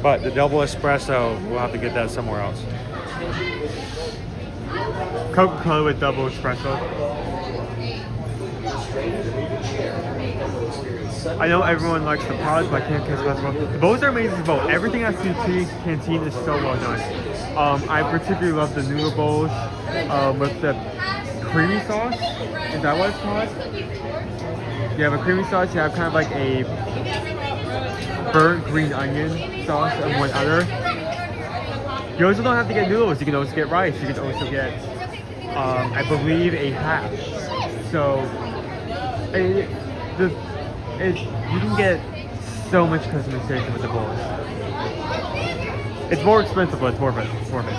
S1: but the double espresso, we'll have to get that somewhere else.
S8: Coca-Cola with double espresso. I know everyone likes the pods, but I can't catch much more. The bowls are amazing as well. Everything at Satuli Canteen is so well done. I particularly love the noodle bowls with the creamy sauce. Is that what it's called? You have a creamy sauce, you have kind of like a burnt green onion sauce and one other. You also don't have to get noodles, you can also get rice, you can also get, I believe, a hash. So, you can get so much customization with the bowls. It's more expensive, but it's worth it. It's worth it.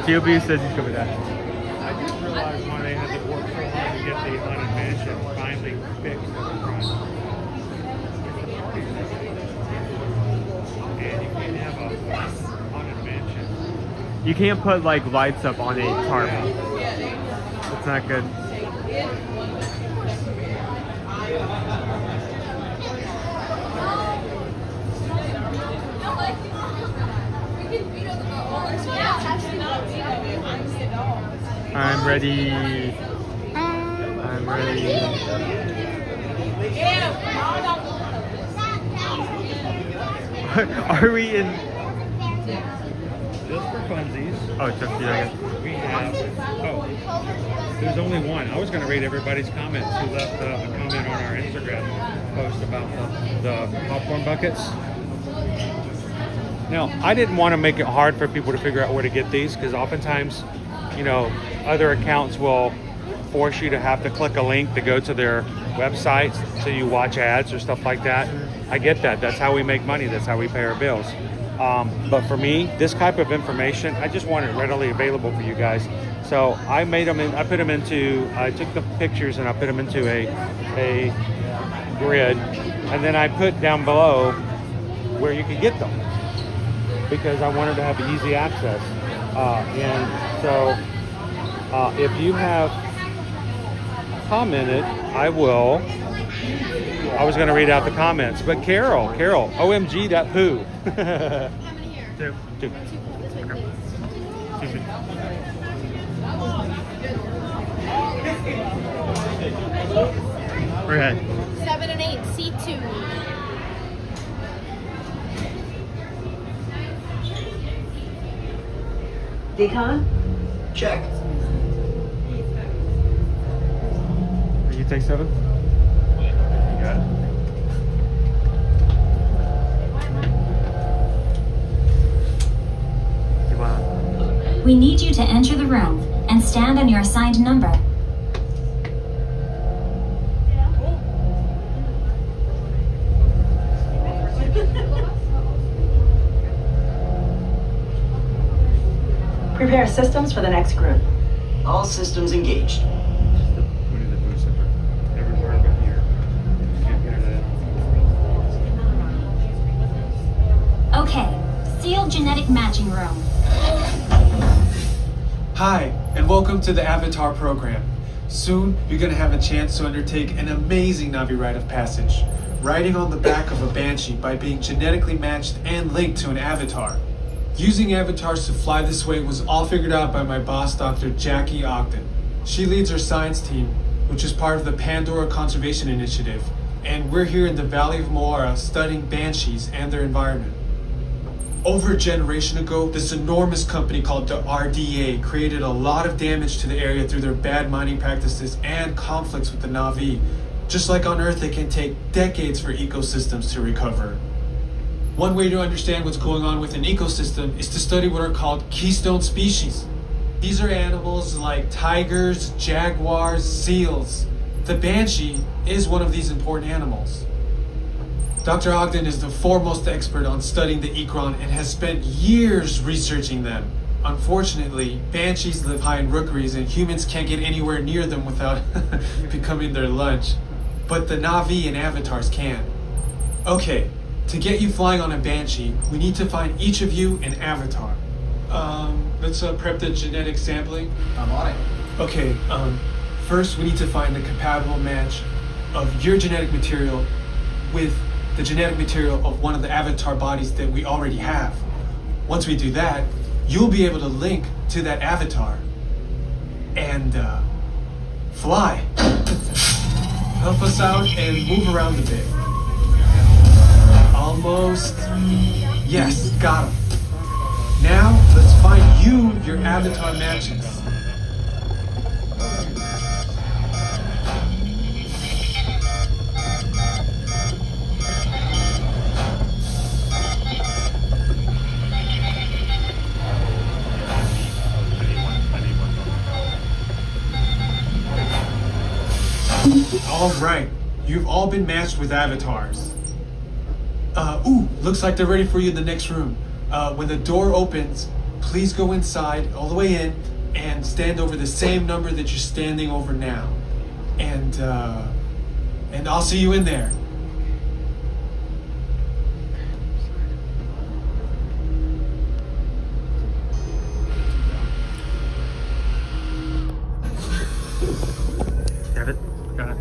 S8: TOB says he's good with that.
S1: I just realized why they had to work so hard to get the haunted mansion finally fixed at the front. And you can't have a haunted mansion.
S8: You can't put like lights up on a tarp. It's not good. I'm ready. I'm ready. Are we in?
S1: Just for funsies,
S8: Oh, just yeah.
S1: we have. Oh, there's only one. I was going to read everybody's comments who left a comment on our Instagram post about the popcorn buckets. Now, I didn't want to make it hard for people to figure out where to get these because oftentimes, you know, other accounts will force you to have to click a link to go to their websites so you watch ads or stuff like that. I get that. That's how we make money. That's how we pay our bills. But for me, this type of information, I just want it readily available for you guys. So I made them I took the pictures and I put them into a grid, and then I put down below where you can get them because I wanted to have easy access. And so if you have commented, I was going to read out the comments, but Carol, OMG that poo.
S8: Two. We're ahead.
S11: 7 and 8, C2.
S13: Decon? Check.
S8: You take 7? You got it. Come on.
S14: We need you to enter the room and stand on your assigned number.
S13: Prepare systems for the next group. All systems engaged.
S1: Putting the food center everywhere but here. Can't hear that.
S14: Okay, sealed genetic matching room.
S15: Hi, and welcome to the Avatar program. Soon, you're going to have a chance to undertake an amazing Navi rite of passage, riding on the back of a Banshee by being genetically matched and linked to an avatar. Using avatars to fly this way was all figured out by my boss, Dr. Jackie Ogden. She leads our science team, which is part of the Pandora Conservation Initiative, and we're here in the Valley of Moara studying banshees and their environment. Over a generation ago, this enormous company called the RDA created a lot of damage to the area through their bad mining practices and conflicts with the Na'vi. Just like on Earth, it can take decades for ecosystems to recover. One way to understand what's going on with an ecosystem is to study what are called keystone species. These are animals like tigers, jaguars, seals. The banshee is one of these important animals. Dr. Ogden is the foremost expert on studying the Ikran and has spent years researching them. Unfortunately, banshees live high in rookeries and humans can't get anywhere near them without becoming their lunch. But the Na'vi and avatars can. Okay, to get you flying on a banshee, we need to find each of you an avatar. Let's prep the genetic sampling.
S2: I'm on it.
S15: Okay, first we need to find the compatible match of your genetic material with the genetic material of one of the avatar bodies that we already have. Once we do that, you'll be able to link to that avatar and fly. Help us out and move around a bit. Almost. Yes, got him. Now, let's find you your avatar matches. All right, you've all been matched with avatars. Looks like they're ready for you in the next room. When the door opens, please go inside, all the way in, and stand over the same number that you're standing over now. And I'll see you in there.
S8: Have it? Got it.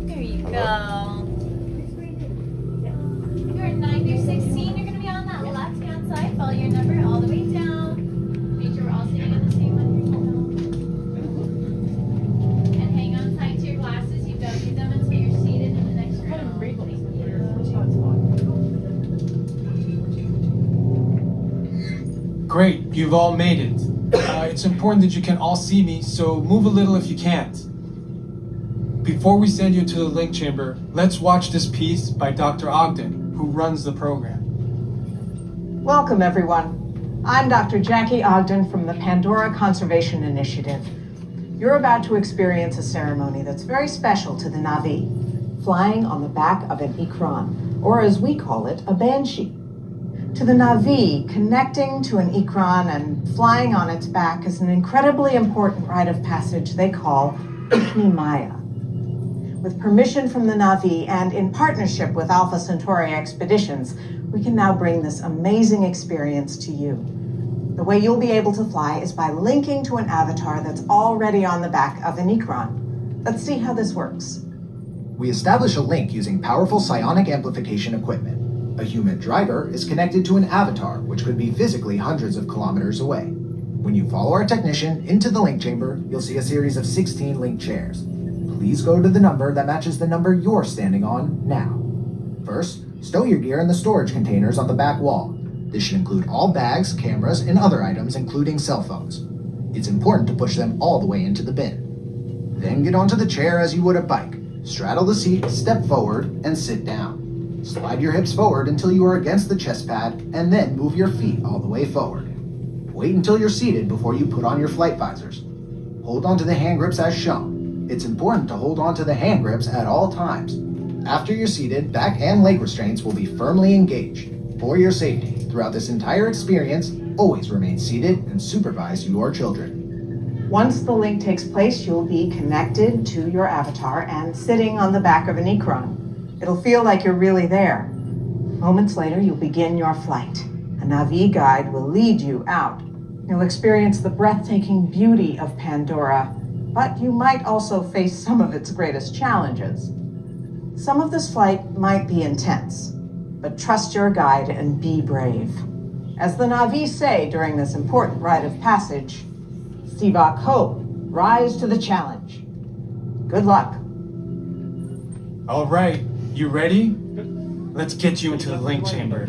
S16: There you go. You're 9 through 16. You're going to be on that left-hand side. Follow your number all the way down. Make sure we're all sitting in the same one. And hang on tight to your glasses. You don't need them until you're seated in the next round.
S15: Great, you've all made it. It's important that you can all see me, so move a little if you can't. Before we send you to the link chamber, let's watch this piece by Dr. Ogden, who runs the program.
S17: Welcome, everyone. I'm Dr. Jackie Ogden from the Pandora Conservation Initiative. You're about to experience a ceremony that's very special to the Na'vi, flying on the back of an Ikran, or as we call it, a banshee. To the Na'vi, connecting to an Ikran and flying on its back is an incredibly important rite of passage they call Ikni Maya. With permission from the Na'vi and in partnership with Alpha Centauri Expeditions, we can now bring this amazing experience to you. The way you'll be able to fly is by linking to an avatar that's already on the back of an Ikran. Let's see how this works.
S2: We establish a link using powerful psionic amplification equipment. A human driver is connected to an avatar, which could be physically hundreds of kilometers away. When you follow our technician into the link chamber, you'll see a series of 16 link chairs. Please go to the number that matches the number you're standing on now. First, stow your gear in the storage containers on the back wall. This should include all bags, cameras, and other items, including cell phones. It's important to push them all the way into the bin. Then get onto the chair as you would a bike. Straddle the seat, step forward, and sit down. Slide your hips forward until you are against the chest pad, and then move your feet all the way forward. Wait until you're seated before you put on your flight visors. Hold onto the hand grips as shown. It's important to hold onto the hand grips at all times. After you're seated, back and leg restraints will be firmly engaged. For your safety, throughout this entire experience, always remain seated and supervise your children.
S17: Once the link takes place, you'll be connected to your avatar and sitting on the back of an Ikran. It'll feel like you're really there. Moments later, you'll begin your flight. A Na'vi guide will lead you out. You'll experience the breathtaking beauty of Pandora, but you might also face some of its greatest challenges. Some of this flight might be intense, but trust your guide and be brave. As the Na'vi say during this important rite of passage, Sivak Ho, rise to the challenge. Good luck.
S15: All right, you ready? Let's get you into the link chamber.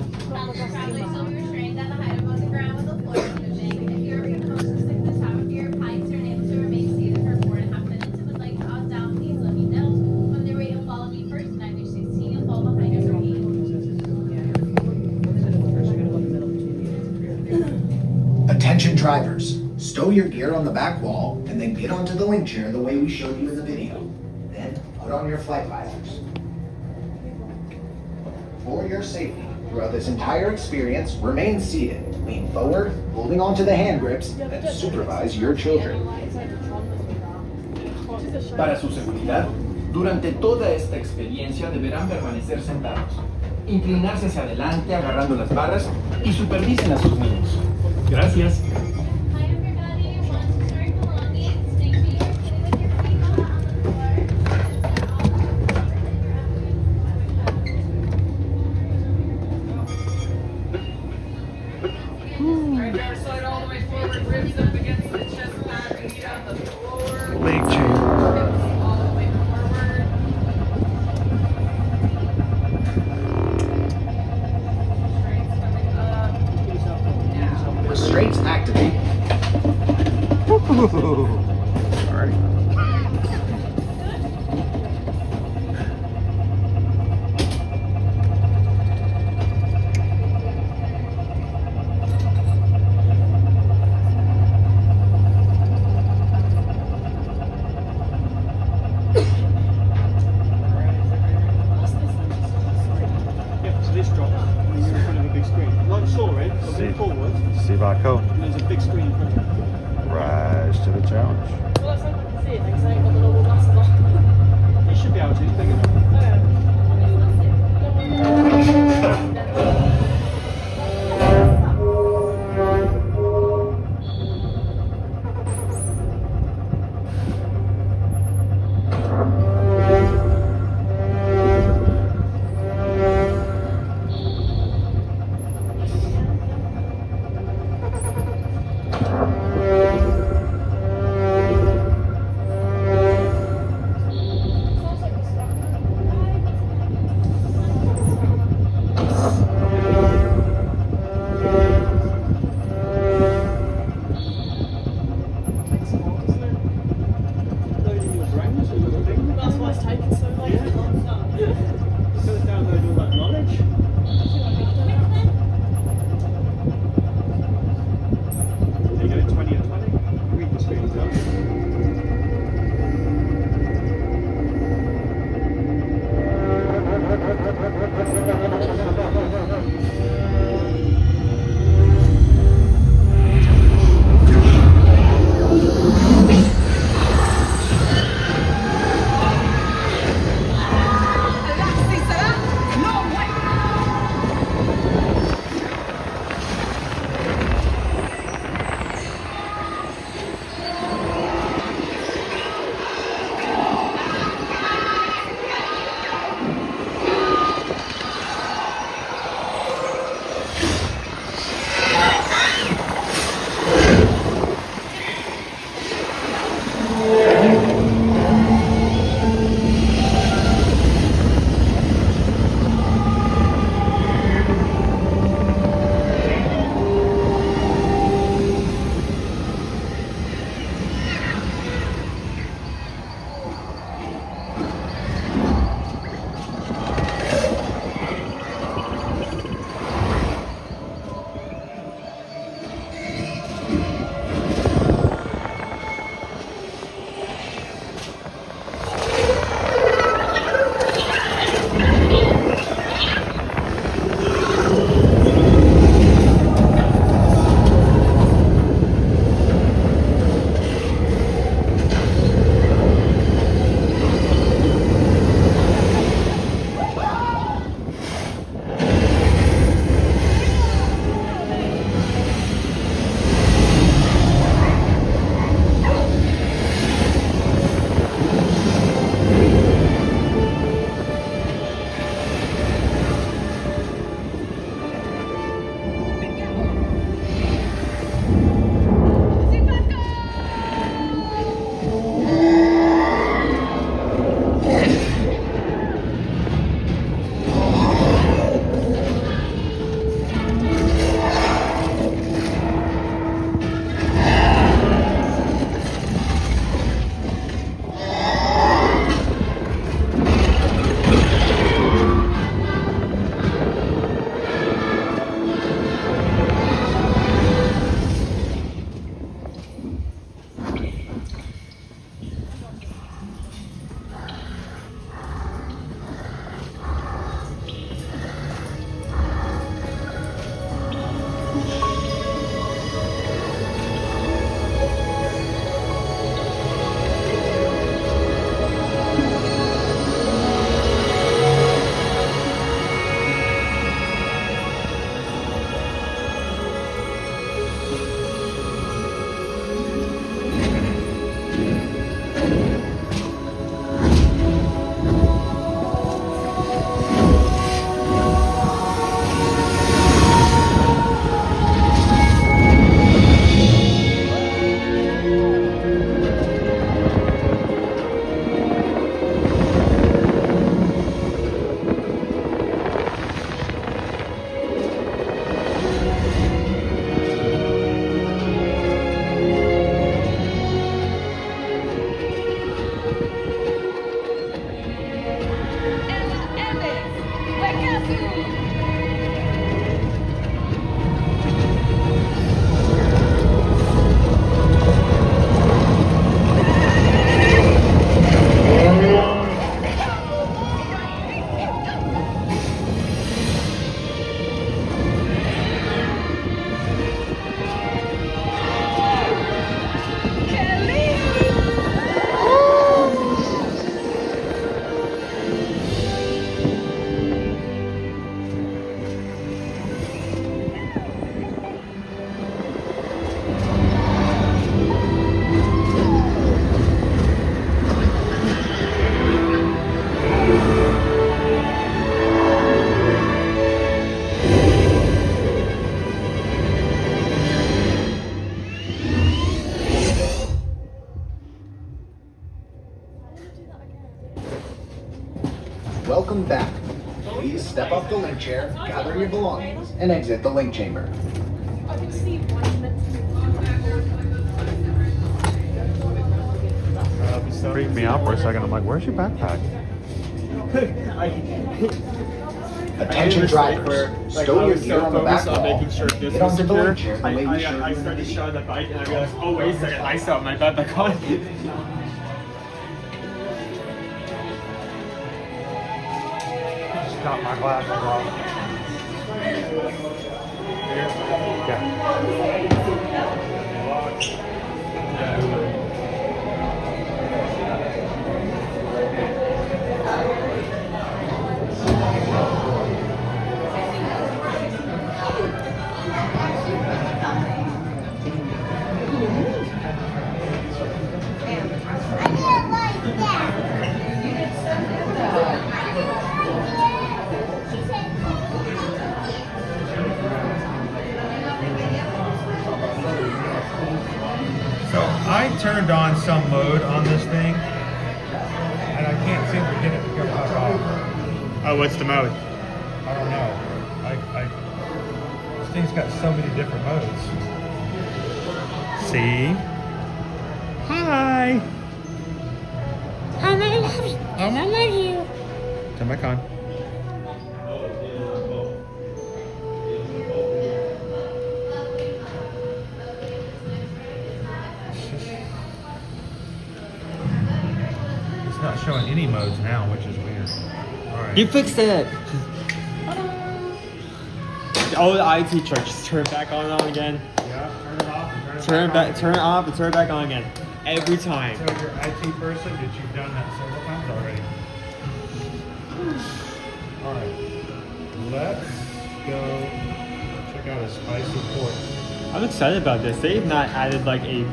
S2: Attention drivers, stow your gear on the back wall and then get onto the link chair the way we showed you in the video. Then put on your flight visors. For your safety, throughout this entire experience, remain seated, lean forward, holding onto the hand grips, and supervise your children.
S18: Para su seguridad, durante toda esta experiencia deberán permanecer sentados, inclinarse hacia adelante agarrando las barras y supervisen a sus niños. Gracias.
S1: Leg chamber.
S2: Restraints activate.
S1: Alright.
S8: So this drops, and you're in front of a big screen. Like soaring, but move forward,
S1: Sivak Ho,
S8: and there's a big screen in front of you.
S1: rise to the challenge.
S8: Well, that's not I can see it, because I ain't got the normal glasses on. You should be able to, it's big enough.
S2: Welcome back. Please step off the link chair, gather your belongings, and exit the link chamber.
S1: Freaked me out for a second. I'm like, where's your backpack?
S2: Attention drivers, stow your gear on the back wall.
S8: Making sure this
S2: Get
S8: was
S2: onto the
S8: secure.
S2: link chair the way you should.
S8: I started showing the bike and I realized, oh wait a second, I still have my backpack on.
S1: Just got my glasses off. So I turned on some mode on this thing, and I can't seem to get it to come back off.
S8: Oh, what's the mode?
S1: I don't know. This thing's got so many different modes. See? Hi.
S5: And I love you. And I love you.
S1: Turn back on. It's not showing any modes now, which is weird. All right.
S8: You fixed it. Oh, the IT truck, just turn it back on again.
S1: Yeah, turn it off and
S8: Turn it back, turn it off and turn it back on again. Every time.
S1: So you're an IT person, did you've done that several times already? All right, let's go check out a spicy pork.
S8: I'm excited about this. They've not added like a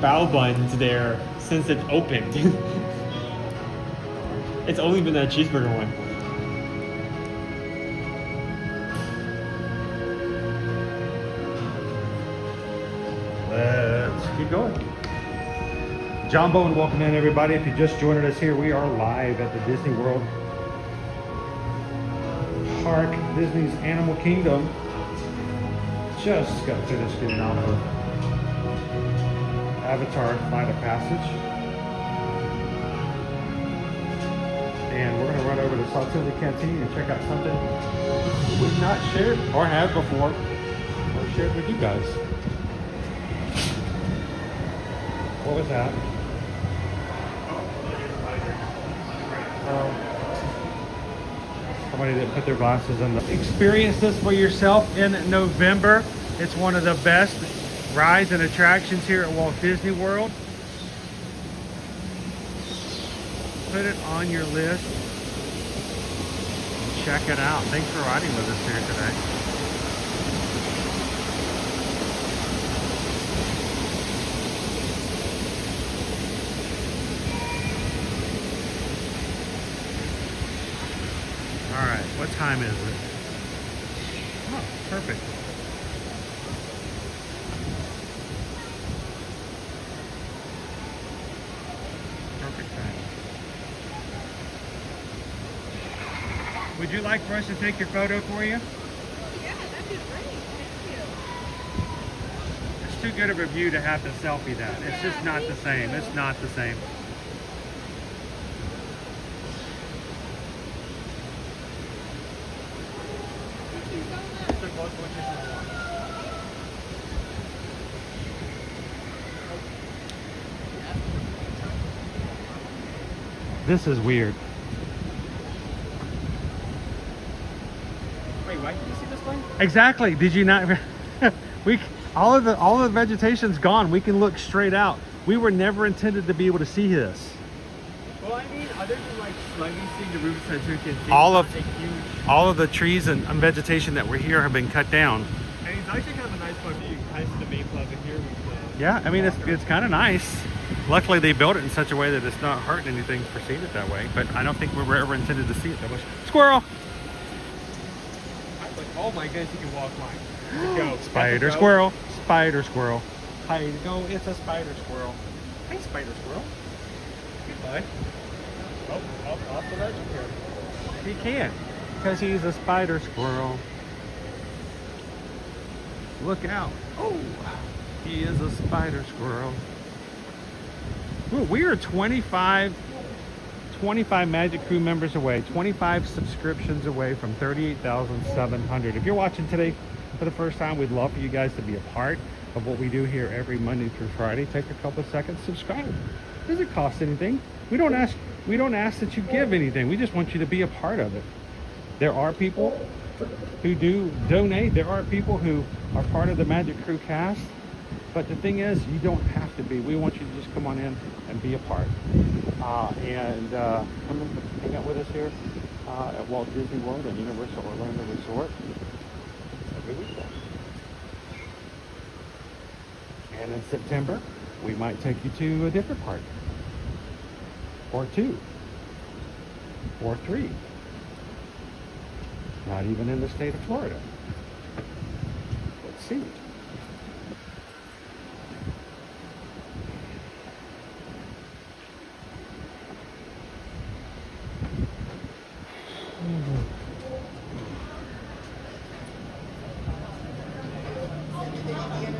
S8: bow bun to there since it opened. It's only been that cheeseburger one.
S1: Let's keep going. Jambo and welcome in everybody. If you just joined us here, we are live at the Disney World Park, Disney's Animal Kingdom. Just got finished getting off of Avatar Flight of Passage. And we're going to run over to Saltillo Canteen and check out something we've not shared or have before or shared with you guys. What was that? Somebody didn't put their glasses in the... Experience this for yourself in November. It's one of the best rides and attractions here at Walt Disney World. Put it on your list. Check it out. Thanks for riding with us here today. All right, what time is it? Oh, perfect. Perfect time. Would you like for us to take your photo for you?
S11: Yeah, that'd be great. Thank you.
S1: It's too good of a view to have to selfie that. It's just not the same. It's not the same. This is weird.
S8: Wait, why did you see this one?
S1: Exactly. Did you not? All of the vegetation's gone. We can look straight out. We were never intended to be able to see this.
S8: Well, I mean, other than like slugging seeing the roof sensor can see
S1: All of the trees and vegetation that were here have been cut down.
S8: And it's actually kind of a nice one view. You can kind of see the main plaza here. With the
S1: Yeah, I mean it's kind of nice. Luckily, they built it in such a way that it's not hurting anything for seeing it that way. But I don't think we were ever intended to see it that way. Squirrel.
S8: Oh my goodness, you can walk mine. Go.
S1: Spider squirrel. Spider squirrel. Hi, go. It's a spider squirrel.
S8: Hey, spider squirrel. Goodbye. Oh, off the ledge here.
S1: He can't, because he's a spider squirrel. Look out. Oh, he is a spider squirrel. Ooh, we are 25 Magic Crew members away, 25 subscriptions away from 38,700. If you're watching today for the first time, we'd love for you guys to be a part of what we do here every Monday through Friday. Take a couple of seconds, subscribe. It doesn't cost anything. We don't ask that you give anything. We just want you to be a part of it. There are people who do donate. There are people who are part of the Magic Crew cast. But the thing is, you don't have to be. We want you to just come on in and be a part. Come and hang out with us here at Walt Disney World and Universal Orlando Resort every weekend. And in September, we might take you to a different park. Or 2. Or 3. Not even in the state of Florida. Let's see.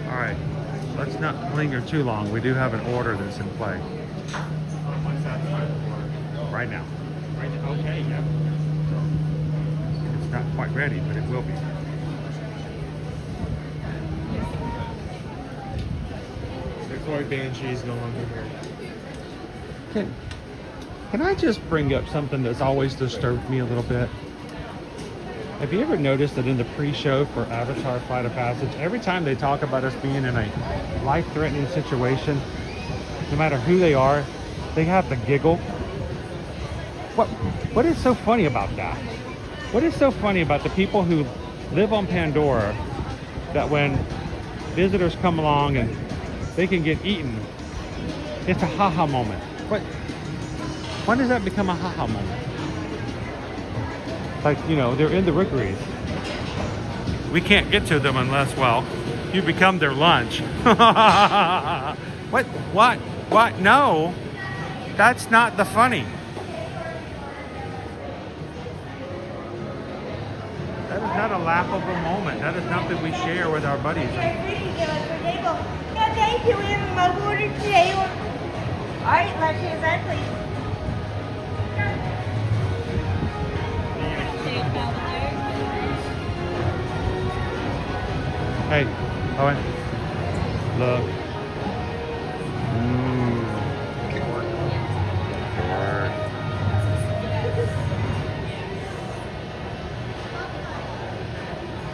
S1: All right, let's not linger too long. We do have an order that's in play. Right now. Okay, yeah. It's not quite ready, but it will be.
S8: The Koi Banshee is no longer here.
S1: Can I just bring up something that's always disturbed me a little bit? Have you ever noticed that in the pre-show for Avatar Flight of Passage, every time they talk about us being in a life-threatening situation, no matter who they are, they have the giggle? What is so funny about that? What is so funny about the people who live on Pandora that when visitors come along and they can get eaten, it's a haha moment? When does that become a haha moment? Like, you know, they're in the rookeries. We can't get to them unless, well, you become their lunch. What? No, that's not the funny. That is not a laughable moment. That is something we share with our buddies.
S19: Thank you, we have my order today. All right, let's use that, please.
S1: Hey, Owen, look.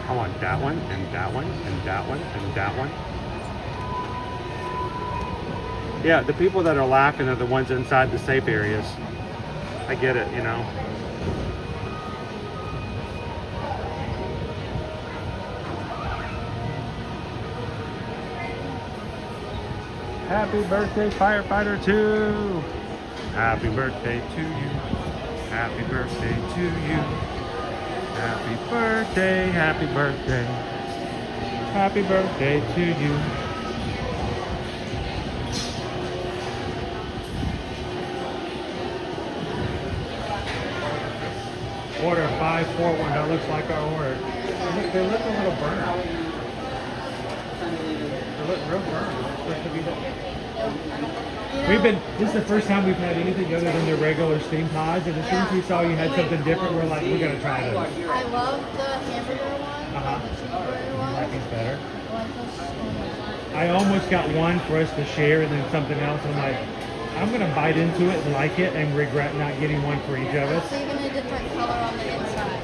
S1: I want that one, and that one, and that one, and that one. Yeah, the people that are laughing are the ones inside the safe areas. I get it, you know. Happy birthday, Firefighter 2! Happy birthday to you. Happy birthday to you. Happy birthday, happy birthday. Happy birthday to you. Order 541, that looks like our order. They look a little burned. They look real burned. This is the first time we've had anything other than the regular steam pods, and as soon as we saw you had something different, we're like, we're gonna try those.
S11: I love the hamburger one.
S1: I like these better. I almost got one for us to share and then something else. I'm like, I'm gonna bite into it and like it and regret not getting one for each of us.
S11: It's even a different color on the inside.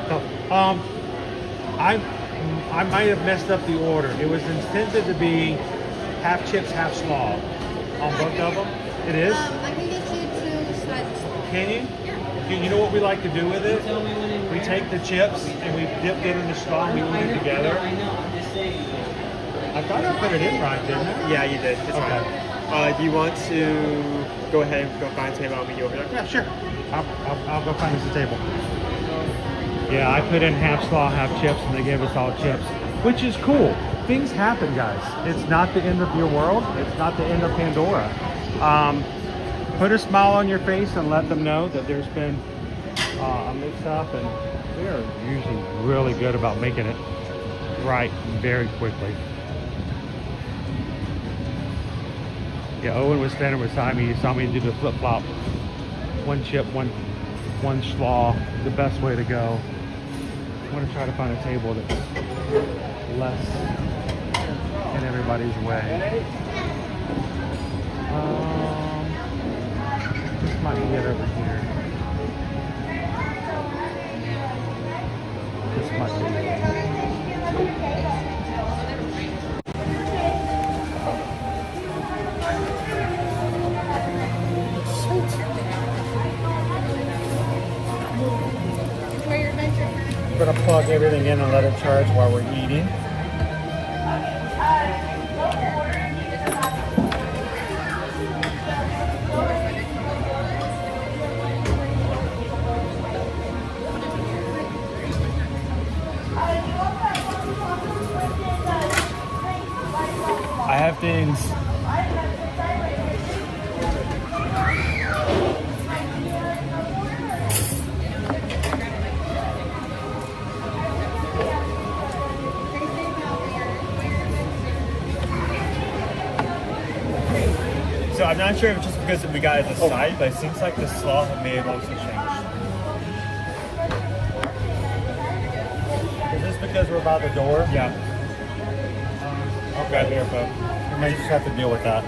S1: So, I might have messed up the order. It was intended to be half chips, half slaw on both of them. It is?
S11: I can get you 2 slices.
S1: Can you? Yeah. You know what we like to do with it? We take the chips and we dip it in the slaw and we eat it together. I thought I put it in right, didn't I?
S8: Yeah, you did. It's
S1: okay.
S8: Fine. Do you want to go ahead and go find a table? I'll meet you over there.
S1: Yeah, sure. I'll go find us a table. Yeah, I put in half slaw, half chips, and they gave us all chips, which is cool. Things happen, guys. It's not the end of your world. It's not the end of Pandora. Put a smile on your face and let them know that there's been
S6: mix up, and they are usually really good about making it right very quickly. Yeah, Owen was standing beside me. He saw me do the flip-flop. One chip, one slaw, the best way to go. I'm gonna try to find a table that's less in everybody's way. This might be it over here. This might be it. I'm gonna plug everything in and let it charge while we're eating. I have things.
S8: So I'm not sure if it's just because we got it at the side, but it seems like the slaw may have also changed.
S6: Is this because we're by the door?
S8: Yeah.
S6: Okay, here, folks. We may just have to deal with that.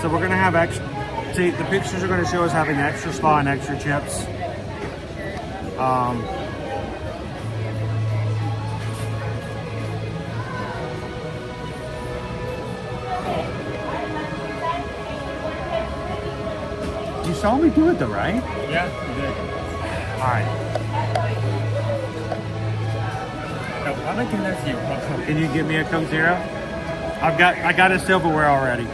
S6: So we're gonna have extra. See, the pictures are gonna show us having extra slaw and extra chips. You saw me do it though, right?
S8: Yeah, you did.
S6: All right.
S8: No, I'm not giving that to you.
S6: Can you give me a Coke Zero? I got a silverware already.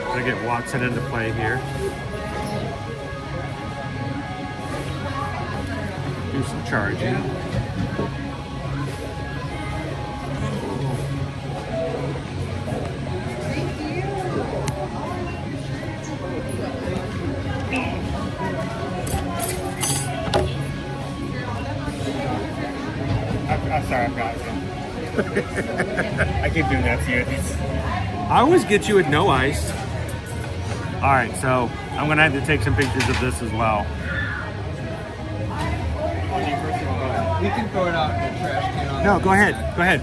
S6: Gonna get Watson into play here. Do some charging.
S8: I'm sorry, I've got it. I keep doing that to you.
S6: I always get you with no ice. All right, so I'm gonna have to take some pictures of this as well.
S10: We can throw it out in the trash can.
S6: No, go ahead. Go ahead.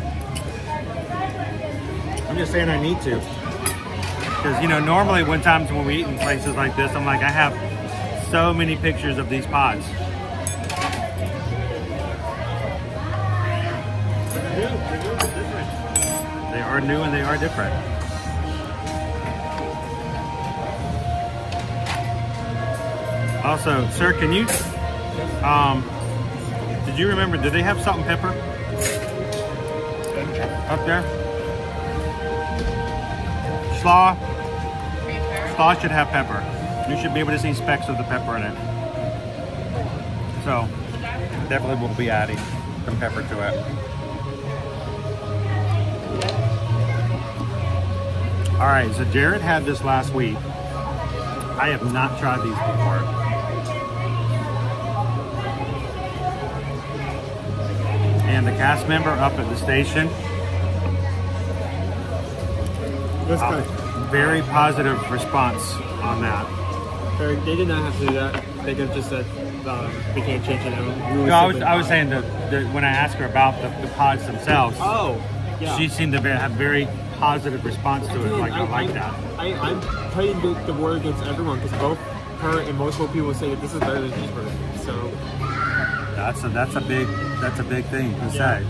S6: I'm just saying I need to. Because, you know, normally when we eat in places like this, I'm like, I have so many pictures of these pods. They are new and they are different. Also, sir, can you, did you remember, did they have salt and pepper up there? Slaw should have pepper. You should be able to see specks of the pepper in it. So, definitely we'll be adding some pepper to it. All right, so Jared had this last week. I have not tried these before. And the cast member up at the station, very positive response on that.
S8: They did not have to do that. They could have just said they can't change it out.
S6: No, I was saying that when I asked her about the pods themselves,
S8: yeah.
S6: She seemed to have very positive response to it. Like I like that.
S8: I'm putting the word against everyone because both her and multiple people say that this is better than cheeseburger. So
S6: that's a big thing to say.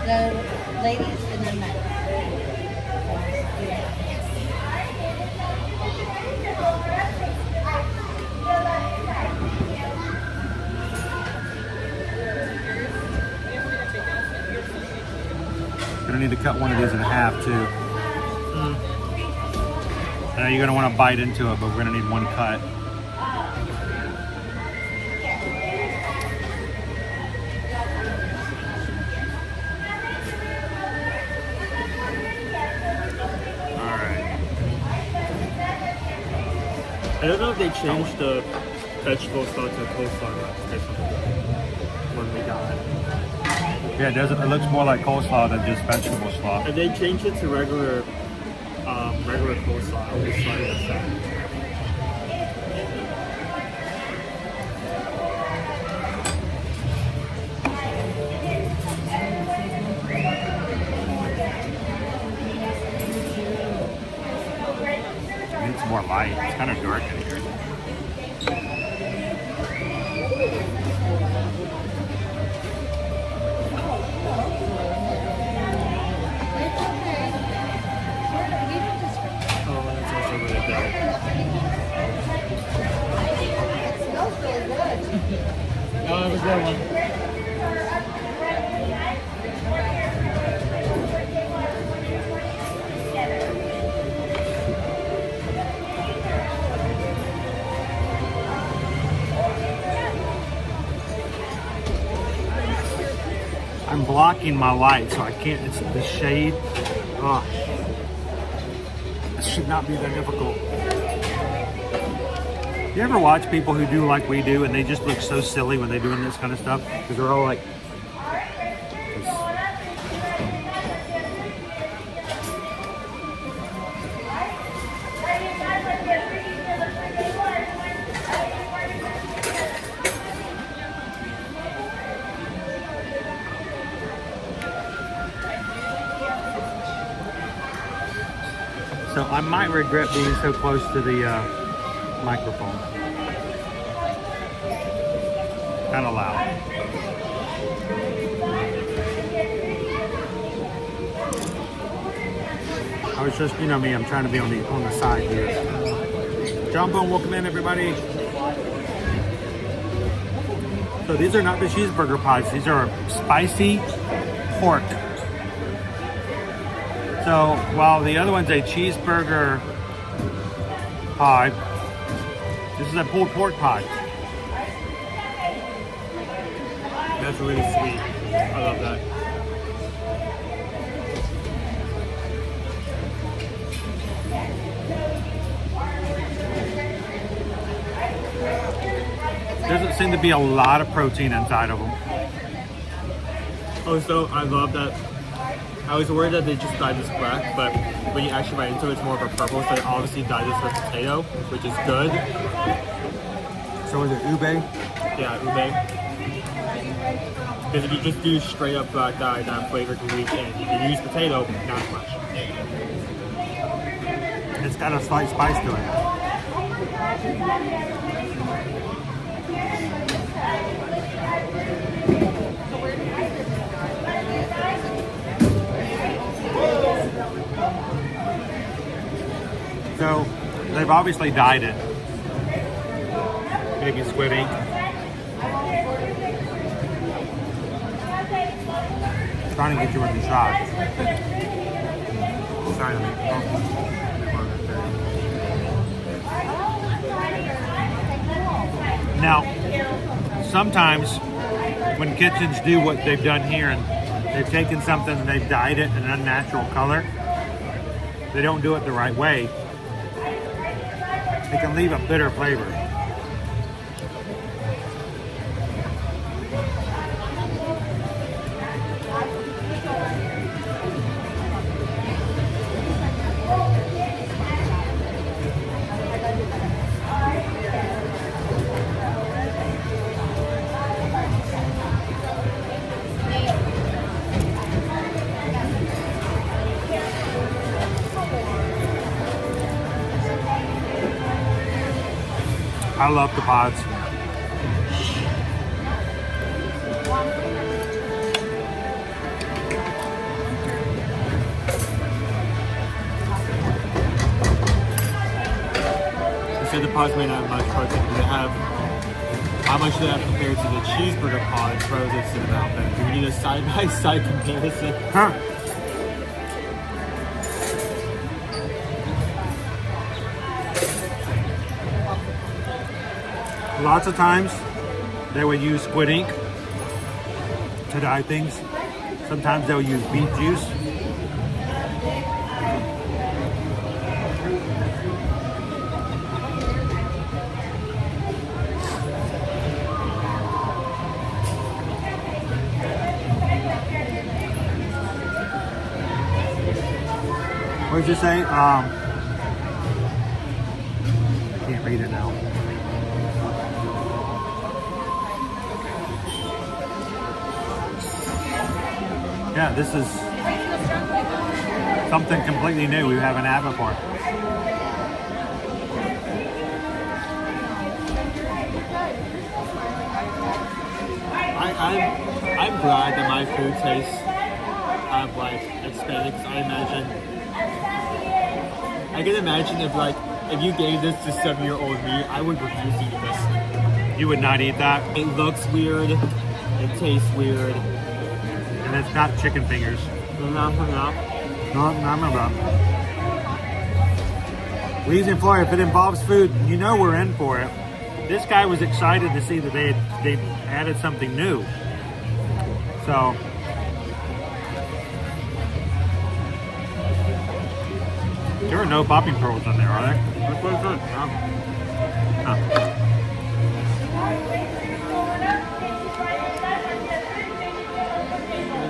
S19: The ladies and the men.
S1: need to cut one of these in half too. I know you're gonna want to bite into it, but we're gonna need one cut.
S8: I don't know if they changed the vegetable sauce to coleslaw when we got it.
S1: Yeah, it doesn't. It looks more like coleslaw than just vegetable slaw.
S8: And they changed it to regular coleslaw. I was sorry about that.
S1: It's more light. It's kind of dark in here.
S8: Oh, that was that one.
S1: I'm blocking my light, so I can't. It's the shade. Oh, this should not be that difficult. You ever watch people who do like we do and they just look so silly when they're doing this kind of stuff? Because they're all like... So I might regret being so close to the microphone. Kind of loud. I was just, you know me, I'm trying to be on the side here. Jambo, welcome in everybody. So these are not the cheeseburger pods, these are spicy pork. So while the other one's a cheeseburger pod, this is a pulled pork pod.
S8: That's really sweet. I love that.
S1: Doesn't seem to be a lot of protein inside of them.
S8: Oh, so I love that. I was worried that they just dyed this black, but when you actually bite into it, it's more of a purple, so they obviously dyed this with potato, which is good.
S1: So is it ube?
S8: Yeah, ube. Because if you just do straight up black dye, that flavor can leak in. If you use potato, not as much.
S1: It's got a slight spice to it. So they've obviously dyed it. Maybe squid ink. Trying to get you in the shot. Sorry, now, sometimes when kitchens do what they've done here and they've taken something and they've dyed it an unnatural color, they don't do it the right way. It can leave a bitter flavor. I love the pods.
S8: They said the pods may not have much protein. Do they have, how much do they have compared to the cheeseburger pods relative to the Mountain? Do we need a side-by-side comparison?
S1: Huh. Lots of times they would use squid ink to dye things. Sometimes they'll use beet juice. What did you say? I can't read it now. Yeah, this is something completely new we haven't had before.
S8: I'm glad that my food tastes have like expanded, because I can imagine if you gave this to 7-year-old me, I would refuse to eat this.
S1: You would not eat that?
S8: It looks weird, it tastes weird.
S1: And it's not chicken fingers.
S8: No.
S1: Louise and Florida, if it involves food, you know we're in for it. This guy was excited to see that they added something new. So, there are no popping pearls in there, are there?
S8: That's what it's good.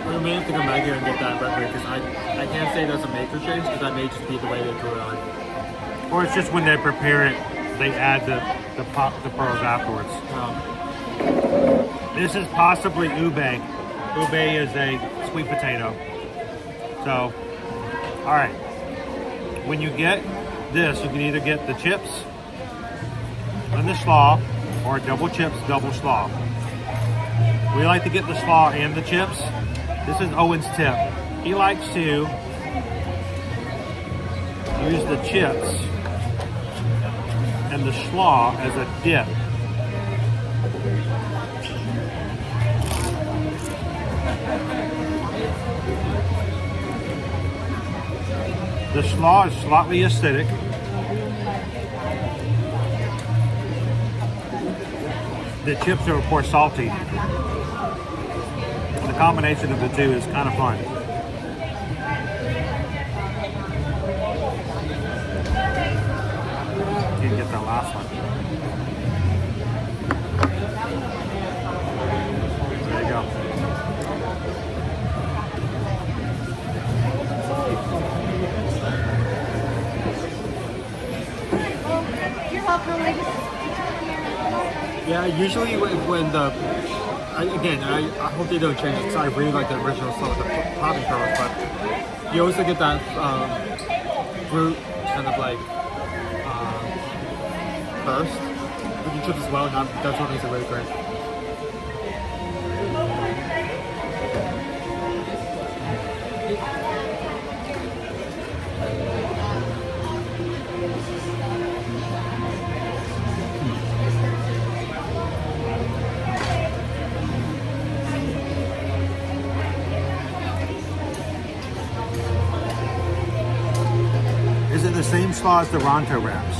S8: We may have to come back here and get that record, because I can't say there's a maker change, because that may just be the way they threw it on.
S1: Or it's just when they prepare it, they add the pearls afterwards. This is possibly ube. Ube is a sweet potato. So, all right. When you get this, you can either get the chips and the slaw, or double chips, double slaw. We like to get the slaw and the chips. This is Owen's tip. He likes to use the chips and the slaw as a dip. The slaw is slightly acidic. The chips are, of course, salty. The combination of the two is kind of fun. Can't get that last one. There you go.
S8: Yeah, usually when I hope they don't change it, because I really like the original stuff with the popping pearls, but you also get that fruit kind of like burst with the chips as well, and that's what makes it really great.
S1: Is it the same slaw as the Ronto wraps?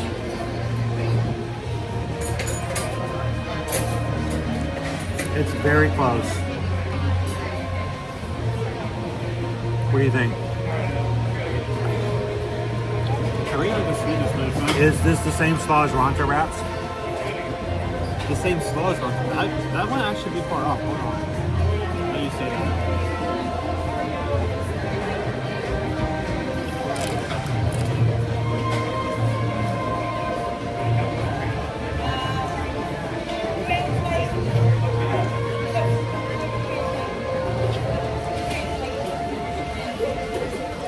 S1: It's very close. What do you think?
S8: I really like the sweetness, but it's not.
S1: Is this the same slaw as Ronto wraps?
S8: The same slaw as Ronto. That one actually be far off. Hold on. How do you say that?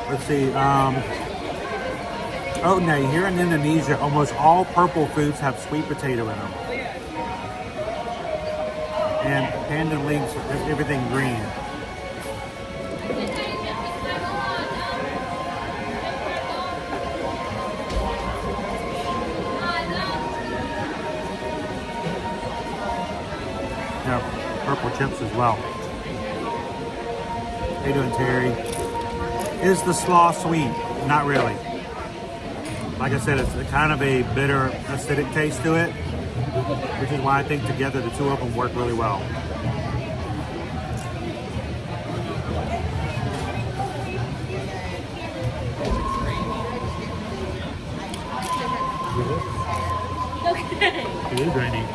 S1: Let's see. Oh no, here in Indonesia, almost all purple foods have sweet potato in them. And pandan leaves everything green. Yeah, purple chips as well. How you doing, Terry? Is the slaw sweet? Not really. Like I said, it's kind of a bitter, acidic taste to it. which is why I think together the two of them work really well. It is rainy.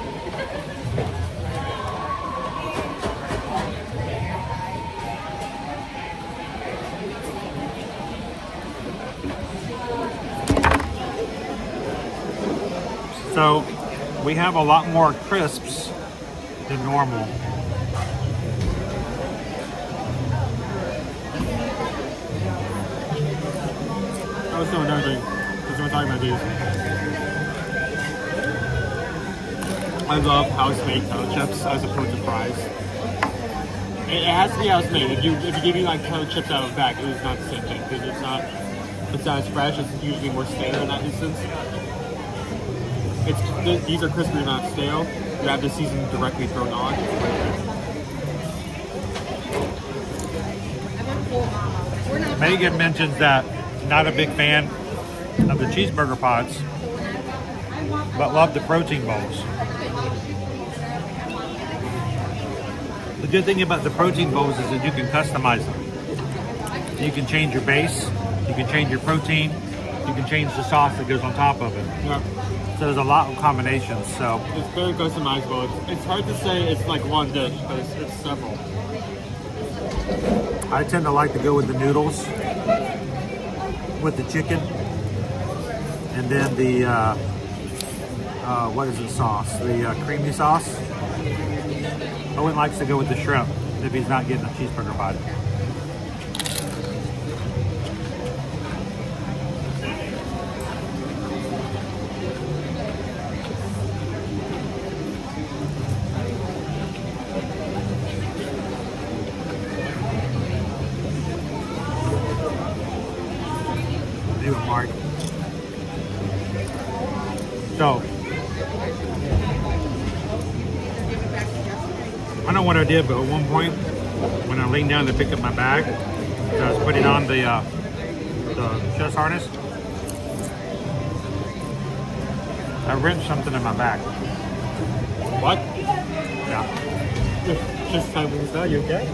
S1: So we have a lot more crisps than normal.
S8: I was doing another thing because we're talking about these. I love house-made kettle chips as opposed to fries. It has to be house-made. If you give me like kettle chips out of a bag, it is not the same thing because it's not as fresh. It's usually more stale in that instance. These are crispy, not stale. You have the seasoning directly thrown on.
S1: Megan mentions that not a big fan of the cheeseburger pods, but love the protein bowls. The good thing about the protein bowls is that you can customize them. You can change your base, you can change your protein, you can change the sauce that goes on top of it.
S8: Yeah.
S1: So there's a lot of combinations. So
S8: it's very customizable. It's hard to say it's like one dish, but it's several.
S1: I tend to like to go with the noodles, with the chicken, and then the what is the sauce? The creamy sauce. Owen likes to go with the shrimp if he's not getting a cheeseburger pod. Mark. So, I don't know what I did, but at one point, when I leaned down to pick up my bag, I was putting on the chest harness, I wrenched something in my back.
S8: What?
S1: Yeah.
S8: Just time was that, you okay?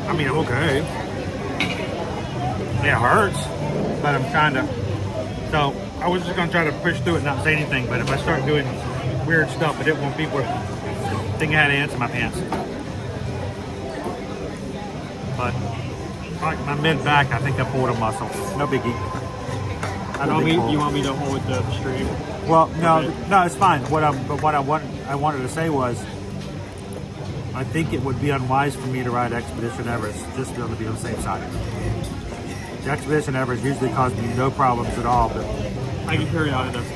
S1: I mean, I'm okay. It hurts, but I'm trying to. So I was just gonna try to push through it, and not say anything. But if I start doing weird stuff, I didn't want people to think I had ants in my pants. But like my mid back, I think I pulled a muscle. No biggie.
S8: You want me to hold the stream?
S1: Well, no, it's fine. What I wanted to say was, I think it would be unwise for me to ride Expedition Everest just to be on the same side. The Expedition Everest usually causes me no problems at all, but
S8: I can carry on enough.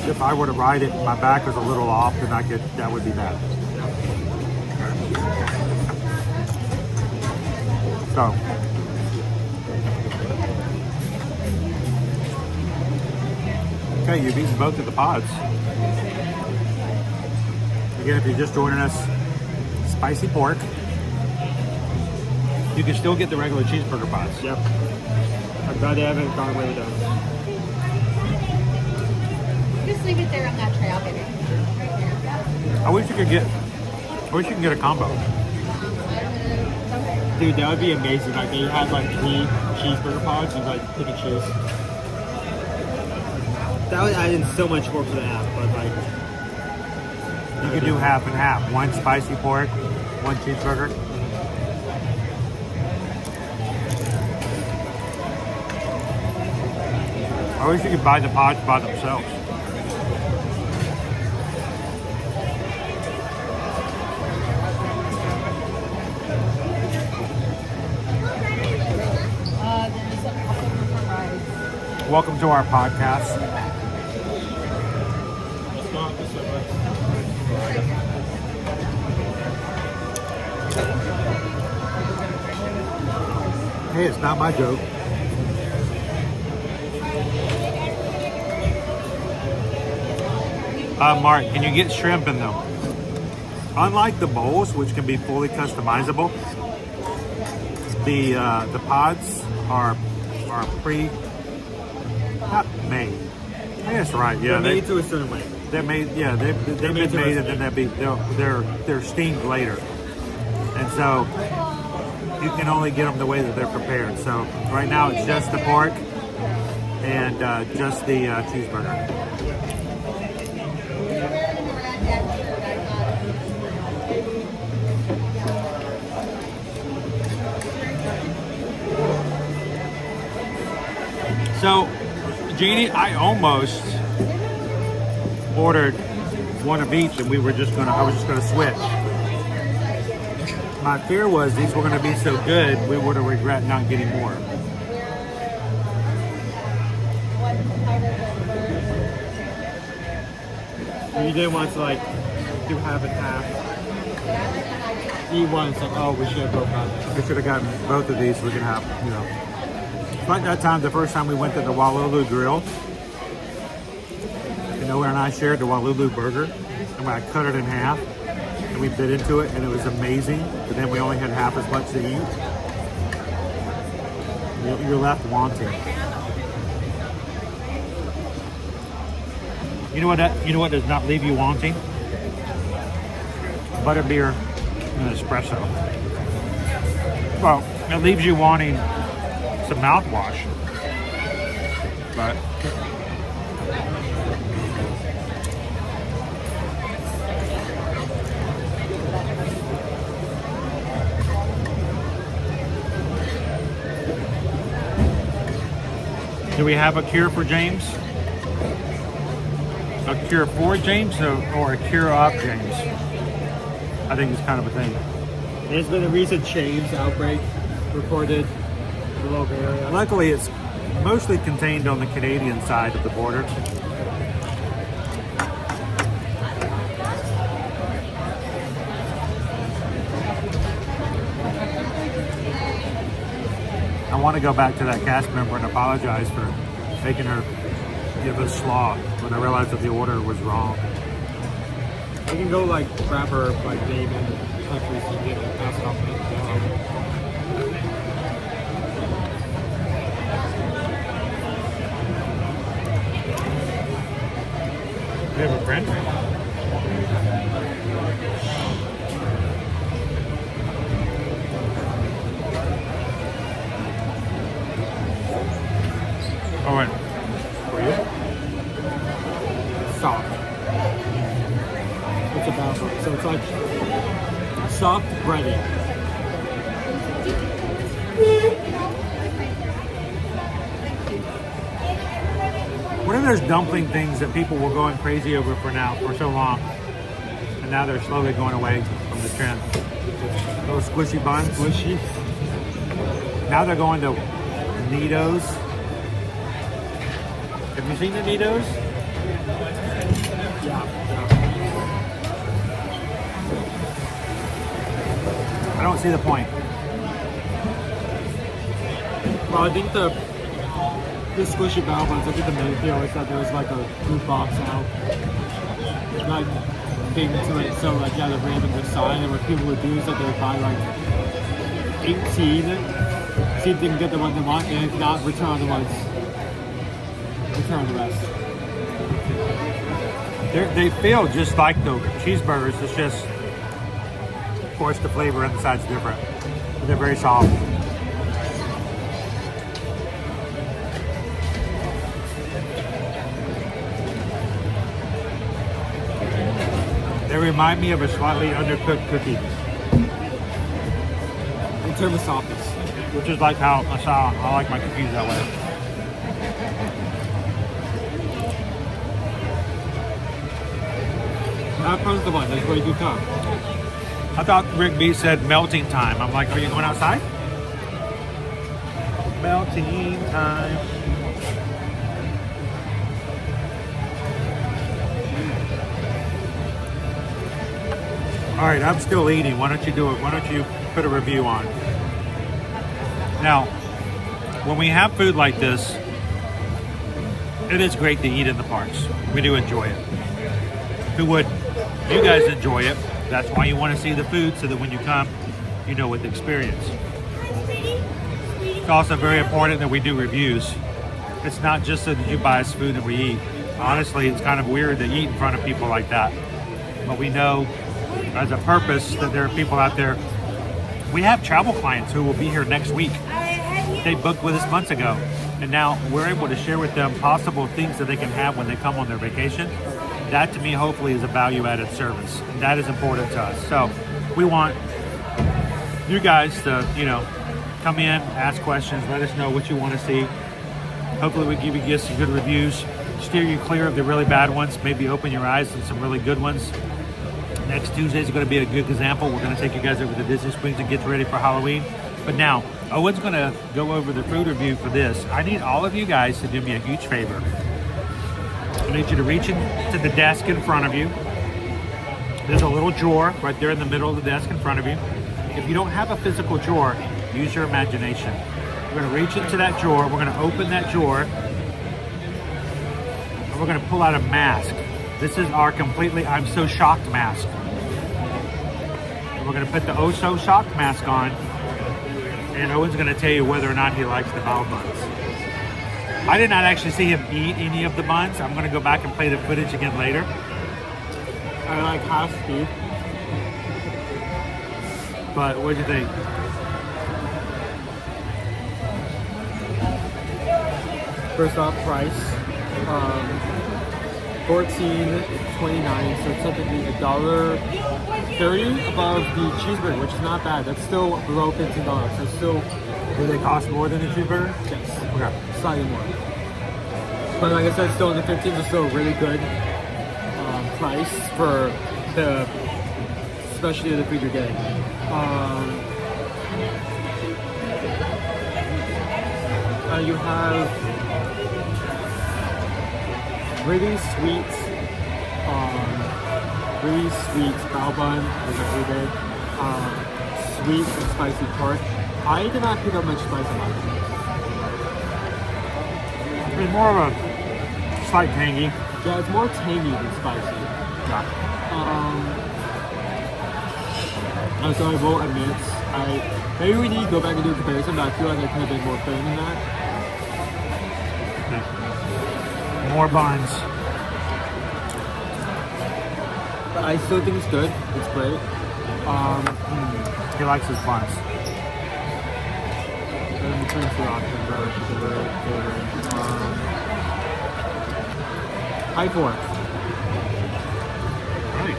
S1: If I were to ride it, my back was a little off, then that would be bad. So. Okay, you've eaten both of the pods. Again, if you're just joining us, spicy pork. You can still get the regular cheeseburger pods.
S8: Yep. I'm glad they haven't gone away with those.
S11: Just leave it there on that tray. I'll get it. Right there.
S1: I wish you could get a combo.
S8: Dude, that would be amazing. Like they had like 3 cheeseburger pods and like pick and choose. That would add in so much more for the app, but like
S1: you could do half and half. 1 spicy pork, 1 cheeseburger. I wish you could buy the pods by themselves. Welcome to our podcast. Hey, it's not my joke. Mark, can you get shrimp in them? Unlike the bowls, which can be fully customizable, the pods are not made. That's right. Yeah,
S8: They're made to a certain way.
S1: They're made. Yeah, they've been made, and then they're steamed later, and so you can only get them the way that they're prepared. So right now it's just the pork and just the cheeseburger. So, Jeannie, I almost ordered one of each, and I was just gonna switch. My fear was these were gonna be so good, we would have regret not getting more.
S8: You didn't want to like do half and half. Eat one, it's like, oh, we should have both gotten it.
S1: We should have gotten both of these. We can have, Like that time, the first time we went to the Walulu Grill, Noah and I shared the Walulu burger, and I cut it in half, and we bit into it, and it was amazing. But then we only had half as much to eat. You're left wanting. You know what does not leave you wanting? Butterbeer and espresso. Well, it leaves you wanting some mouthwash, but do we have a cure for James? A cure for James or a cure of James? I think it's kind of a thing.
S8: There's been a recent James outbreak reported in the local area.
S1: Luckily, it's mostly contained on the Canadian side of the border. I want to go back to that cast member and apologize for making her give us slaw when I realized that the order was wrong.
S8: You can go like grab her like name and country so you can get it passed off and
S1: We have a friend. All right. For you?
S8: soft. It's a Davenport. So it's like soft breading.
S1: What are those dumpling things that people were going crazy over for so long? And now they're slowly going away from the trend. Those squishy buns.
S8: Squishy.
S1: Now they're going to Nitos. Have you seen the Nitos?
S8: Yeah.
S1: I don't see the point.
S8: Well, I think the squishy battle ones, I think the main deal is that there was like a food box out. Like thing to it, so like yeah, they're branding the sign, and what people would do is that they would buy like 18, see if they can get the one they want, and if not, return the ones. Return the rest.
S1: They feel just like the cheeseburgers. It's just, of course, the flavor inside's different. But they're very soft. They remind me of a slightly undercooked cookie.
S8: In terms of softness.
S1: Which is like how I like my cookies that way.
S8: That part's the one, that's where you do come.
S1: I thought Rick B said melting time. I'm like, are you going outside? Melting time. All right, I'm still eating. Why don't you do it? Why don't you put a review on? Now, when we have food like this, it is great to eat in the parks. We do enjoy it. Who would? You guys enjoy it. That's why you want to see the food, so that when you come, you know what the experience. It's also very important that we do reviews. It's not just so that you buy us food and we eat. honestly, it's kind of weird to eat in front of people like that. But we know as a purpose that there are people out there. We have travel clients who will be here next week. They booked with us months ago. And now we're able to share with them possible things that they can have when they come on their vacation. That to me, hopefully, is a value-added service. And that is important to us. So we want you guys to, come in, ask questions, let us know what you want to see. Hopefully we give you some good reviews, steer you clear of the really bad ones, maybe open your eyes to some really good ones. Next Tuesday is going to be a good example. We're going to take you guys over to Disney Springs and get ready for Halloween. But now, Owen's going to go over the food review for this. I need all of you guys to do me a huge favor. I need you to reach into the desk in front of you. There's a little drawer right there in the middle of the desk in front of you. If you don't have a physical drawer, use your imagination. We're going to reach into that drawer. We're going to open that drawer. And we're going to pull out a mask. This is our completely I'm so shocked mask. And we're going to put the oh so shocked mask on. And Owen's going to tell you whether or not he likes the bao buns. I did not actually see him eat any of the buns. I'm going to go back and play the footage again later.
S8: I like half beef.
S1: But what do you think?
S8: First off, price. $14.29, so typically $1.30 above the cheeseburger, which is not bad. That's still below $15. So still.
S1: Do they cost more than a cheeseburger?
S8: Yes.
S1: Okay.
S8: Slightly more. But like I said, still in the 15s is still a really good price for the, especially the food you're getting. You have really sweet bao bun, which I hated. Sweet and spicy pork. I did not pick up much spice on it.
S1: It's more of a slight tangy.
S8: Yeah, it's more tangy than spicy.
S1: Yeah.
S8: So I will admit, maybe we need to go back and do a comparison, but I feel like I could have been more filling than that.
S1: More buns.
S8: But I still think it's good. It's great.
S1: He likes his buns.
S8: Let me turn to the option first. High 4.
S1: Right.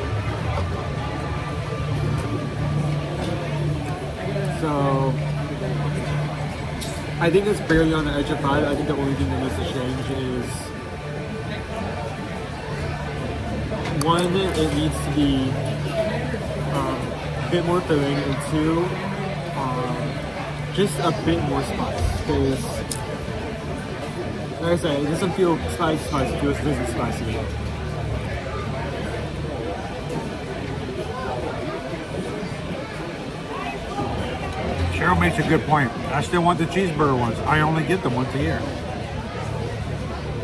S8: So I think it's barely on the edge of 5. I think the only thing that needs to change is one, it needs to be a bit more filling, and two, just a bit more spice. Because, like I said, it doesn't feel spicy, it feels really spicy.
S1: Cheryl makes a good point. I still want the cheeseburger ones. I only get them once a year.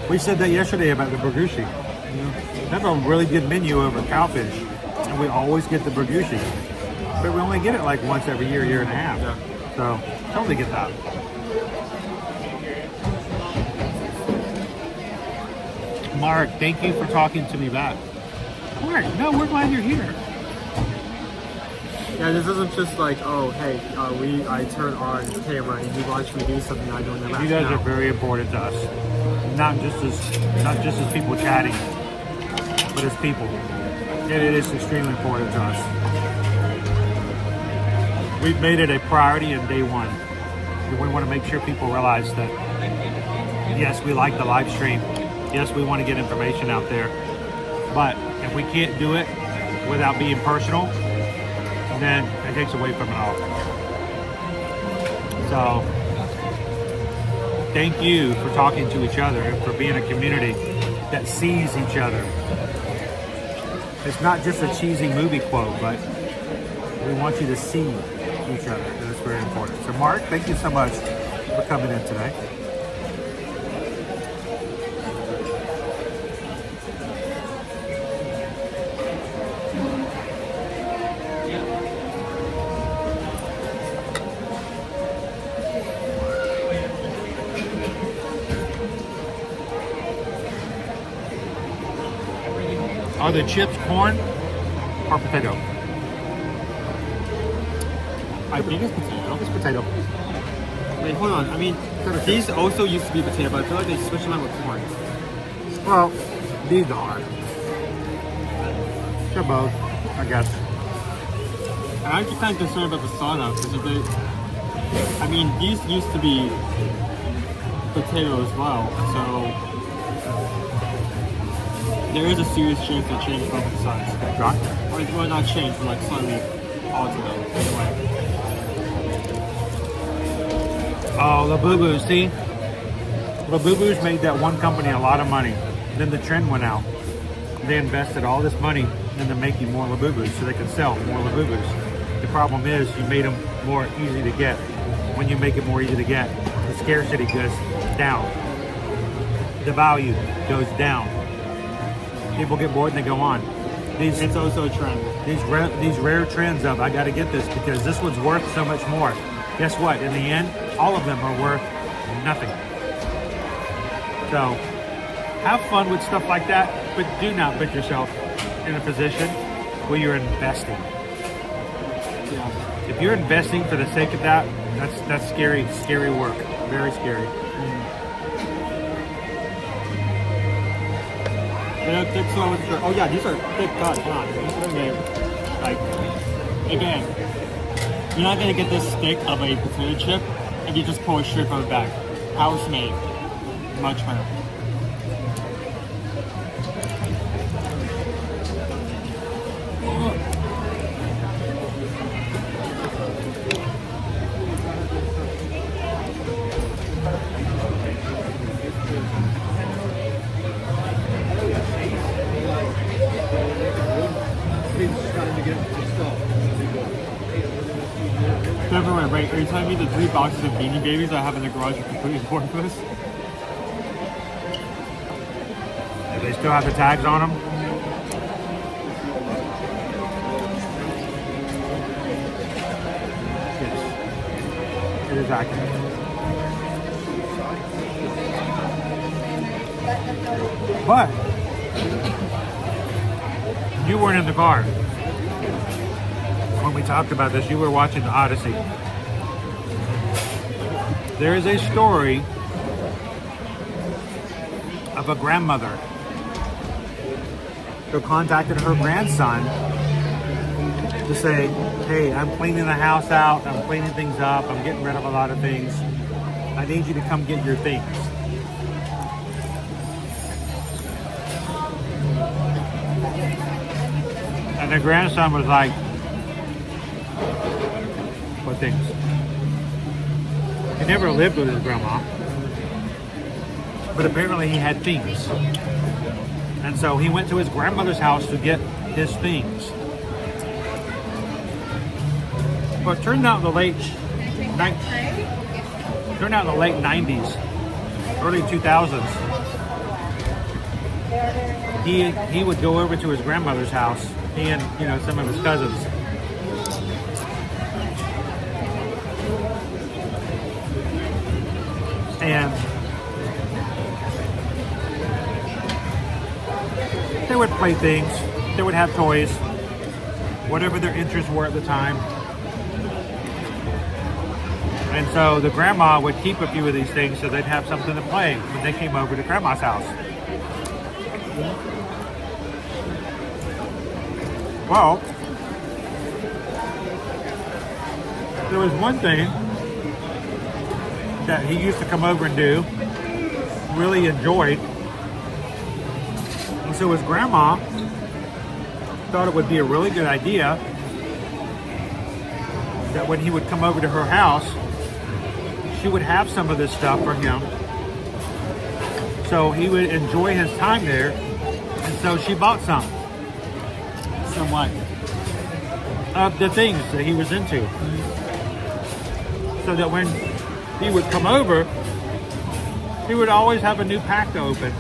S1: We said that yesterday about the burgushi. They have a really good menu over Cowfish, and we always get the burgushi. But we only get it like once every year, year and a half.
S8: Yeah.
S1: So, totally get that. Mark, thank you for talking to me back. Mark, no, we're glad you're here.
S8: Yeah, this isn't just like, oh, hey, I turn on the camera and you watch me do something I don't know.
S1: You guys are very important to us. Not just as people chatting, but as people. And it is extremely important to us. We've made it a priority in day one. We want to make sure people realize that, yes, we like the live stream. Yes, we want to get information out there. But if we can't do it without being personal, then it takes away from it all. So, thank you for talking to each other and for being a community that sees each other. It's not just a cheesy movie quote, but we want you to see each other, and it's very important. So, Mark, thank you so much for coming in today. Are the chips corn or potato?
S8: I think it's potato.
S1: It's potato.
S8: Wait, hold on. I mean, these also used to be potato, but I feel like they switched them out with corn.
S1: Well, these are. They're both, I guess.
S8: I'm actually kind of concerned about the sawdust because if they, I mean, these used to be potato as well, so there is a serious chance they change both sides.
S1: Right.
S8: Or, well, not change, but like slightly alter them in a way.
S1: Oh, Labubu's, see? Labubu's made that one company a lot of money. Then the trend went out. They invested all this money into making more Labubus so they could sell more Labubus. The problem is you made them more easy to get. When you make it more easy to get, the scarcity goes down. The value goes down. People get bored and they go on.
S8: It's also a trend.
S1: These rare trends of I got to get this because this one's worth so much more. Guess what? In the end, all of them are worth nothing. So have fun with stuff like that, but do not put yourself in a position where you're investing.
S8: Yeah.
S1: If you're investing for the sake of that, that's scary work. Very scary.
S8: Oh yeah, these are thick cuts. Like, again, you're not gonna get this thick of a potato chip and you just pull it straight from the bag. House made, much better. Wait, are you telling me the 3 boxes of Beanie Babies I have in the garage are completely worthless?
S1: Do they still have the tags on them? Yes. It is accurate. But you weren't in the car when we talked about this. You were watching the Odyssey. There is a story of a grandmother who contacted her grandson to say, hey, I'm cleaning the house out, I'm cleaning things up, I'm getting rid of a lot of things. I need you to come get your things. And the grandson was like, what things? He never lived with his grandma, but apparently he had things. And so he went to his grandmother's house to get his things. But it turned out in the late 90s, early 2000s, he would go over to his grandmother's house, he and some of his cousins. And they would play things, they would have toys, whatever their interests were at the time. And so the grandma would keep a few of these things so they'd have something to play when they came over to grandma's house. Well, there was one thing that he used to come over and do, really enjoyed. And so his grandma thought it would be a really good idea that when he would come over to her house, she would have some of this stuff for him. So he would enjoy his time there. And so she bought some. Somewhat. Of the things that he was into. So that when he would come over, he would always have a new pack to open.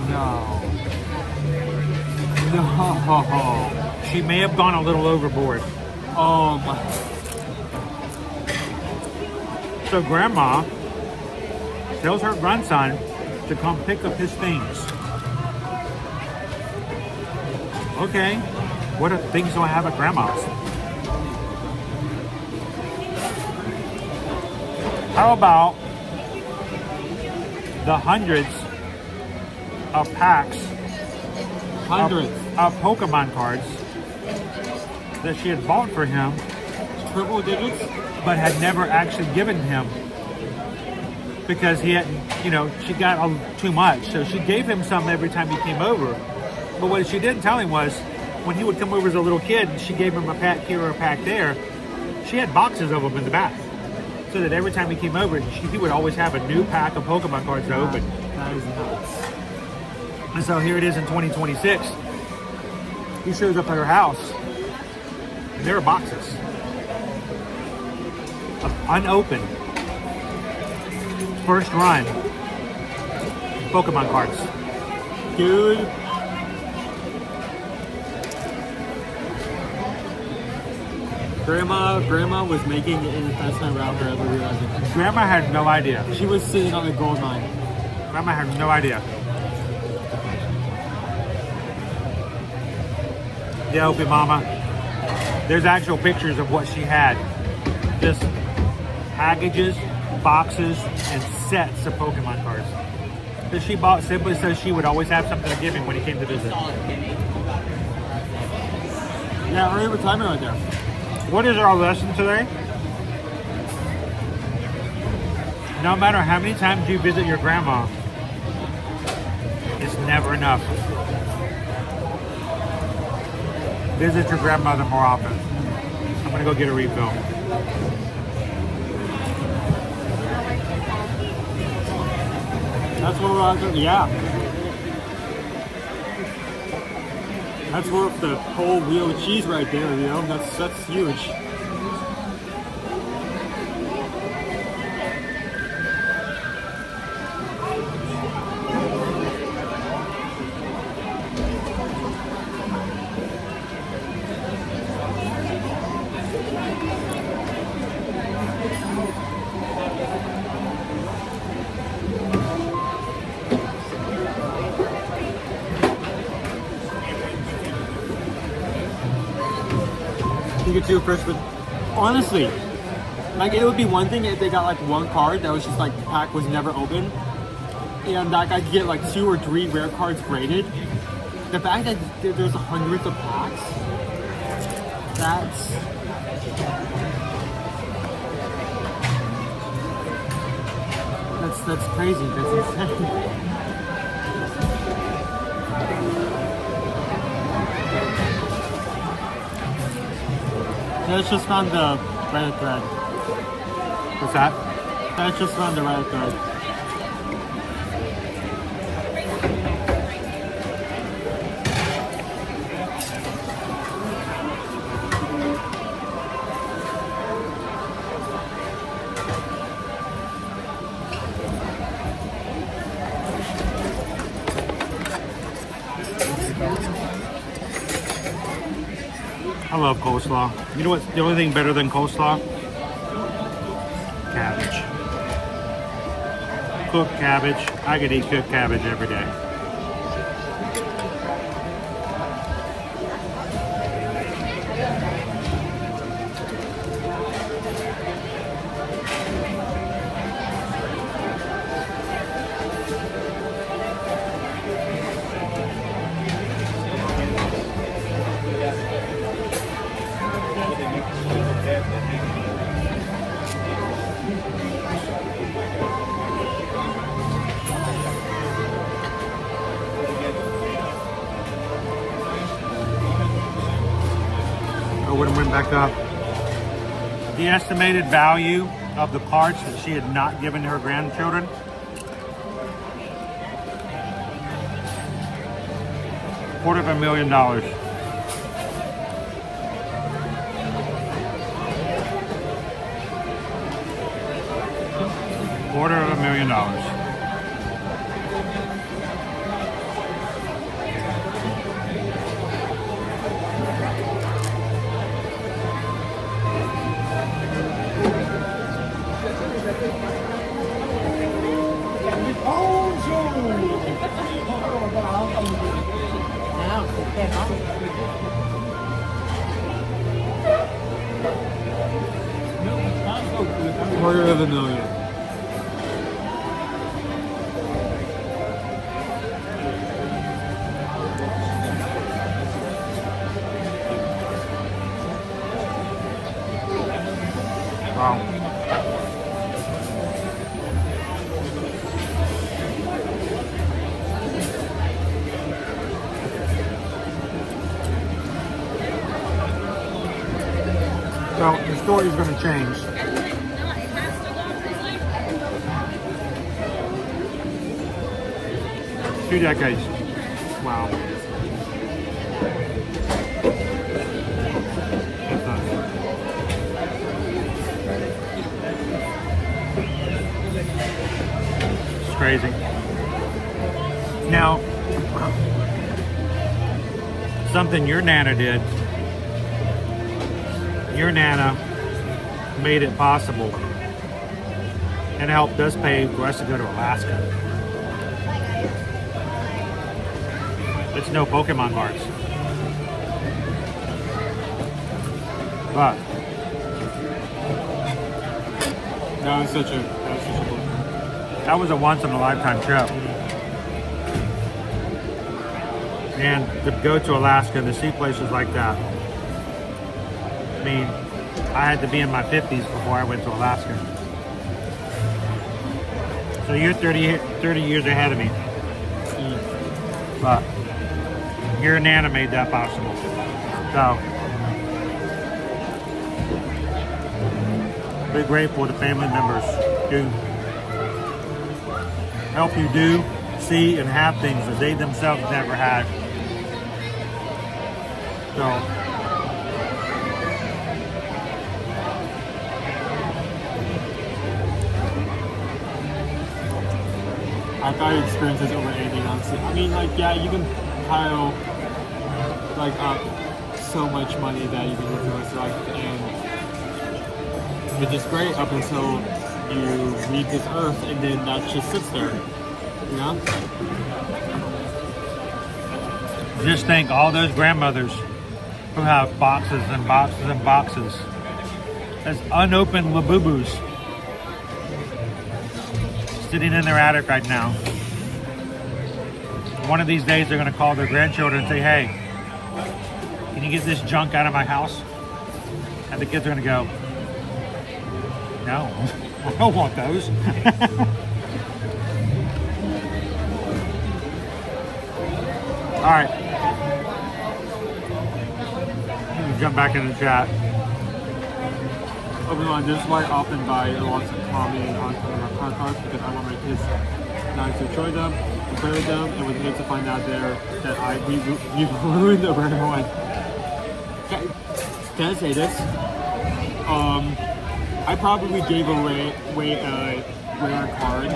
S1: No. She may have gone a little overboard. So grandma tells her grandson to come pick up his things. Okay, what things do I have at grandma's? How about the hundreds of packs of Pokemon cards that she had bought for him,
S8: Triple digits?
S1: but had never actually given him because he hadn't, she got too much. So she gave him some every time he came over. But what she didn't tell him was when he would come over as a little kid and she gave him a pack here or a pack there, she had boxes of them in the back. So that every time he came over, he would always have a new pack of Pokemon cards to open.
S8: That is nuts.
S1: And so here it is in 2026. He shows up at her house, and there are boxes of unopened, first run Pokemon cards.
S8: Dude. Grandma was making an investment without her ever realizing.
S1: Grandma had no idea.
S8: She was sitting on the gold mine.
S1: Grandma had no idea. Yeah, Opie Mama. There's actual pictures of what she had. Just packages, boxes, and sets of Pokemon cards. That she bought simply so she would always have something to give him when he came to visit.
S8: Yeah, early retirement right there.
S1: What is our lesson today? No matter how many times you visit your grandma, it's never enough. Visit your grandmother more often. I'm gonna go get a refill.
S8: That's what we're on. Yeah. That's worth the whole wheel of cheese right there, That's huge. You could do first, but honestly, like it would be one thing if they got like one card that was just like the pack was never open, and that guy could get like 2 or 3 rare cards graded. The fact that there's hundreds of packs, that's crazy. That's insane. Let's just found the Reddit thread.
S1: What's that?
S8: Let's just found the Reddit thread.
S1: I love coleslaw. You know what's the only thing better than coleslaw? Cabbage. Cooked cabbage. I could eat cooked cabbage every day. Went back up. The estimated value of the cards that she had not given to her grandchildren, $250,000. $250,000.
S19: Now,
S10: $250,000.
S1: Wow. So the story is going to change. 2 decades. Wow. That's nuts. It's crazy. Now, something your Nana did. Your Nana made it possible and helped us pay for us to go to Alaska. It's no Pokemon cards. But
S10: That was such a blessing.
S1: that was a once in a lifetime trip. And to go to Alaska and to see places like that. I mean, I had to be in my 50s before I went to Alaska. So you're 30 years ahead of me. But your Nana made that possible. So, be grateful to family members who help you do, see, and have things that they themselves never had. So,
S10: I value experiences over anything, honestly. I mean, like, yeah, you can pile like up so much money that you can do for the rest of your life, and which is great up until you leave this earth, and then that just sits there, you know.
S1: just think all those grandmothers who have boxes and boxes and boxes as unopened Labubus sitting in their attic right now. One of these days they're going to call their grandchildren and say, hey, can you get this junk out of my house? And the kids are going to go, no, I don't want those. All right. Jump back in the chat.
S10: Everyone, this is why I often buy lots of Tommy and car cards, because I want my kids not to enjoy them, to play with them, and would hate to find out there that we've ruined the rare one. Can I say this? I probably gave away a rare card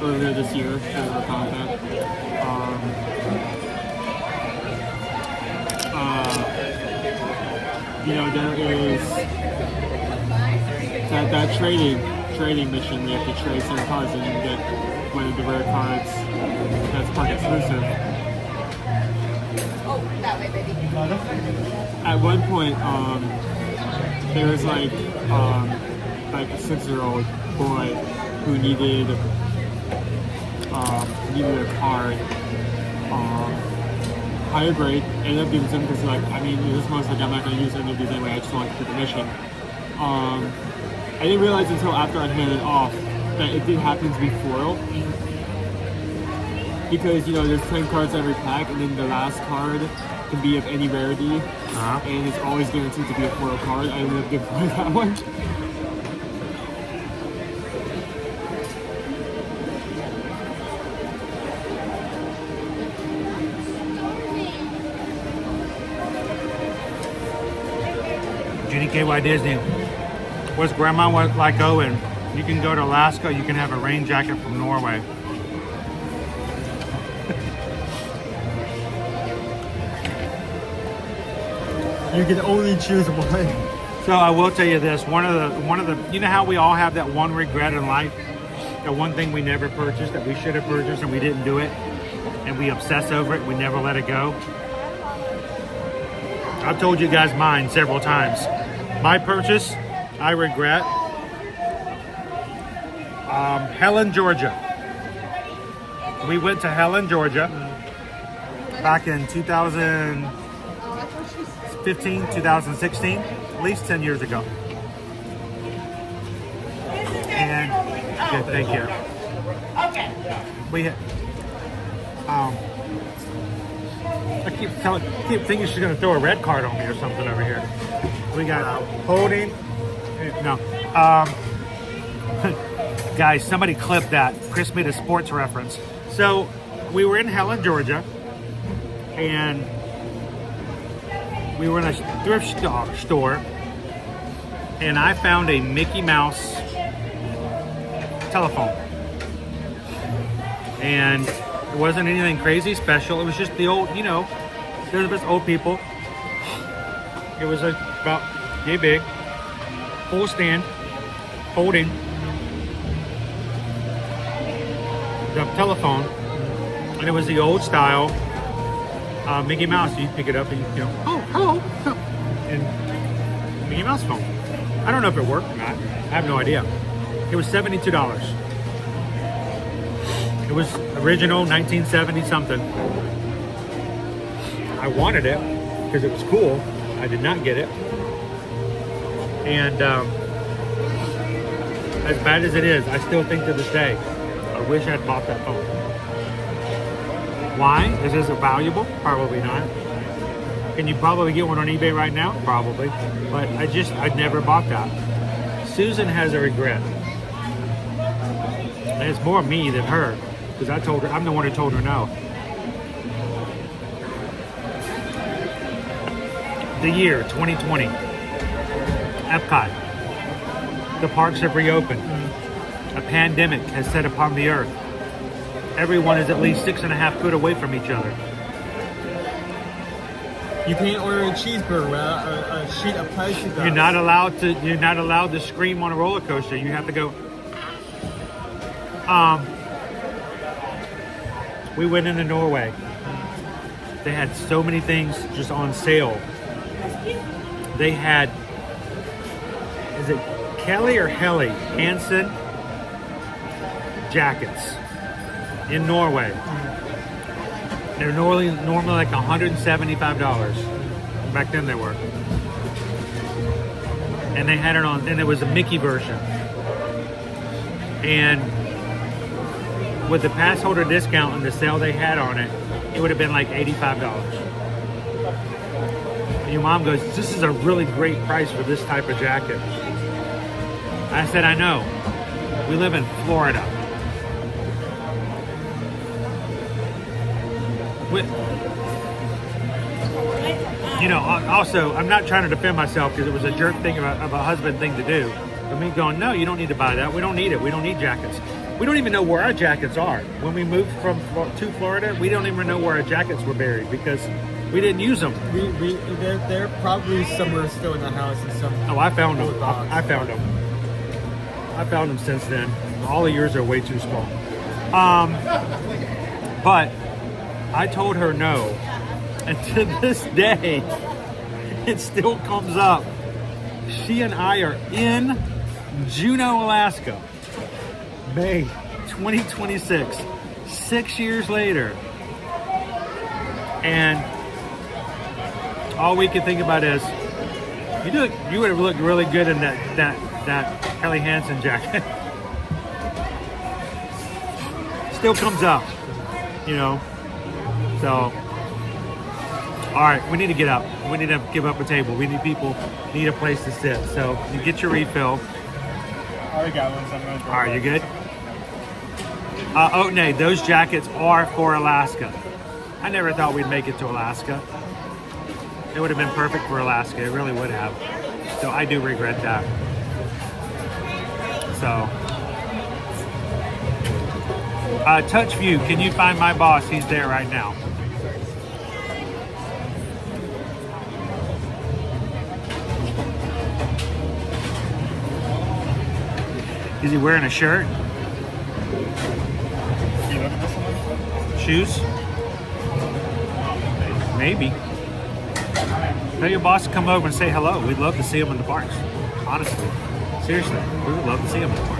S10: earlier this year for our content. You know, there is that trading mission. We have to trade some cards and you get one of the rare cards that's park exclusive.
S11: Oh, that way, baby.
S10: At one point, there was like a 6-year-old boy who needed a card. Higher grade, ended up giving some because, like, I mean, this month's like I'm not going to use any of these anyway. I just want to do the mission. I didn't realize until after I handed it off that it did happen to be foil, because you know there's 10 cards every pack, and then the last card can be of any rarity, and it's always guaranteed to be a foil card. I ended up giving away that one.
S1: KY Disney. What's Grandma like Owen? You can go to Alaska, you can have a rain jacket from Norway.
S10: You can only choose one.
S1: So I will tell you this, one of the you know how we all have that one regret in life? That one thing we never purchased that we should have purchased and we didn't do it, and we obsess over it, we never let it go. I've told you guys mine several times. My purchase I regret. Helen, Georgia. We went to Helen, Georgia back in 2015, 2016, at least 10 years ago. And good, thank you.
S3: Okay.
S1: We had, I keep thinking she's gonna throw a red card on me or something over here. We got holding. No. Guys, somebody clip that. Chris made a sports reference. So we were in Helen, Georgia, and we were in a thrift store, and I found a Mickey Mouse telephone. And it wasn't anything crazy special. It was just the old, you know, there's those old people. It was about yay big, full stand, holding the telephone, and it was the old style Mickey Mouse. You pick it up and you go, oh, hello, and Mickey Mouse phone. I don't know if it worked or not. I have no idea. It was $72. It was original, 1970 something. I wanted it because it was cool. I did not get it. And as bad as it is, I still think to this day, I wish I'd bought that phone. Why? Is it valuable? Probably not. Can you probably get one on eBay right now? Probably. But I'd never bought that. Susan has a regret. And it's more me than her. Because I told her, I'm the one who told her no. The year 2020. Epcot. The parks have reopened. A pandemic has set upon the earth. Everyone is at least 6.5 feet away from each other.
S10: You can't order a cheeseburger without a sheet of plexiglass.
S1: You're not allowed to scream on a roller coaster. You have to go. We went into Norway. They had so many things just on sale. They had, is it Kelly or Helly Hansen jackets in Norway. They're normally like $175. Back then they were. And they had it on, and it was a Mickey version. And with the pass holder discount and the sale they had on it, it would have been like $85. And your mom goes, this is a really great price for this type of jacket. I said, I know. We live in Florida. You know, also, I'm not trying to defend myself because it was a jerk thing of a husband thing to do. But me going, no, you don't need to buy that. We don't need it. We don't need jackets. We don't even know where our jackets are. When we moved to Florida, we don't even know where our jackets were buried because we didn't use them.
S10: They're probably somewhere still in the house and some.
S1: Oh, I found them. I found them. I found them since then. All of yours are way too small. But I told her no. And to this day, it still comes up. She and I are in Juneau, Alaska. May 2026. 6 years later. And all we can think about is, you would have looked really good in that Helly Hansen jacket. Still comes up, you know. So, all right, we need to get up. We need to give up a table. We need need a place to sit. So you get your refill.
S10: I already got one, so I'm going to.
S1: All right, you good? Oh, no, those jackets are for Alaska. I never thought we'd make it to Alaska. It would have been perfect for Alaska. It really would have. So I do regret that. So, Touch View, can you find my boss? He's there right now. Is he wearing a shirt? Shoes? Maybe. Tell your boss to come over and say hello. We'd love to see him in the parks, honestly. Seriously, we would love to see them more.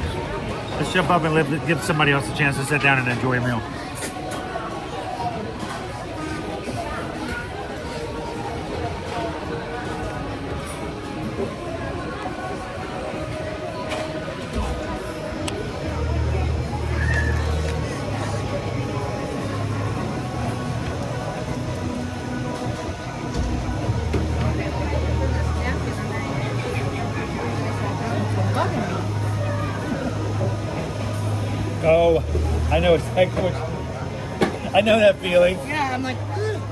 S1: Let's jump up and give somebody else a chance to sit down and enjoy a meal. Oh, I know exactly what I know that feeling.
S19: Yeah, I'm like,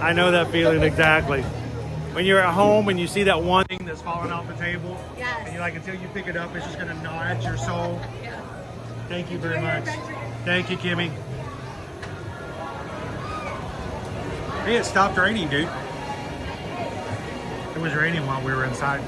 S1: I know that feeling exactly. When you're at home and you see that one thing that's falling off the table,
S19: yes.
S1: and you're like, until you pick it up, it's just gonna gnaw at your soul.
S19: Yeah.
S1: Thank you very much. Thank you, Kimmy. Hey, it stopped raining, dude. It was raining while we were inside.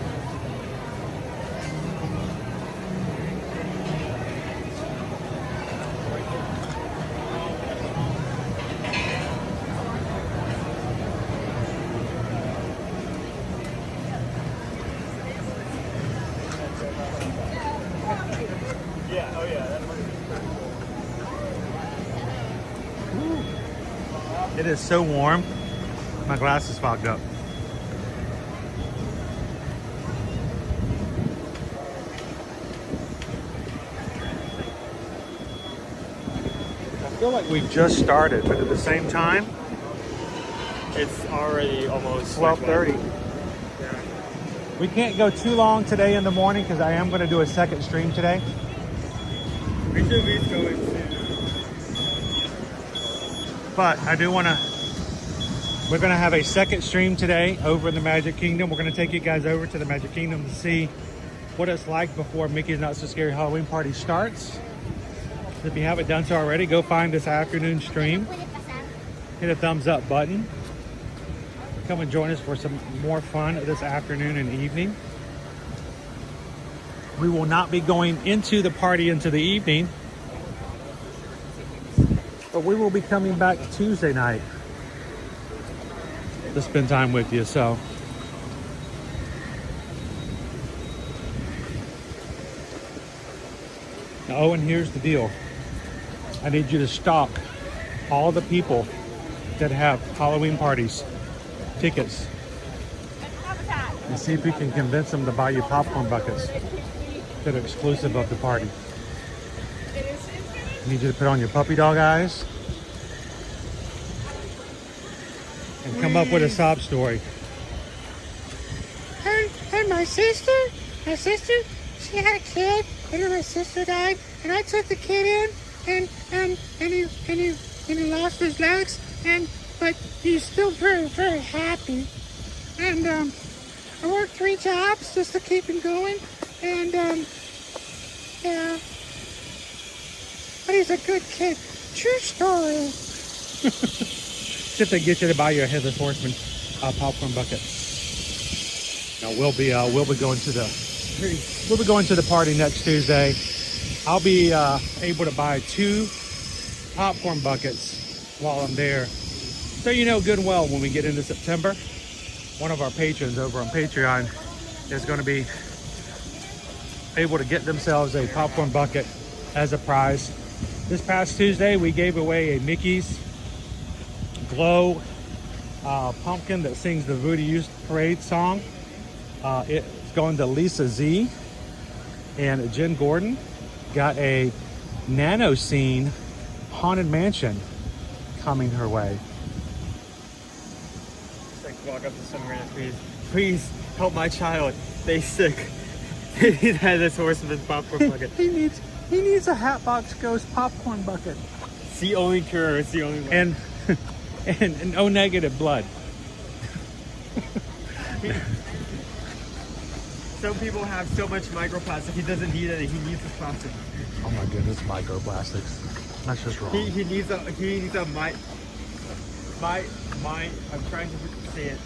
S1: It is so warm. My glass is fogged up. I feel like we've just started, but at the same time,
S10: It's already almost
S1: 12:30.
S10: Yeah.
S1: We can't go too long today in the morning because I am going to do a second stream today.
S10: We should be going soon.
S1: But I do want to, we're going to have a second stream today over in the Magic Kingdom. We're going to take you guys over to the Magic Kingdom to see what it's like before Mickey's Not So Scary Halloween Party starts. If you haven't done so already, go find this afternoon stream. Hit a thumbs up button. Come and join us for some more fun this afternoon and evening. We will not be going into the party into the evening, but we will be coming back Tuesday night to spend time with you. So oh, and here's the deal. I need you to stalk all the people that have Halloween parties tickets and see if you can convince them to buy you popcorn buckets that are exclusive of the party. I need you to put on your puppy dog eyes and come up with a sob story.
S5: And my sister, she had a kid, and then my sister died, and I took the kid in, and he lost his legs, but he's still very, very happy. And I worked 3 jobs just to keep him going, and yeah. But he's a good kid. True story.
S1: See if they get you to buy your Headless Horseman popcorn bucket. Now we'll be going to the party next Tuesday. I'll be able to buy 2 popcorn buckets while I'm there. So you know good and well when we get into September, one of our patrons over on Patreon is going to be able to get themselves a popcorn bucket as a prize. This past Tuesday, we gave away a Mickey's Glow pumpkin that sings the Voodoo Youth Parade song. It's going to Lisa Z, and Jen Gordon got a Nano Scene Haunted Mansion coming her way.
S10: Walk up to some random, please help my child. They sick. They need Headless Horseman's popcorn bucket.
S1: He needs a Hatbox Ghost popcorn bucket.
S10: It's the only cure. It's the only way.
S1: And O negative blood.
S10: Some people have so much microplastic. He doesn't need it. He needs the plastic.
S1: Oh my goodness, microplastics. That's just wrong.
S10: He needs a I'm trying to say it.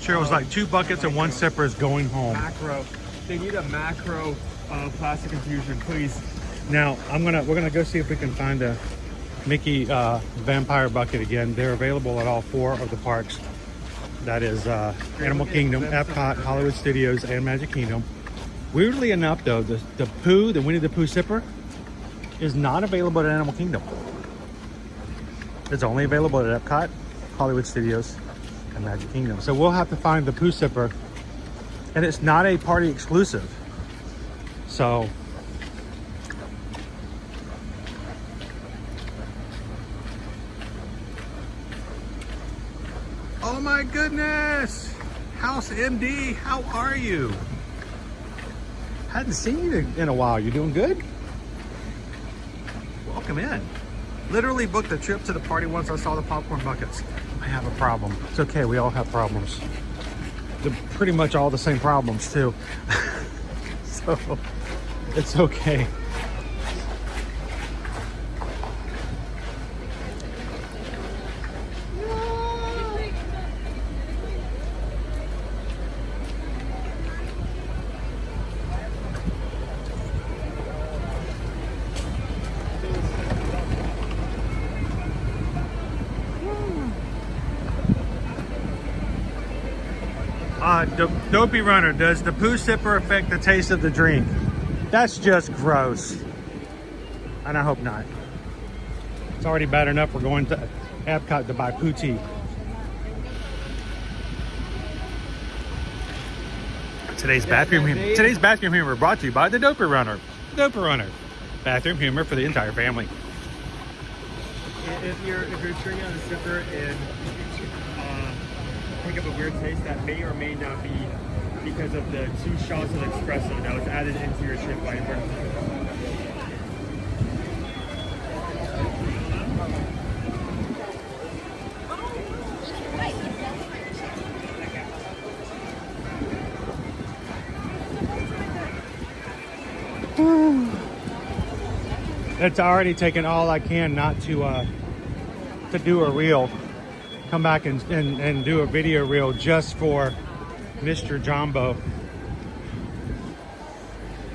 S1: Sure, it was like 2 buckets and 1 sipper is going home.
S10: Macro. They need a macro plastic infusion, please.
S1: Now we're gonna go see if we can find a Mickey vampire bucket again. They're available at all 4 of the parks. That is Animal Kingdom, Epcot, Hollywood Studios, and Magic Kingdom. Weirdly enough, though, the Winnie the Pooh sipper is not available at Animal Kingdom. It's only available at Epcot, Hollywood Studios, and Magic Kingdom. So we'll have to find the Pooh sipper, and it's not a party exclusive. So oh my goodness, House MD, how are you? Hadn't seen you in a while. You doing good? Welcome in. Literally booked a trip to the party once I saw the popcorn buckets. I have a problem. It's okay, we all have problems. They're pretty much all the same problems too. So it's okay. Dopey Runner, does the Pooh sipper affect the taste of the drink? That's just gross. And I hope not. It's already bad enough we're going to Epcot to buy Pooh tea. Today's bathroom humor brought to you by the Dopey Runner. Dopey Runner. Bathroom humor for the entire family.
S8: If you're turning on the sipper and pick up a weird taste, that may or may not be because of the 2 shots of espresso that was added into your chip by your bartender.
S1: It's already taken all I can not to do a reel. Come back and do a video reel just for Mr. Jambo.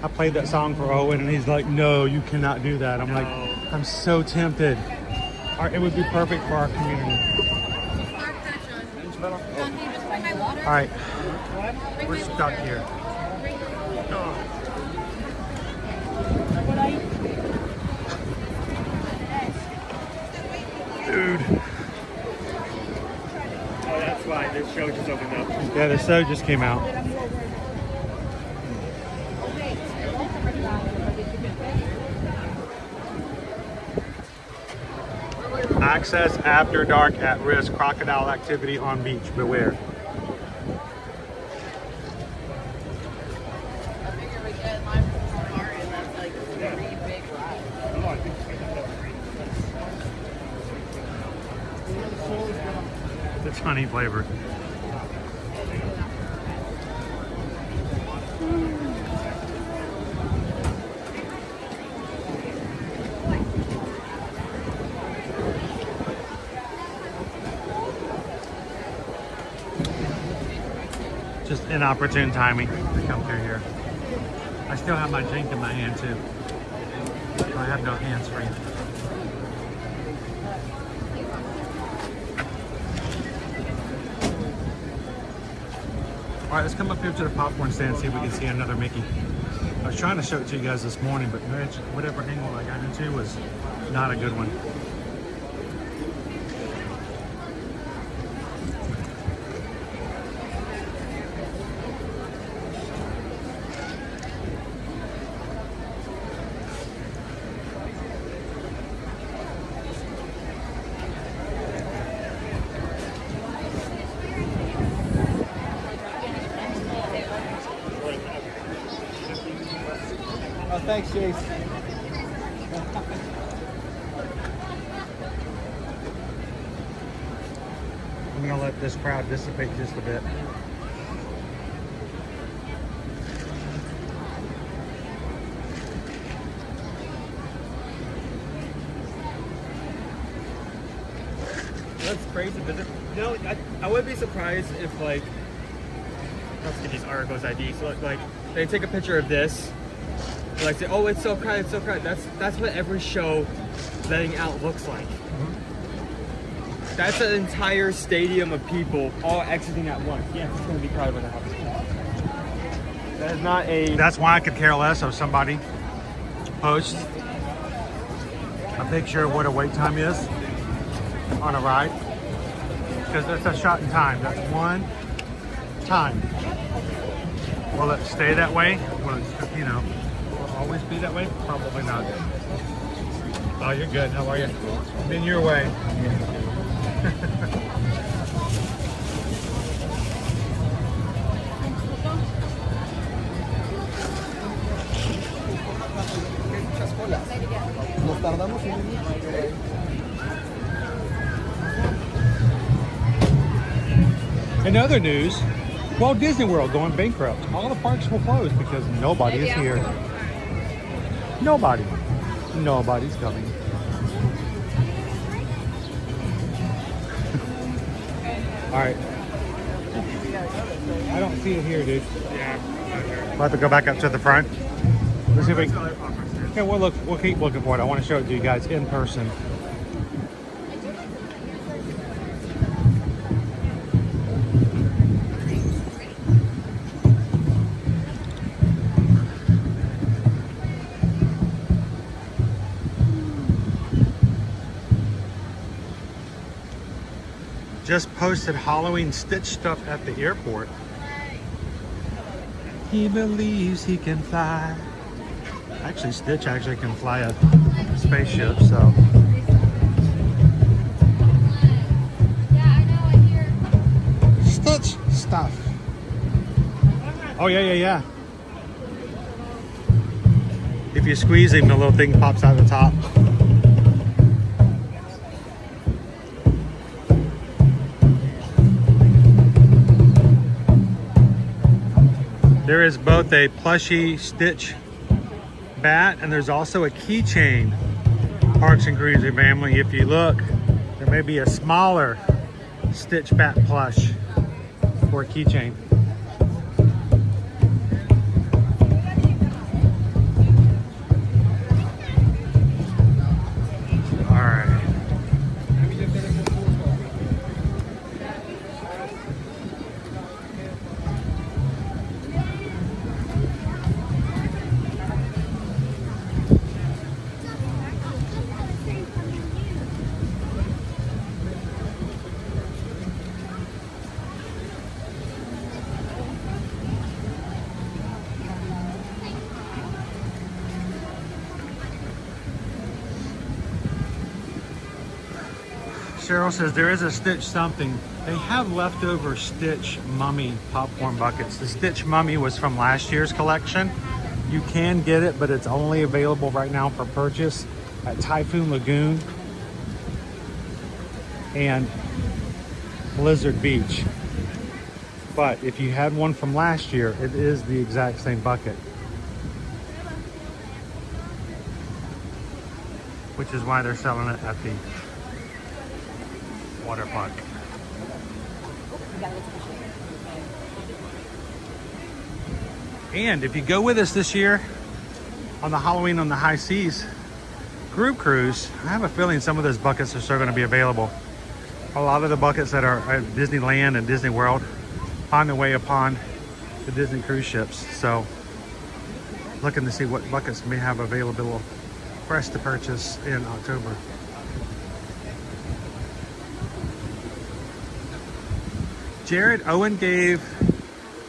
S1: I played that song for Owen and he's like, no, you cannot do that. I'm like, I'm so tempted. It would be perfect for our community. All right, we're stuck here. Dude.
S8: Oh, that's why this show just opened up.
S1: Yeah, the show just came out. Access after dark at risk. Crocodile activity on beach. Beware. It's honey flavored. Just inopportune timing to come through here. I still have my drink in my hand too. I have no hands free. All right, let's come up here to the popcorn stand and see if we can see another Mickey. I was trying to show it to you guys this morning, but whatever angle I got into was not a good one.
S18: Oh, thanks, Chase.
S1: I'm gonna let this crowd dissipate just a bit.
S8: That's crazy, but I wouldn't be surprised if, like, let's get these articles ID. So like they take a picture of this, and like say, oh, it's so crowded, it's so crowded. That's what every show letting out looks like. Mm-hmm. That's an entire stadium of people all exiting at once. Yes, it's gonna be crowded when it happens. That is not a.
S1: That's why I could care less if somebody posts a picture of what a wait time is on a ride, because that's a shot in time. That's one time. Will it stay that way? Will it, you know, will it always be that way? Probably not. Oh, you're good. How are you? Been your way.
S18: Nos tardamos un minuto.
S1: In other news, Walt Disney World going bankrupt. All the parks will close because nobody is here. Nobody. Nobody's coming. All right. I don't see it here, dude.
S8: Yeah.
S1: We'll have to go back up to the front. Let's see if we can. Yeah, we'll keep looking for it. I want to show it to you guys in person. Just posted Halloween Stitch stuff at the airport. He believes he can fly. Actually, Stitch actually can fly a spaceship, so. Stitch stuff. Oh, yeah. If you squeeze him, the little thing pops out the top. There is both a plushie Stitch bat and there's also a keychain Parks and Cruising family. If you look, there may be a smaller Stitch bat plush for a keychain. Cheryl says there is a Stitch something. They have leftover Stitch Mummy popcorn buckets. The Stitch Mummy was from last year's collection. You can get it, but it's only available right now for purchase at Typhoon Lagoon and Blizzard Beach. But if you had one from last year, it is the exact same bucket. Which is why they're selling it at the water park. And if you go with us this year on the Halloween on the High Seas group cruise, I have a feeling some of those buckets are still going to be available. A lot of the buckets that are at Disneyland and Disney World find their way upon the Disney cruise ships. So looking to see what buckets may have available for us to purchase in October. Jared Owen gave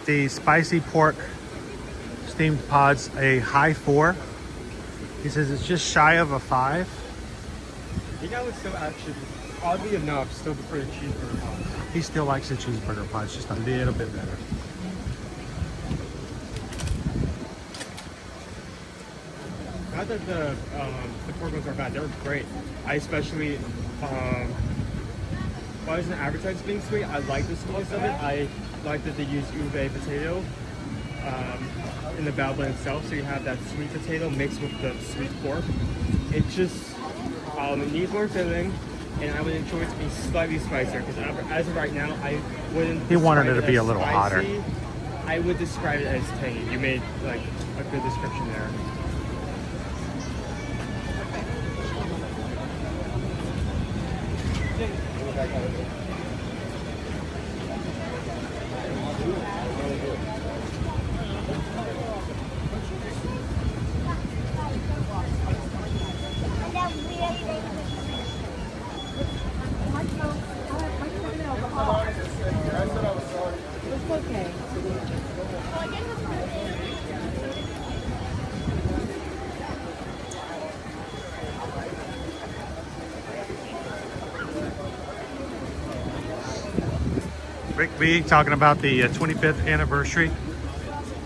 S1: the spicy pork steamed pods a high 4. He says it's just shy of a 5.
S8: You guys would still actually, oddly enough, still prefer the cheeseburger pods.
S1: He still likes the cheeseburger pods, just a little bit better.
S8: Not that the pork ones are bad, they're great. I especially, why isn't advertised being sweet? I like the sweetness of it. I like that they use ube potato in the bao blend itself, so you have that sweet potato mixed with the sweet pork. It just it needs more filling, and I would enjoy it to be slightly spicier, because as of right now, I wouldn't.
S1: He wanted it to be a
S8: as
S1: little
S8: spicy.
S1: hotter.
S8: I would describe it as tangy. You made like a good description there.
S11: It's okay.
S1: Rick B talking about the 25th anniversary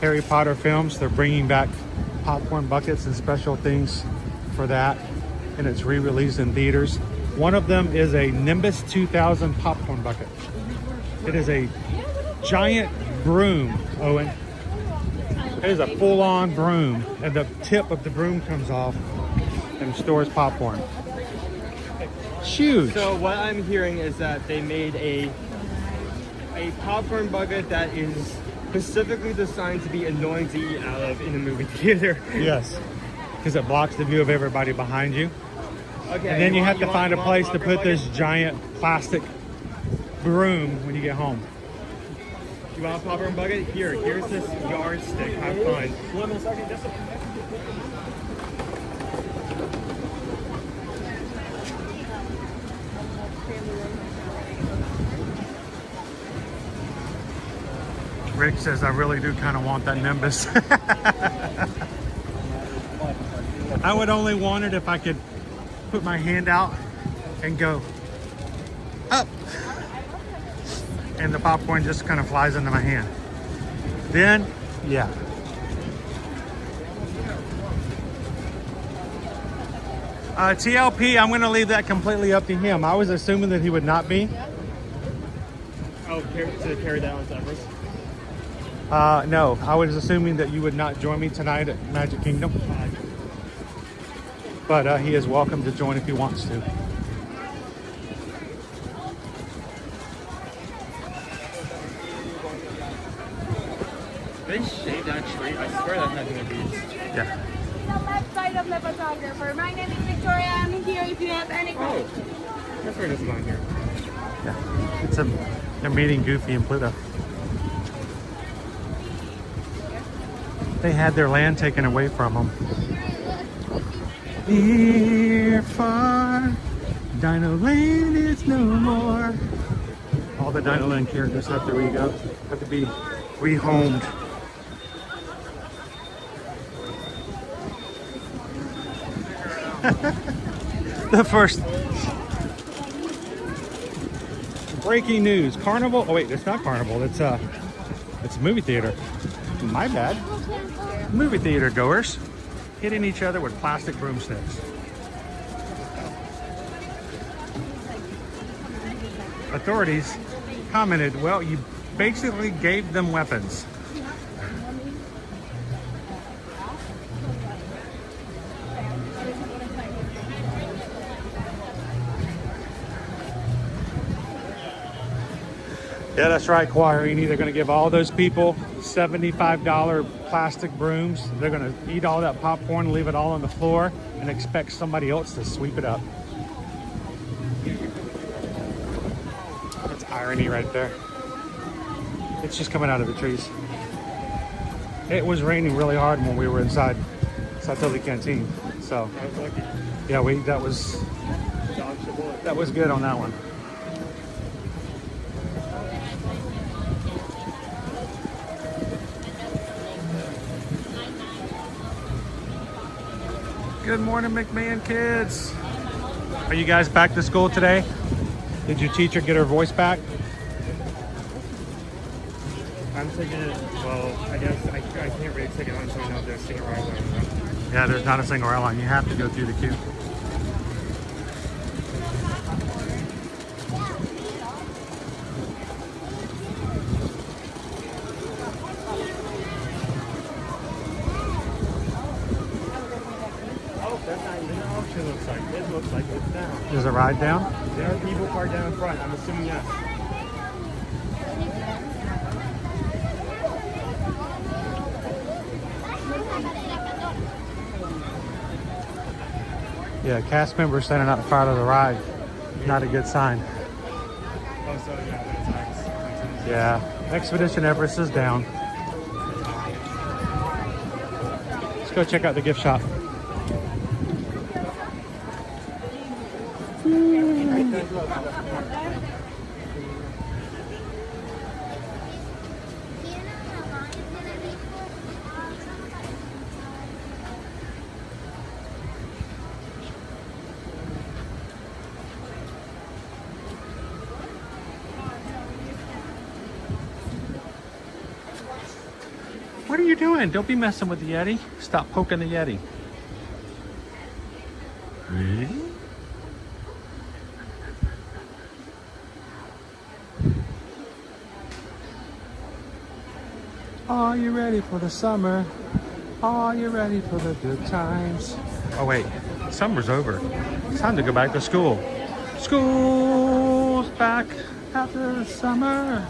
S1: Harry Potter films. They're bringing back popcorn buckets and special things for that, and it's re-released in theaters. One of them is a Nimbus 2000 popcorn bucket. It is a giant broom, Owen. It is a full-on broom, and the tip of the broom comes off and stores popcorn. Huge.
S8: So what I'm hearing is that they made a popcorn bucket that is specifically designed to be annoying to eat out of in a movie theater.
S1: Yes, because it blocks the view of everybody behind you.
S8: Okay.
S1: And then you have to find a place to put this giant plastic broom when you get home.
S8: You want a popcorn bucket? Here's this yardstick. Have fun.
S1: Rick says, I really do kind of want that Nimbus. I would only want it if I could put my hand out and go up. And the popcorn just kind of flies into my hand. Then, yeah. TLP, I'm going to leave that completely up to him. I was assuming that he would not be.
S8: Oh, to carry that on to Everest?
S1: No, I was assuming that you would not join me tonight at Magic Kingdom. But he is welcome to join if he wants to.
S8: They shaved that tree. I swear that's not gonna be.
S1: Yeah.
S11: The left side of the photographer. My name is Victoria. I'm here if you have any questions.
S8: Oh, that's where this is on here.
S1: Yeah. It's they're meeting Goofy and Pluto. They had their land taken away from them. Near, far, Dino Land is no more. All the Dino Land characters have to be rehomed. The first breaking news: Carnival. Oh wait, it's not Carnival. It's a movie theater. My bad. Movie theater goers hitting each other with plastic broomsticks. Authorities commented, well, you basically gave them weapons. Yeah, that's right, Choir. You're either going to give all those people $75 plastic brooms, they're going to eat all that popcorn, leave it all on the floor, and expect somebody else to sweep it up. That's irony right there. It's just coming out of the trees. It was raining really hard when we were inside Satoli Canteen. So, yeah, that was good on that one. Good morning, McMahon kids. Are you guys back to school today? Did your teacher get her voice back?
S8: I'm taking it, well, I guess I can't really take it on until I know if there's a single airline or not.
S1: Yeah, there's not a single airline. You have to go through the queue.
S8: It looks like it's down.
S1: Is it ride down?
S8: There are people parked down in front. I'm assuming yes.
S1: Yeah, cast members standing out in front of the ride. Not a good sign.
S8: Oh, so yeah,
S1: Yeah, Expedition Everest is down. Let's go check out the gift shop. What are you doing? Don't be messing with the Yeti. Stop poking the Yeti. Are you ready for the summer? Are you ready for the good times? Oh wait, summer's over. It's time to go back to school. School's back after the summer.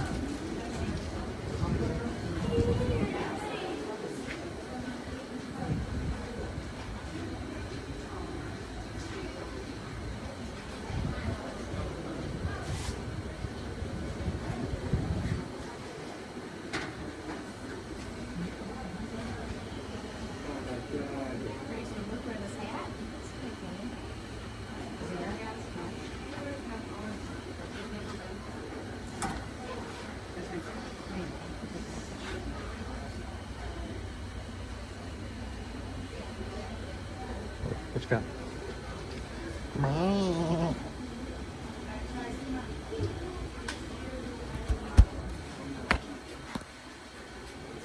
S1: What you got?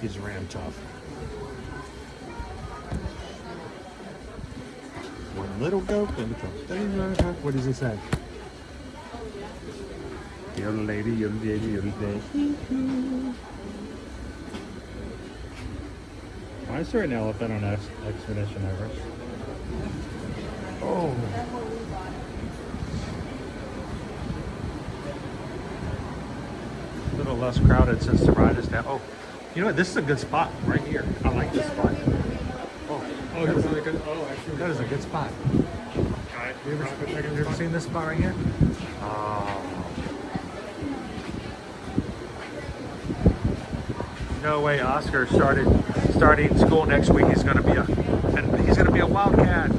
S1: He's ram tough. One little goat and a couple. What does he say? Yodel lady, yodel lady, yodel lady. Why is there an elephant on Expedition Everest? Oh. A little less crowded since the ride is down. Oh, you know what? This is a good spot right here. I like this spot. Oh,
S10: that's really good. Oh, actually,
S1: that is a good spot. You ever seen this spot right here? Oh. No way, Oscar starting school next week. He's gonna be a Wildcat.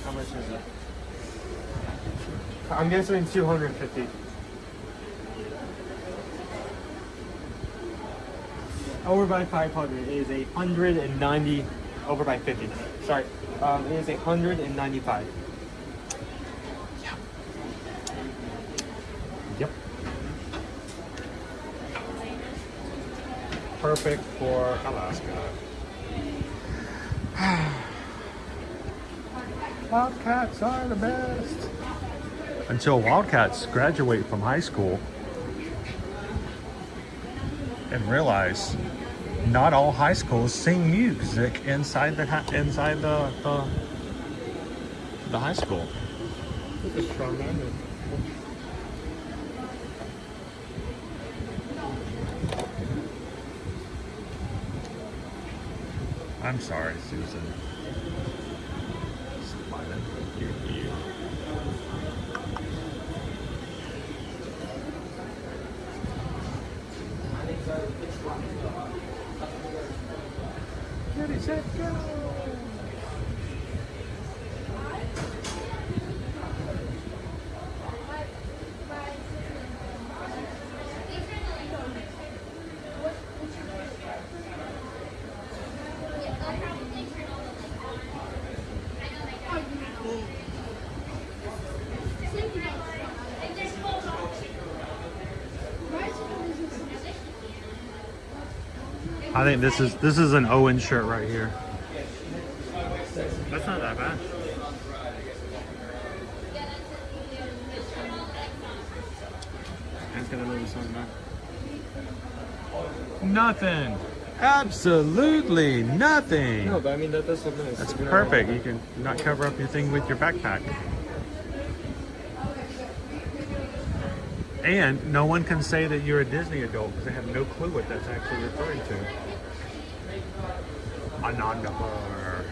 S10: How much is it? I'm guessing 250. Over by 500 is 190. Over by 50. Sorry, it is 195.
S1: Yep. Yep. Perfect for Alaska. Wildcats are the best. Until Wildcats graduate from high school and realize not all high schools sing music inside the high school.
S10: That's a strong magnet.
S1: I'm sorry, Susan. Ready, set, go! I think this is an Owen shirt right here.
S10: That's not that bad. It's got a little song back.
S1: Nothing. Absolutely nothing.
S10: No, but I mean that's something
S1: That's perfect. You can not cover up your thing with your backpack. And no one can say that you're a Disney adult because they have no clue what that's actually referring to. Anandapur.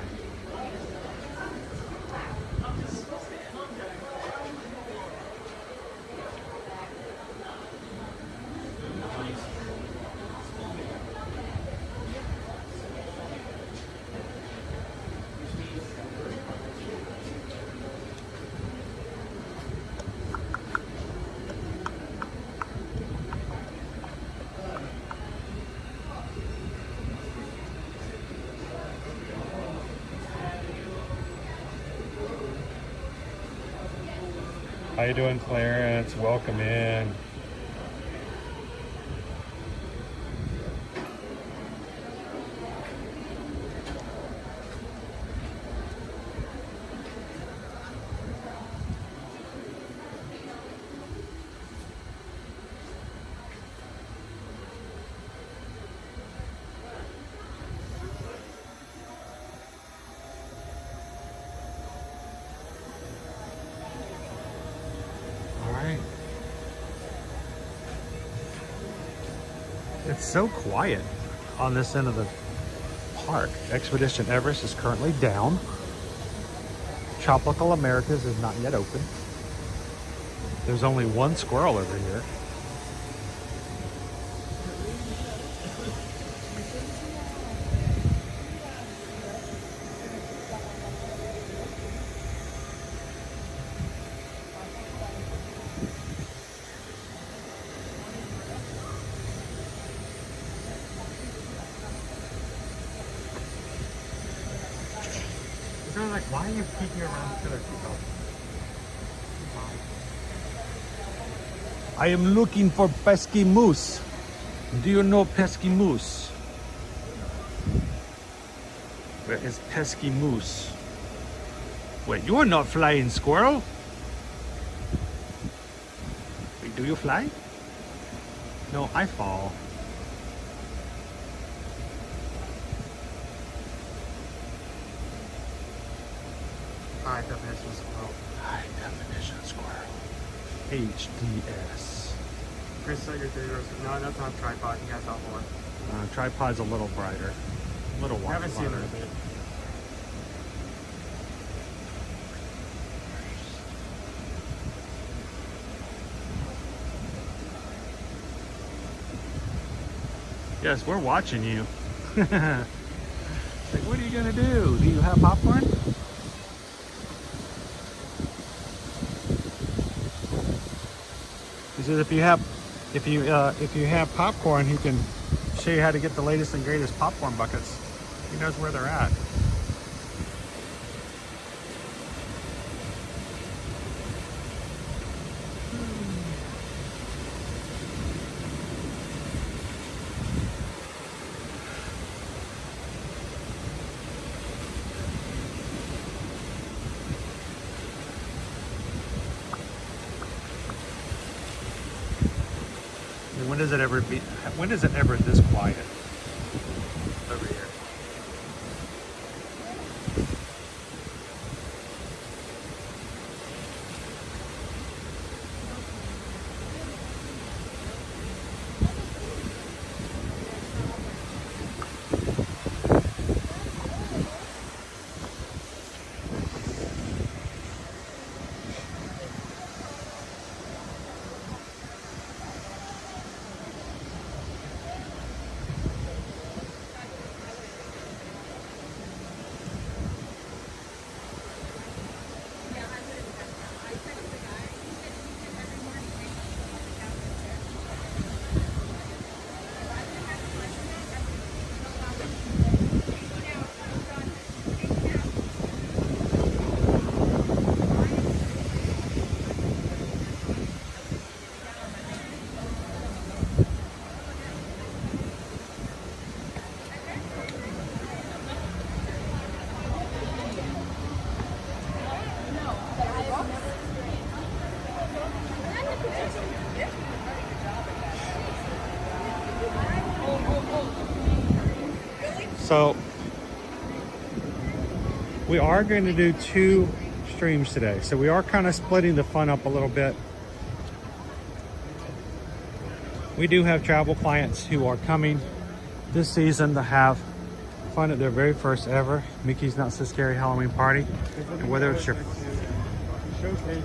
S1: How you doing, Clarence? Welcome in. It's so quiet on this end of the park. Expedition Everest is currently down. Tropical Americas is not yet open. There's only one squirrel over here. They're like, why are you peeking around each other? I am looking for pesky moose. Do you know pesky moose? Where is pesky moose? Wait, you are not flying squirrel. Wait, do you fly? No, I fall. High definition squirrel. High definition squirrel. HDS.
S10: Chris, your 3 rows. No, that's not tripod. You guys have one.
S1: Tripod's a little brighter. A little
S10: I
S1: wider.
S10: haven't seen it in a bit.
S1: Yes, we're watching you. Like, what are you gonna do? Do you have popcorn? He says if you have popcorn, he can show you how to get the latest and greatest popcorn buckets. He knows where they're at. When is it ever this quiet over here? So we are going to do 2 streams today. So we are kind of splitting the fun up a little bit. We do have travel clients who are coming this season to have fun at their very first ever Mickey's Not So Scary Halloween party. And whether it's your
S8: showcase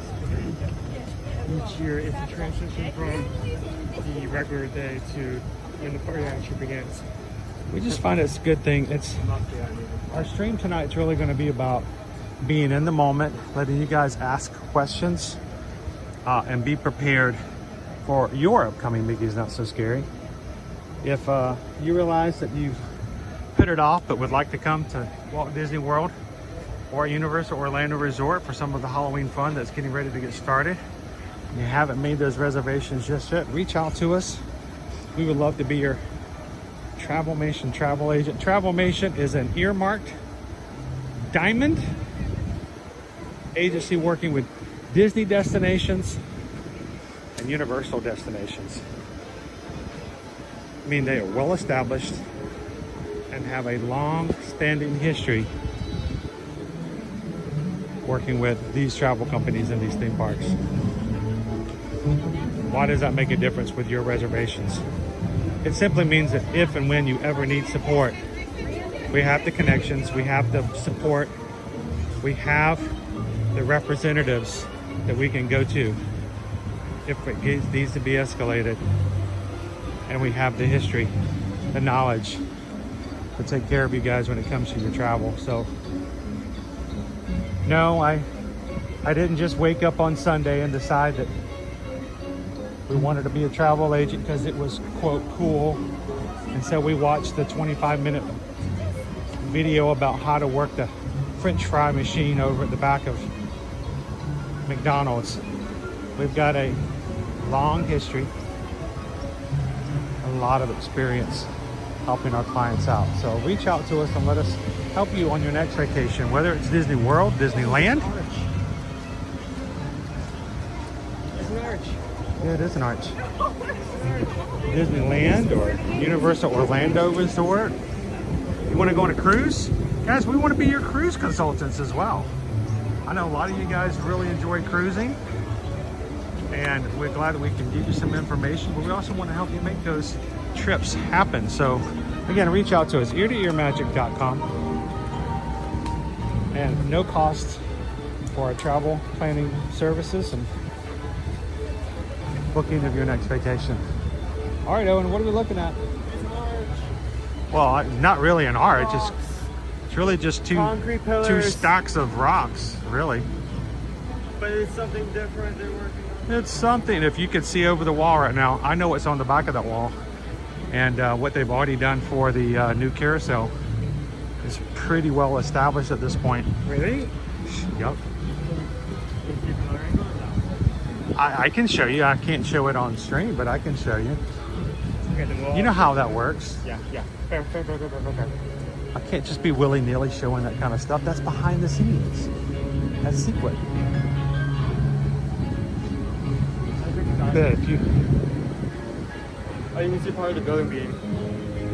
S8: each year, it's a transition from the regular day to when the party actually begins.
S1: we just find it's a good thing. It's our stream tonight's really going to be about being in the moment, letting you guys ask questions, and be prepared for your upcoming Mickey's Not So Scary. If you realize that you've put it off but would like to come to Walt Disney World or Universal Orlando Resort for some of the Halloween fun that's getting ready to get started, and you haven't made those reservations just yet, reach out to us. We would love to be your Travelmation travel agent. Travelmation is an earmarked diamond agency working with Disney destinations and Universal destinations. I mean, they are well established and have a long-standing history working with these travel companies and these theme parks. Why does that make a difference with your reservations? It simply means that if and when you ever need support, we have the connections, we have the support, we have the representatives that we can go to if it needs to be escalated, and we have the history, the knowledge to take care of you guys when it comes to your travel. So no, I didn't just wake up on Sunday and decide that we wanted to be a travel agent because it was, quote, cool. And so we watched the 25-minute video about how to work the French fry machine over at the back of McDonald's. We've got a long history, a lot of experience helping our clients out. So reach out to us and let us help you on your next vacation, whether it's Disney World, Disneyland.
S8: It's an arch.
S1: Yeah, it is an arch. Disneyland or Universal Orlando Resort. You want to go on a cruise? Guys, we want to be your cruise consultants as well. I know a lot of you guys really enjoy cruising, and we're glad that we can give you some information, but we also want to help you make those trips happen. So again, reach out to us, eartoearmagic.com, and no cost for our travel planning services and booking of your next vacation. All right, Owen, what are we looking at?
S8: It's an arch.
S1: Well, not really an arch. It's really just
S8: Concrete
S1: two
S8: pillars.
S1: stacks of rocks, really.
S8: But it's something different they're working on.
S1: It's something. If you could see over the wall right now, I know what's on the back of that wall, and what they've already done for the new carousel is pretty well established at this point.
S8: Really?
S1: Yep. I can show you. I can't show it on stream, but I can show you.
S8: Okay, then we'll...
S1: You know how that works.
S8: Yeah. Fair.
S1: I can't just be willy-nilly showing that kind of stuff. That's behind the scenes. That's secret. If you...
S8: Oh, you can see part of the building being...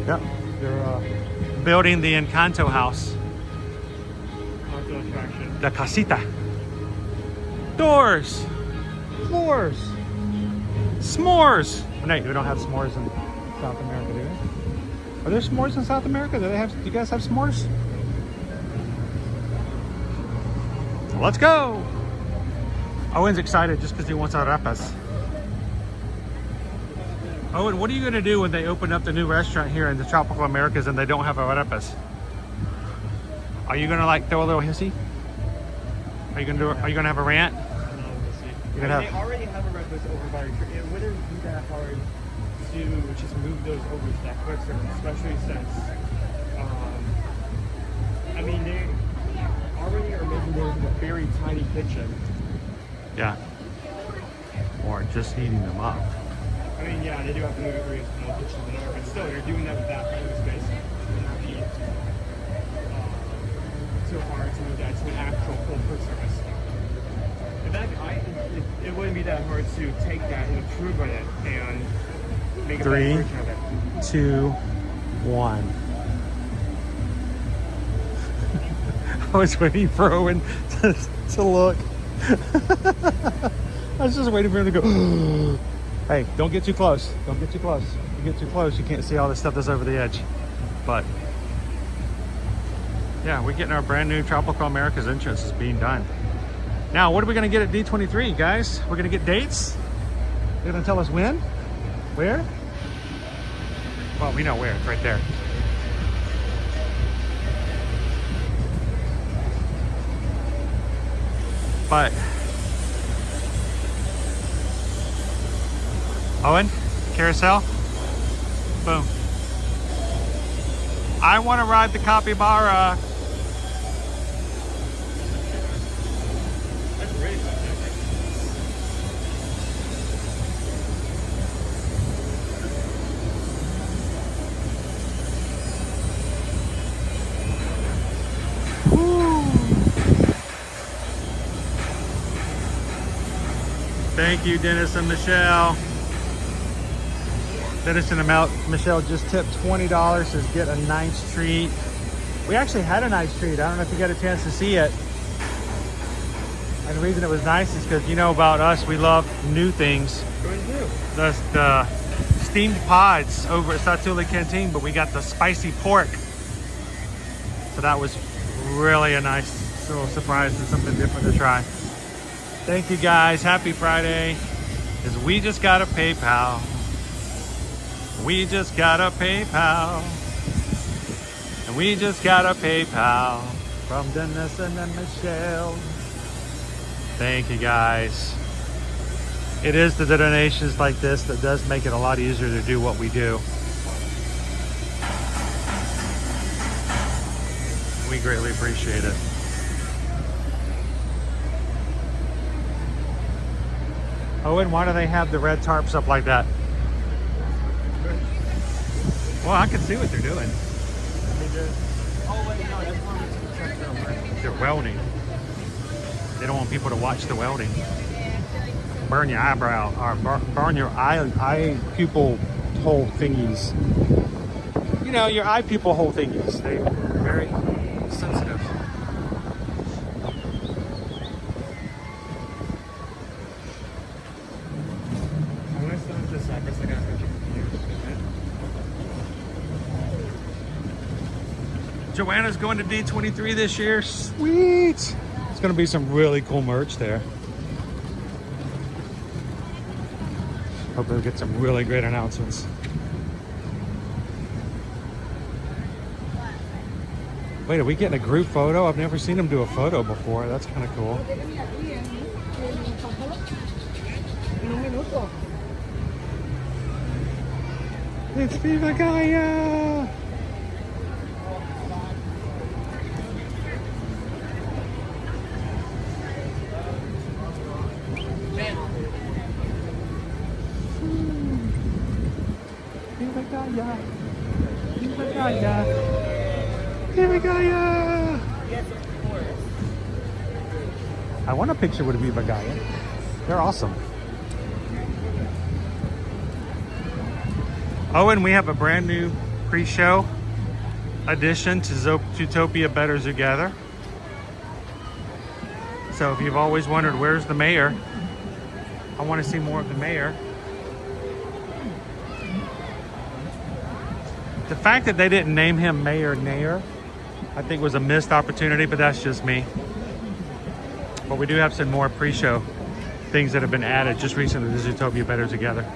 S1: Yep. They're building the Encanto house.
S8: Haunted attraction.
S1: The casita. Doors. Floors. S'mores. Oh, no, we don't have s'mores in South America, do we? Are there s'mores in South America? Do you guys have s'mores? Let's go. Owen's excited just because he wants arepas. Owen, what are you going to do when they open up the new restaurant here in the Tropical Americas and they don't have arepas? Are you going to like throw a little hissy? Are you going to have a rant?
S8: They already have arepas over by your tree. It wouldn't be that hard to just move those over to that quick service, especially since, I mean, they already are making those in a very tiny kitchen.
S1: Yeah. Or just heating them up.
S8: I mean, yeah, they do have to move it very small kitchen and over, but still, you're doing that with that kind of space. It would not be so hard to move that to an actual full quick service. In fact, it wouldn't be that hard to take that and improve on it and make a better
S1: 3,
S8: version of it.
S1: 2, 1. I was waiting for Owen to look. I was just waiting for him to go. Hey, don't get too close. Don't get too close. If you get too close, you can't see all the stuff that's over the edge. But yeah, we're getting our brand new Tropical Americas entrance is being done. Now, what are we gonna get at D23, guys? We're gonna get dates? They're gonna tell us when? Where? Well, we know where, it's right there. But Owen, carousel, boom. I want to ride the capybara. Thank you, Dennis and Michelle. Dennis and Michelle just tipped $20 to get a nice treat. We actually had a nice treat. I don't know if you got a chance to see it. And the reason it was nice is because you know about us, we love new things. The steamed pods over at Satuli Canteen, but we got the spicy pork. So that was really a nice little surprise and something different to try. Thank you guys. Happy Friday. Because we just got a PayPal. We just got a PayPal. And we just got a PayPal from Dennis and Michelle. Thank you guys. It is the donations like this that does make it a lot easier to do what we do. We greatly appreciate it. Owen, why do they have the red tarps up like that? Well, I can see what they're doing. They're welding. They don't want people to watch the welding. Burn your eyebrow, or burn your eye pupil hole thingies. You know, your eye pupil hole thingies. They're very sensitive. Joanna's going to D23 this year. Sweet. It's going to be some really cool merch there. Hope they'll get some really great announcements. Wait, are we getting a group photo? I've never seen them do a photo before. That's kind of cool. It's Viva Gaia! Viva Gaia! Viva Gaia! Viva Gaia! Yes, of course. I want a picture with Viva Gaia. They're awesome. Oh, and we have a brand new pre-show addition to Zootopia Better Together. So if you've always wondered where's the mayor, I want to see more of the mayor. The fact that they didn't name him Mayor Nair, I think was a missed opportunity, but that's just me. But we do have some more pre-show things that have been added just recently to Zootopia Better Together.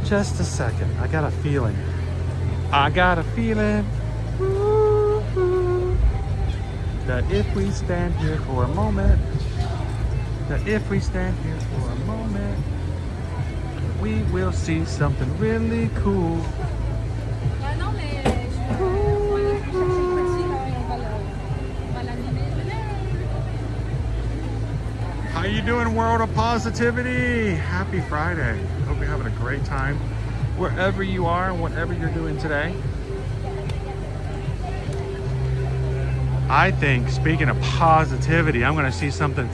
S1: Just a second. I got a feeling. Ooh, that if we stand here for a moment, we will see something really cool. How you doing, world of positivity? Happy Friday. Hope you're having a great time. wherever you are, whatever you're doing today. I think, speaking of positivity, I'm gonna see something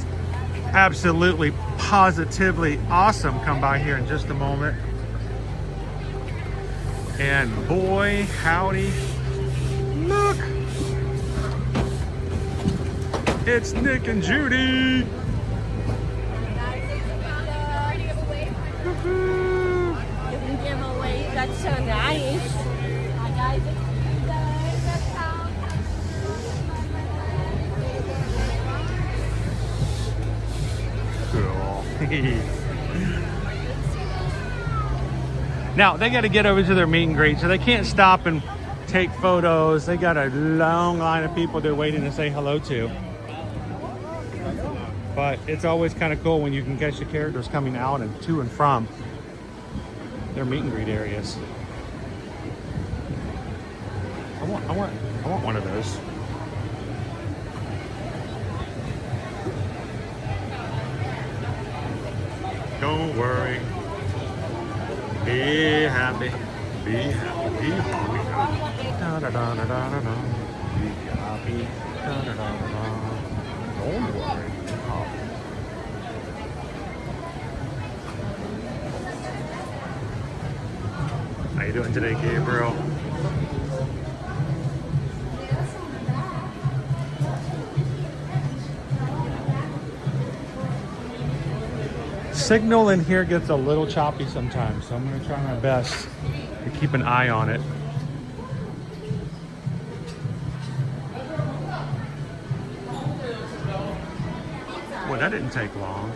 S1: absolutely positively awesome come by here in just a moment. And boy, howdy, look, it's Nick and Judy.
S19: Giveaway. That's so nice. Hi guys,
S1: Cool. Now they got to get over to their meet and greet, so they can't stop and take photos. They got a long line of people they're waiting to say hello to. But it's always kind of cool when you can catch the characters coming out and to and from their meet and greet areas. I want one of those. Don't worry. Be happy. Be happy. Be happy. Da da da da da da. Be happy. Da da da da da. Don't worry. Oh. How you doing today, Gabriel? Signal in here gets a little choppy sometimes, so I'm going to try my best to keep an eye on it. Well, that didn't take long.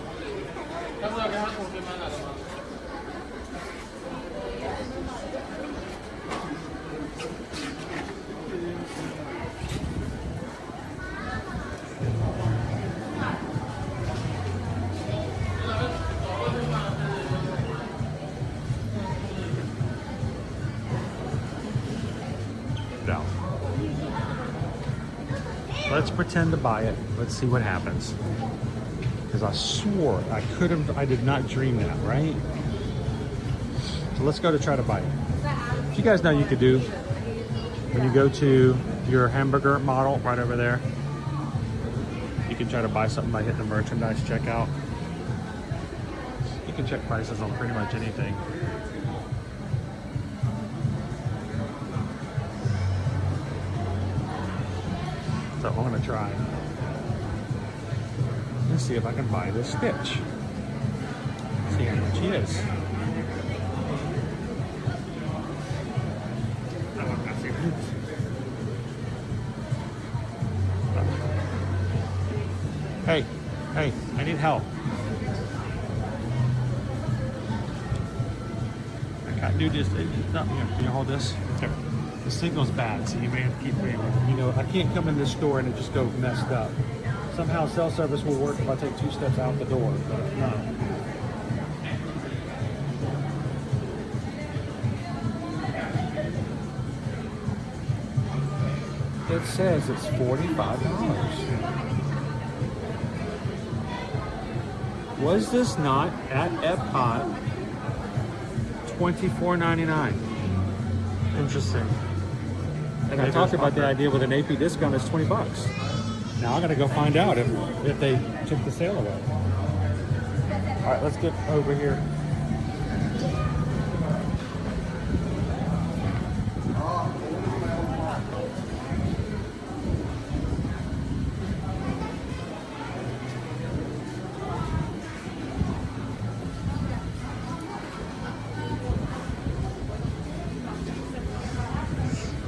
S1: No. Let's pretend to buy it. Let's see what happens. Because I swore I did not dream that, right? So let's go to try to buy it. If you guys know you could do, when you go to your hamburger model right over there, you can try to buy something by hitting the merchandise checkout. You can check prices on pretty much anything. So I'm gonna try. Let's see if I can buy this Stitch. See how much he is. Hey, I need help. I can't do this. Can you hold this? Here. The signal's bad, so you may have to keep waiting. You know, I can't come in this store and it just go messed up. Somehow cell service will work if I take 2 steps out the door, but if not. It says it's $45. Was this not at Epcot $24.99? Interesting. And I talked about the idea with an AP discount is $20. Now I gotta go find out if they took the sale away. All right, let's get over here.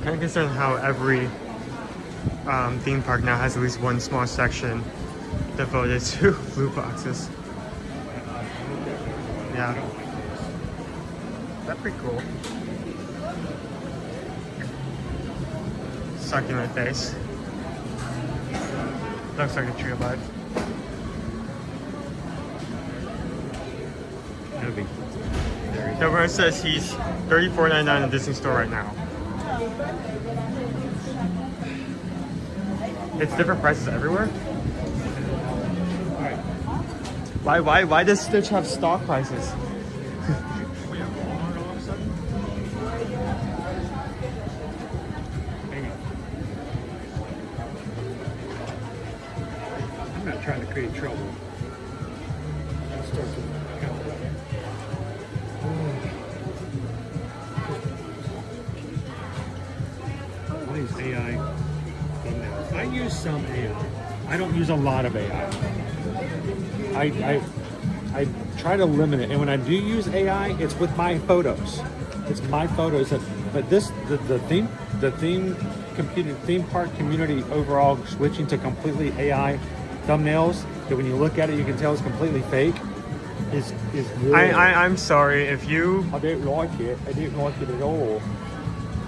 S20: Kind of concerned how every theme park now has at least one small section devoted to blue boxes. Yeah. That's pretty cool. Sucking my face. Looks like a tree of life. It'll be. So where it says he's $34.99 in the Disney store right now. It's different prices everywhere. Why does Stitch have stock prices?
S1: trying to create trouble. Let's start to count. All these AI thumbnails. I use some AI. I don't use a lot of AI. I try to limit it, and when I do use AI, it's with my photos. It's my photos. But the theme park community overall switching to completely AI thumbnails that when you look at it you can tell it's completely fake is really...
S20: I'm sorry if you...
S1: I didn't like it. I didn't like it at all.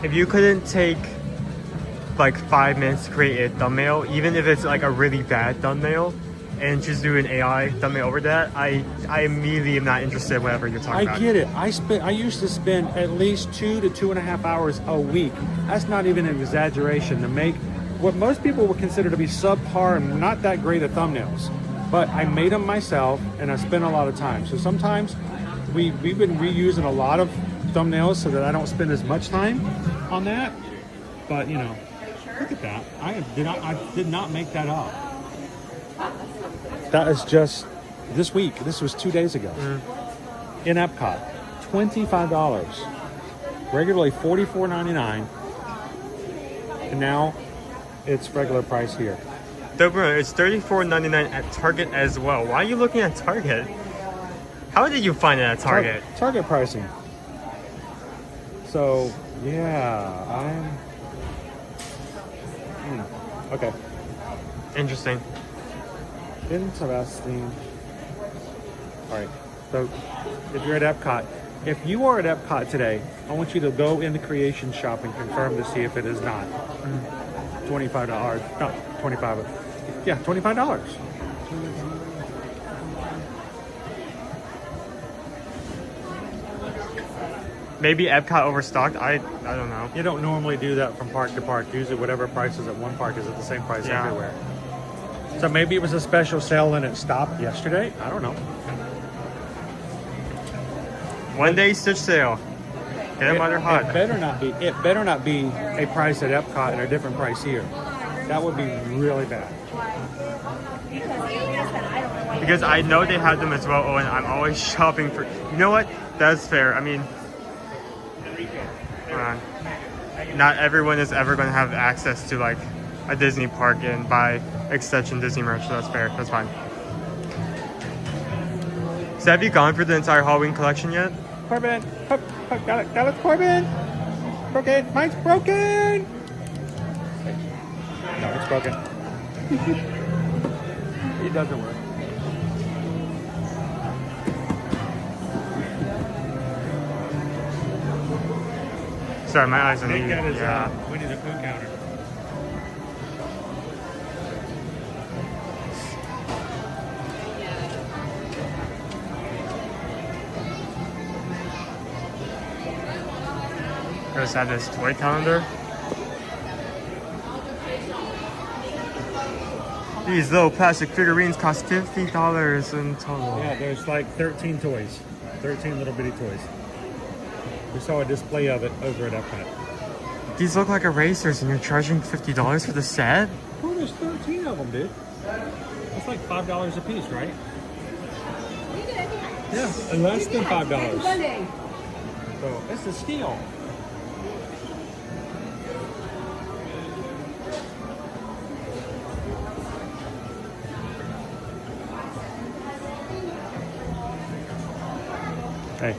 S20: If you couldn't take like 5 minutes to create a thumbnail, even if it's like a really bad thumbnail, and just do an AI thumbnail over that, I immediately am not interested in whatever you're talking about.
S1: I get it. I used to spend at least 2 to 2.5 hours a week. That's not even an exaggeration to make what most people would consider to be subpar and not that great of thumbnails. But I made them myself, and I spent a lot of time. So sometimes we've been reusing a lot of thumbnails so that I don't spend as much time on that. But you know, look at that. I did not make that up. That is just this week. This was 2 days ago. In Epcot, $25. Regularly $44.99, and now it's regular price here.
S20: It's $34.99 at Target as well. Why are you looking at Target? How did you find it at Target?
S1: Target pricing. So yeah, okay.
S20: Interesting.
S1: Interesting. All right. So, if you're at Epcot, if you are at Epcot today, I want you to go in the creation shop and confirm to see if it is not $25. No, $25. Yeah, $25.
S20: Maybe Epcot overstocked. I don't know.
S1: You don't normally do that from park to park. Usually, whatever price is at one park is at the same price everywhere. So maybe it was a special sale and it stopped yesterday. I don't know.
S20: One day Stitch sale. Get them while they're hot.
S1: It better not be a price at Epcot and a different price here. That would be really bad.
S20: Because I know they have them as well, Owen. I'm always shopping for... You know what? That's fair. I mean... not everyone is ever going to have access to like a Disney park and buy extension Disney merch, so that's fair. That's fine. So have you gone for the entire Halloween collection yet?
S1: Corbin! Got it, Corbin! Broken! Mine's broken! No, it's broken. It doesn't work.
S20: Sorry, my eyes are needed.
S1: Yeah. We need a food counter.
S20: I just have this toy calendar. These little plastic figurines cost $50 in total.
S1: Yeah, there's like 13 toys. 13 little bitty toys. We saw a display of it over at Epcot.
S20: These look like erasers and you're charging $50 for the set?
S1: Oh, there's 13 of them, dude. That's like $5 a piece, right? Yeah, and less than $5. So it's a steal. Hey.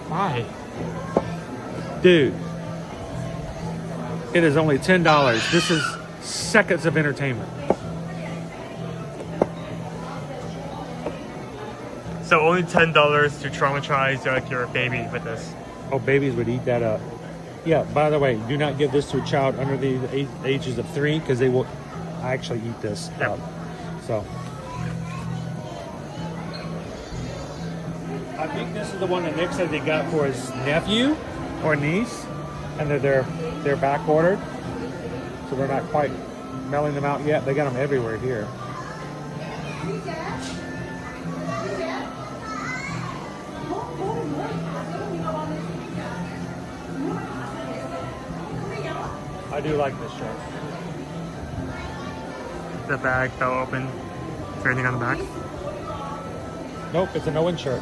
S20: Why?
S1: Dude. It is only $10. This is seconds of entertainment.
S20: So only $10 to traumatize like your baby with this.
S1: Oh, babies would eat that up. Yeah, by the way, do not give this to a child under the ages of 3 because they will actually eat this up. So. I think this is the one that Nick said they got for his nephew or niece, and they're back ordered, so they're not quite mailing them out yet. They got them everywhere here. I do like this shirt.
S20: The bag fell open. Is there anything on the back?
S1: Nope, it's an Owen shirt.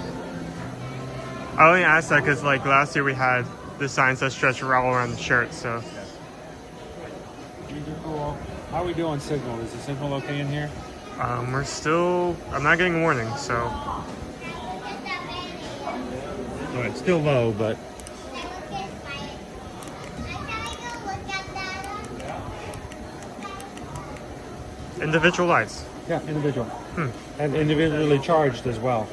S20: I only asked that because like last year we had the signs that stretch all around the shirt, so.
S1: These are cool. How are we doing signal? Is the signal okay in here?
S20: We're still, I'm not getting a warning, so.
S1: All right, still low, but.
S20: Individual lights.
S1: Yeah, individual. And individually charged as well.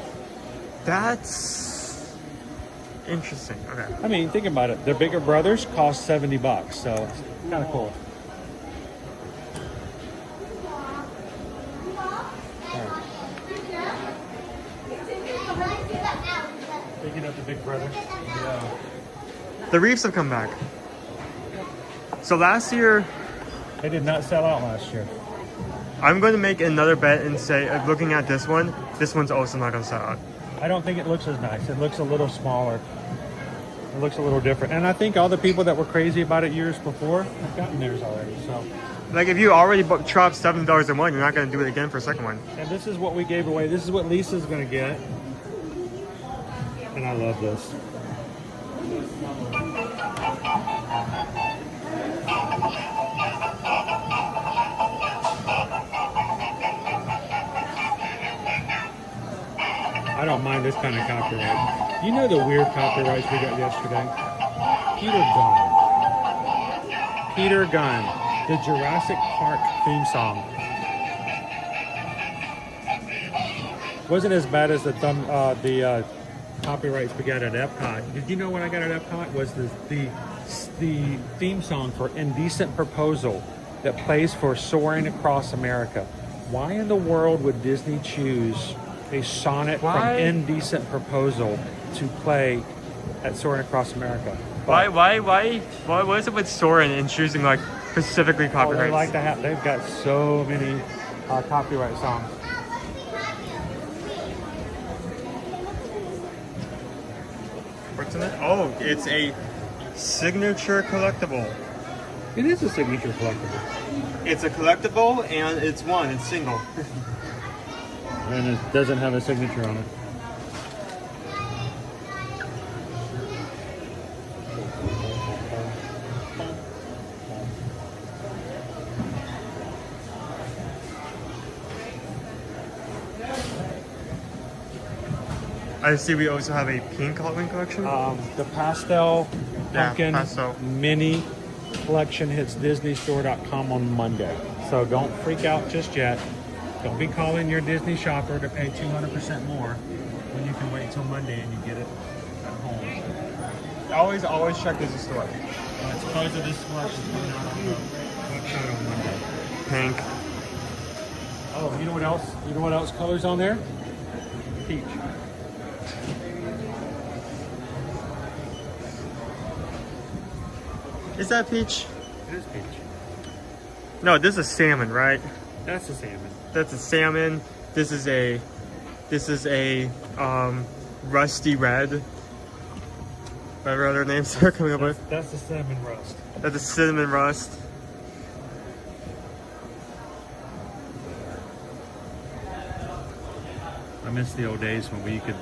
S20: That's interesting. Okay.
S1: I mean, think about it. Their bigger brothers cost $70, so it's kind of cool. Picking up the big brother. Yeah.
S20: The reefs have come back. So last year,
S1: They did not sell out last year.
S20: I'm going to make another bet and say, looking at this one's also not going to sell out.
S1: I don't think it looks as nice. It looks a little smaller. It looks a little different. And I think all the people that were crazy about it years before have gotten theirs already. So,
S20: Like if you already dropped $7 in one, you're not going to do it again for a second one.
S1: and this is what we gave away. This is what Lisa's going to get. And I love this. I don't mind this kind of copyright. You know the weird copyrights we got yesterday? Peter Gunn, the Jurassic Park theme song. Wasn't as bad as the copyrights we got at Epcot. Did you know what I got at Epcot was the theme song for Indecent Proposal that plays for Soaring Across America. Why in the world would Disney choose a sonnet from Indecent Proposal to play at Soaring Across America?
S20: Why was it with Soren and choosing like specifically copyrights?
S1: They like to have, they've got so many copyright songs.
S20: What's in it? Oh, it's a signature collectible.
S1: It is a signature collectible.
S20: It's a collectible and it's single.
S1: And it doesn't have a signature on it.
S20: I see we also have a pink Halloween collection.
S1: The pastel pumpkin
S20: pastel.
S1: mini collection hits DisneyStore.com on Monday. So don't freak out just yet. Don't be calling your Disney shopper to pay 200% more when you can wait till Monday and you get it at home.
S20: Always check Disney Store.
S1: It's closed to this collection coming out on the website on Monday.
S20: Pink.
S1: Oh, you know what else? You know what else colors on there? Peach.
S20: Is that peach?
S1: It is peach.
S20: No, this is salmon, right?
S1: That's a salmon.
S20: That's a salmon. This is a rusty red. Whatever other names are coming up with.
S1: That's the cinnamon rust.
S20: That's a cinnamon rust.
S1: I miss the old days when we could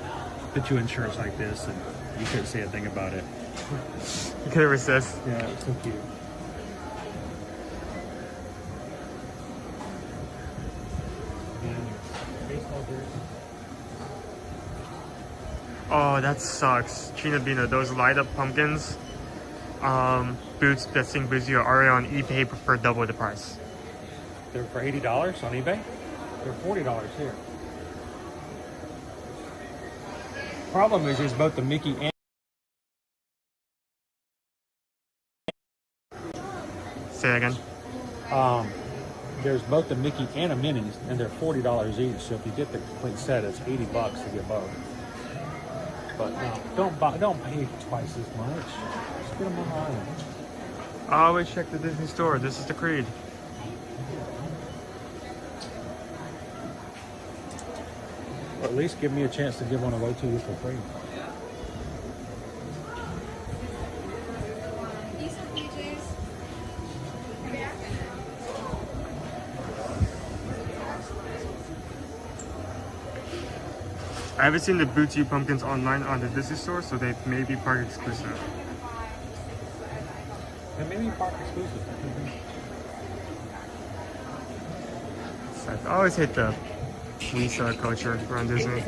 S1: put you in shirts like this and you couldn't say a thing about it.
S20: You couldn't resist.
S1: Yeah, it's so cute.
S20: Oh, that sucks. China Bina, those light up pumpkins. Boots that sing Boozy are already on eBay for double the price.
S1: They're for $80 on eBay. They're $40 here. Problem is, there's both the Mickey and
S20: Say that again.
S1: There's both the Mickey and a Minnie's, and they're $40 each. So if you get the complete set, it's $80 to get both. But no, don't pay twice as much. Just get them online.
S20: Always check the Disney Store. This is the creed.
S1: Or at least give me a chance to give one away to you for free.
S11: These are PJs.
S20: I haven't seen the Booty Pumpkins online on the Disney store, so they may be park exclusive.
S1: They may be park exclusive.
S20: I always hate the Lisa culture around Disney.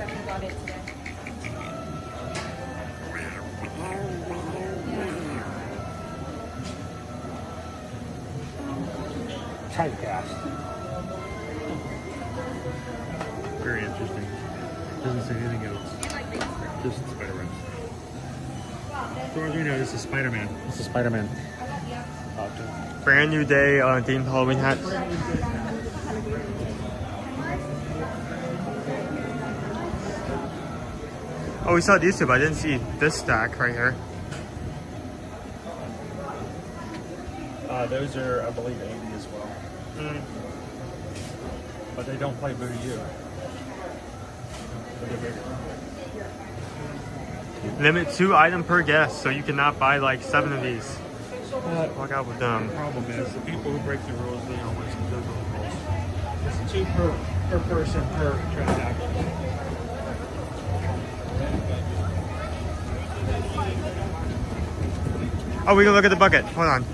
S1: Typecast. Very interesting. Doesn't say anything else. Just Spider-Man. As far as we know, this is Spider-Man. This is Spider-Man.
S20: Brand new day on themed Halloween hats. Oh, we saw these two, but I didn't see this stack right here.
S1: Those are, I believe, 80 as well. But they don't play Booty U. But they're bigger.
S20: Limit 2 item per guest, so you cannot buy like 7 of these. Walk out with them.
S1: The problem is the people who break the rules, they always do those rules. It's 2 per person per transaction.
S20: Oh, we can look at the bucket. Hold on.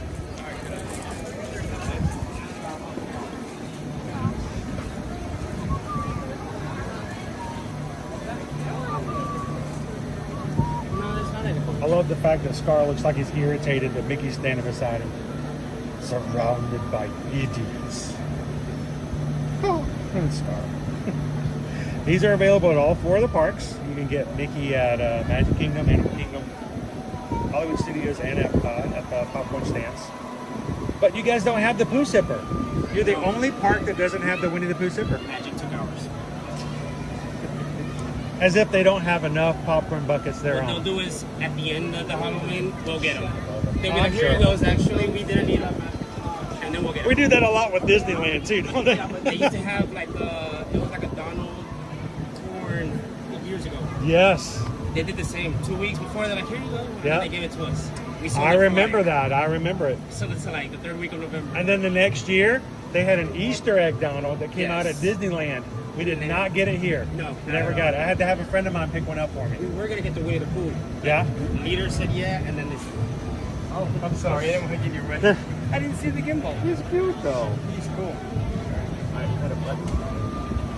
S1: I love the fact that Scar looks like he's irritated that Mickey's standing beside him. Surrounded by idiots. Oh, and Scar. These are available at all 4 of the parks. You can get Mickey at Magic Kingdom, Animal Kingdom, Hollywood Studios, and at the popcorn stands. But you guys don't have the Pooh Sipper. You're the only park that doesn't have the Winnie the Pooh Sipper.
S8: Magic took ours.
S1: As if they don't have enough popcorn buckets there.
S8: What they'll do is, at the end of the Halloween, we'll get them. They'll be
S1: I'm
S8: like, here
S1: sure.
S8: it goes, actually, we didn't need them. And then we'll get them.
S1: We do that a lot with Disneyland too, don't they?
S8: Yeah, but they used to have like it was like a Donald torn years ago.
S1: Yes.
S8: They did the same 2 weeks before. They're like, here you go. And
S1: Yeah.
S8: they gave it to us. We sold
S1: I
S8: it for
S1: remember
S8: like,
S1: that. I remember it.
S8: So it's like the 3rd week of November.
S1: And then the next year, they had an Easter egg Donald that came out at Disneyland. We did not get it here.
S8: No.
S1: Never got it. I had to have a friend of mine pick one up for me.
S8: We were going to get the Winnie the Pooh.
S1: Yeah?
S8: The leader said yeah, and then they said, oh, I'm sorry. I didn't want to give you a red. I didn't see the gimbal.
S1: He's cute though.
S8: He's cool. Alright, got a button.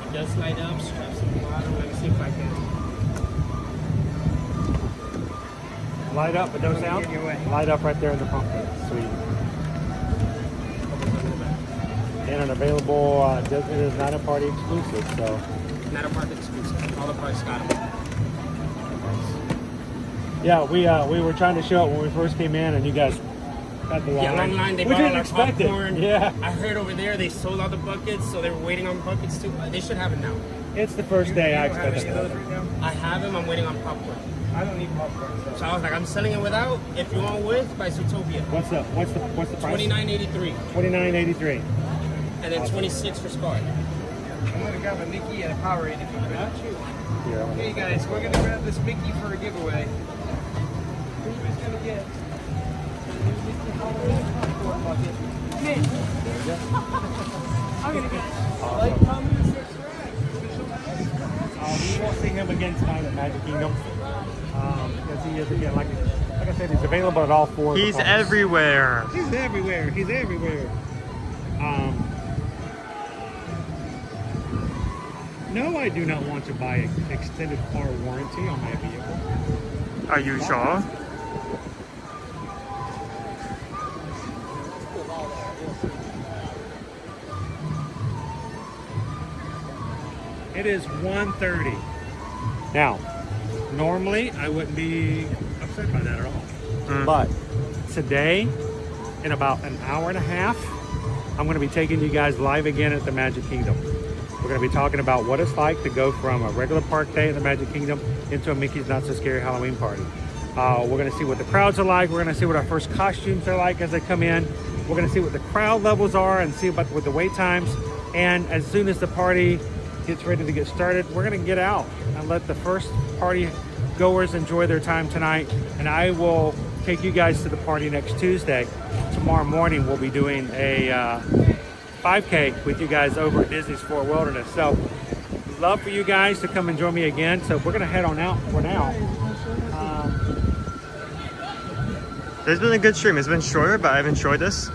S8: It does light up, straps on the bottom. Let me see if I can.
S1: Light up, but no sound? Light up right there in the pumpkin. Sweet. And an available, it is not a party exclusive, so.
S8: Not a park exclusive. All the parks got them.
S1: Yeah, we were trying to show it when we first came in, and you guys had the line.
S8: Yeah, long line. They
S1: we
S8: brought all
S1: didn't
S8: our
S1: expect
S8: popcorn.
S1: it. Yeah.
S8: I heard over there they sold all the buckets, so they were waiting on buckets too. They should have it now.
S1: It's the first day I
S8: You don't have
S1: expected
S8: any
S1: it.
S8: of those right now? I have them. I'm waiting on popcorn. I don't need popcorn. So I was like, I'm selling it without. If you want with, by Zootopia.
S1: What's the price?
S8: $29.83.
S1: $29.83.
S8: And then 26 for Scar.
S18: I'm gonna grab a Mickey and a Powerade if you could.
S1: Yeah.
S18: Hey guys, we're gonna grab this Mickey for a giveaway. Who's gonna get? Me. I'm gonna get. Like, comment and subscribe.
S1: We won't see him again tonight at Magic Kingdom because he is again like I said, he's available at all 4.
S20: He's everywhere.
S1: He's everywhere. He's everywhere. No, I do not want to buy an extended car warranty on my vehicle.
S20: Are you sure?
S1: It is 1:30. Now, normally I wouldn't be upset by that at all. But today, in about an hour and a half, I'm going to be taking you guys live again at the Magic Kingdom. We're going to be talking about what it's like to go from a regular park day at the Magic Kingdom into a Mickey's Not So Scary Halloween party. We're going to see what the crowds are like. We're going to see what our first costumes are like as they come in. We're going to see what the crowd levels are and see about with the wait times. And as soon as the party gets ready to get started, we're going to get out and let the first party goers enjoy their time tonight. And I will take you guys to the party next Tuesday. Tomorrow morning, we'll be doing a 5K with you guys over at Disney's Fort Wilderness. So
S21: love for you guys to come and join me again. So we're gonna head on out for now.
S20: It's been a good stream. It's been shorter, but I've enjoyed this.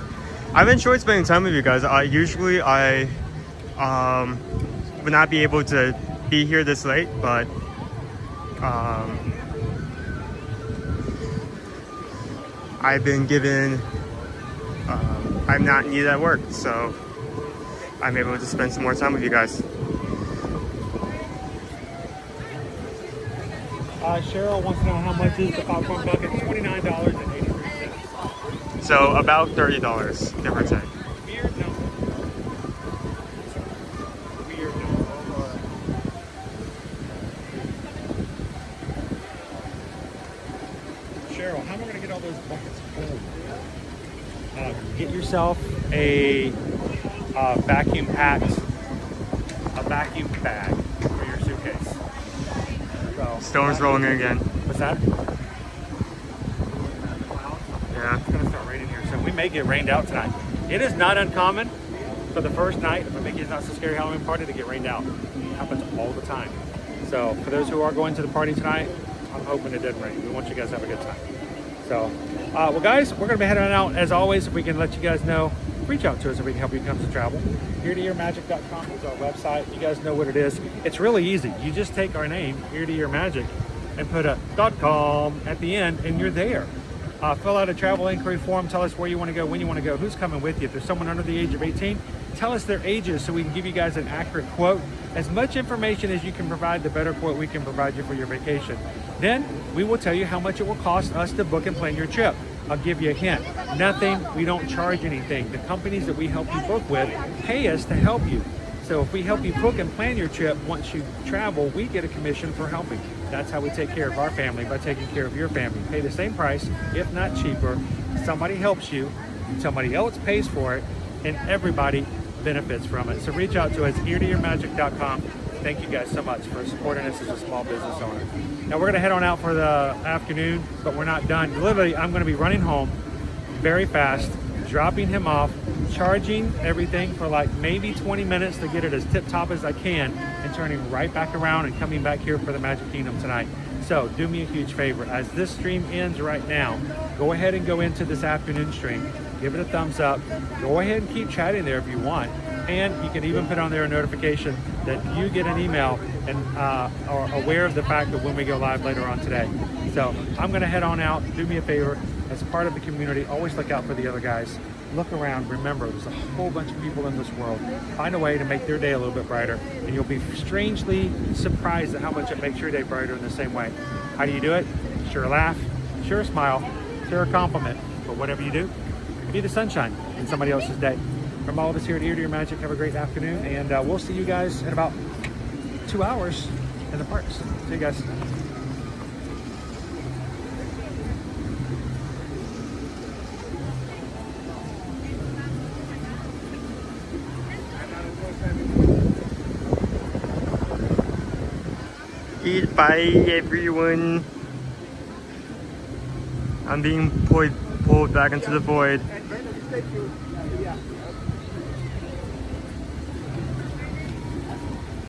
S20: I've enjoyed spending time with you guys. I would not be able to be here this late, but I've been given, I'm not needed at work, so I'm able to spend some more time with you guys.
S21: Cheryl wants to know how much is the popcorn bucket. $29.83.
S20: So about $30, give or take.
S21: Weird number. Weird number. Cheryl, how am I going to get all those buckets full? Get yourself a vacuum bag for your suitcase. So,
S20: Storm's rolling in again.
S21: What's that?
S20: Yeah.
S21: It's gonna start raining here, so we may get rained out tonight. It is not uncommon for the first night of a Mickey's Not So Scary Halloween party to get rained out. It happens all the time. So for those who are going to the party tonight, I'm hoping it doesn't rain. We want you guys to have a good time. So, well guys, we're gonna be heading out as always. If we can let you guys know, reach out to us if we can help you come to travel. EarToEarMagic.com is our website. You guys know what it is. It's really easy. You just take our name, Ear to Ear Magic, and put a .com at the end, and you're there. Fill out a travel inquiry form. Tell us where you want to go, when you want to go, who's coming with you. If there's someone under the age of 18, tell us their ages so we can give you guys an accurate quote. As much information as you can provide, the better quote we can provide you for your vacation. Then we will tell you how much it will cost us to book and plan your trip. I'll give you a hint. Nothing, we don't charge anything. The companies that we help you book with pay us to help you. So if we help you book and plan your trip, once you travel, we get a commission for helping. That's how we take care of our family, by taking care of your family. Pay the same price, if not cheaper. Somebody helps you, somebody else pays for it, and everybody benefits from it. So reach out to us, eartoearmagic.com. Thank you guys so much for supporting us as a small business owner. Now we're gonna head on out for the afternoon, but we're not done. Literally, I'm gonna be running home very fast, dropping him off, charging everything for like maybe 20 minutes to get it as tip top as I can, and turning right back around and coming back here for the Magic Kingdom tonight. So do me a huge favor, as this stream ends right now, go ahead and go into this afternoon stream, give it a thumbs up, go ahead and keep chatting there if you want, and you can even put on there a notification that you get an email and are aware of the fact that when we go live later on today. So I'm gonna head on out. Do me a favor, as part of the community, always look out for the other guys. Look around, remember, there's a whole bunch of people in this world. Find a way to make their day a little bit brighter, and you'll be strangely surprised at how much it makes your day brighter in the same way. How do you do it? Sure a laugh, sure a smile, sure a compliment, but whatever you do, be the sunshine in somebody else's day. From all of us here at Ear to Ear Magic, have a great afternoon, and we'll see you guys in about 2 hours in the parks. See you guys.
S20: Bye everyone. I'm being pulled back into the void.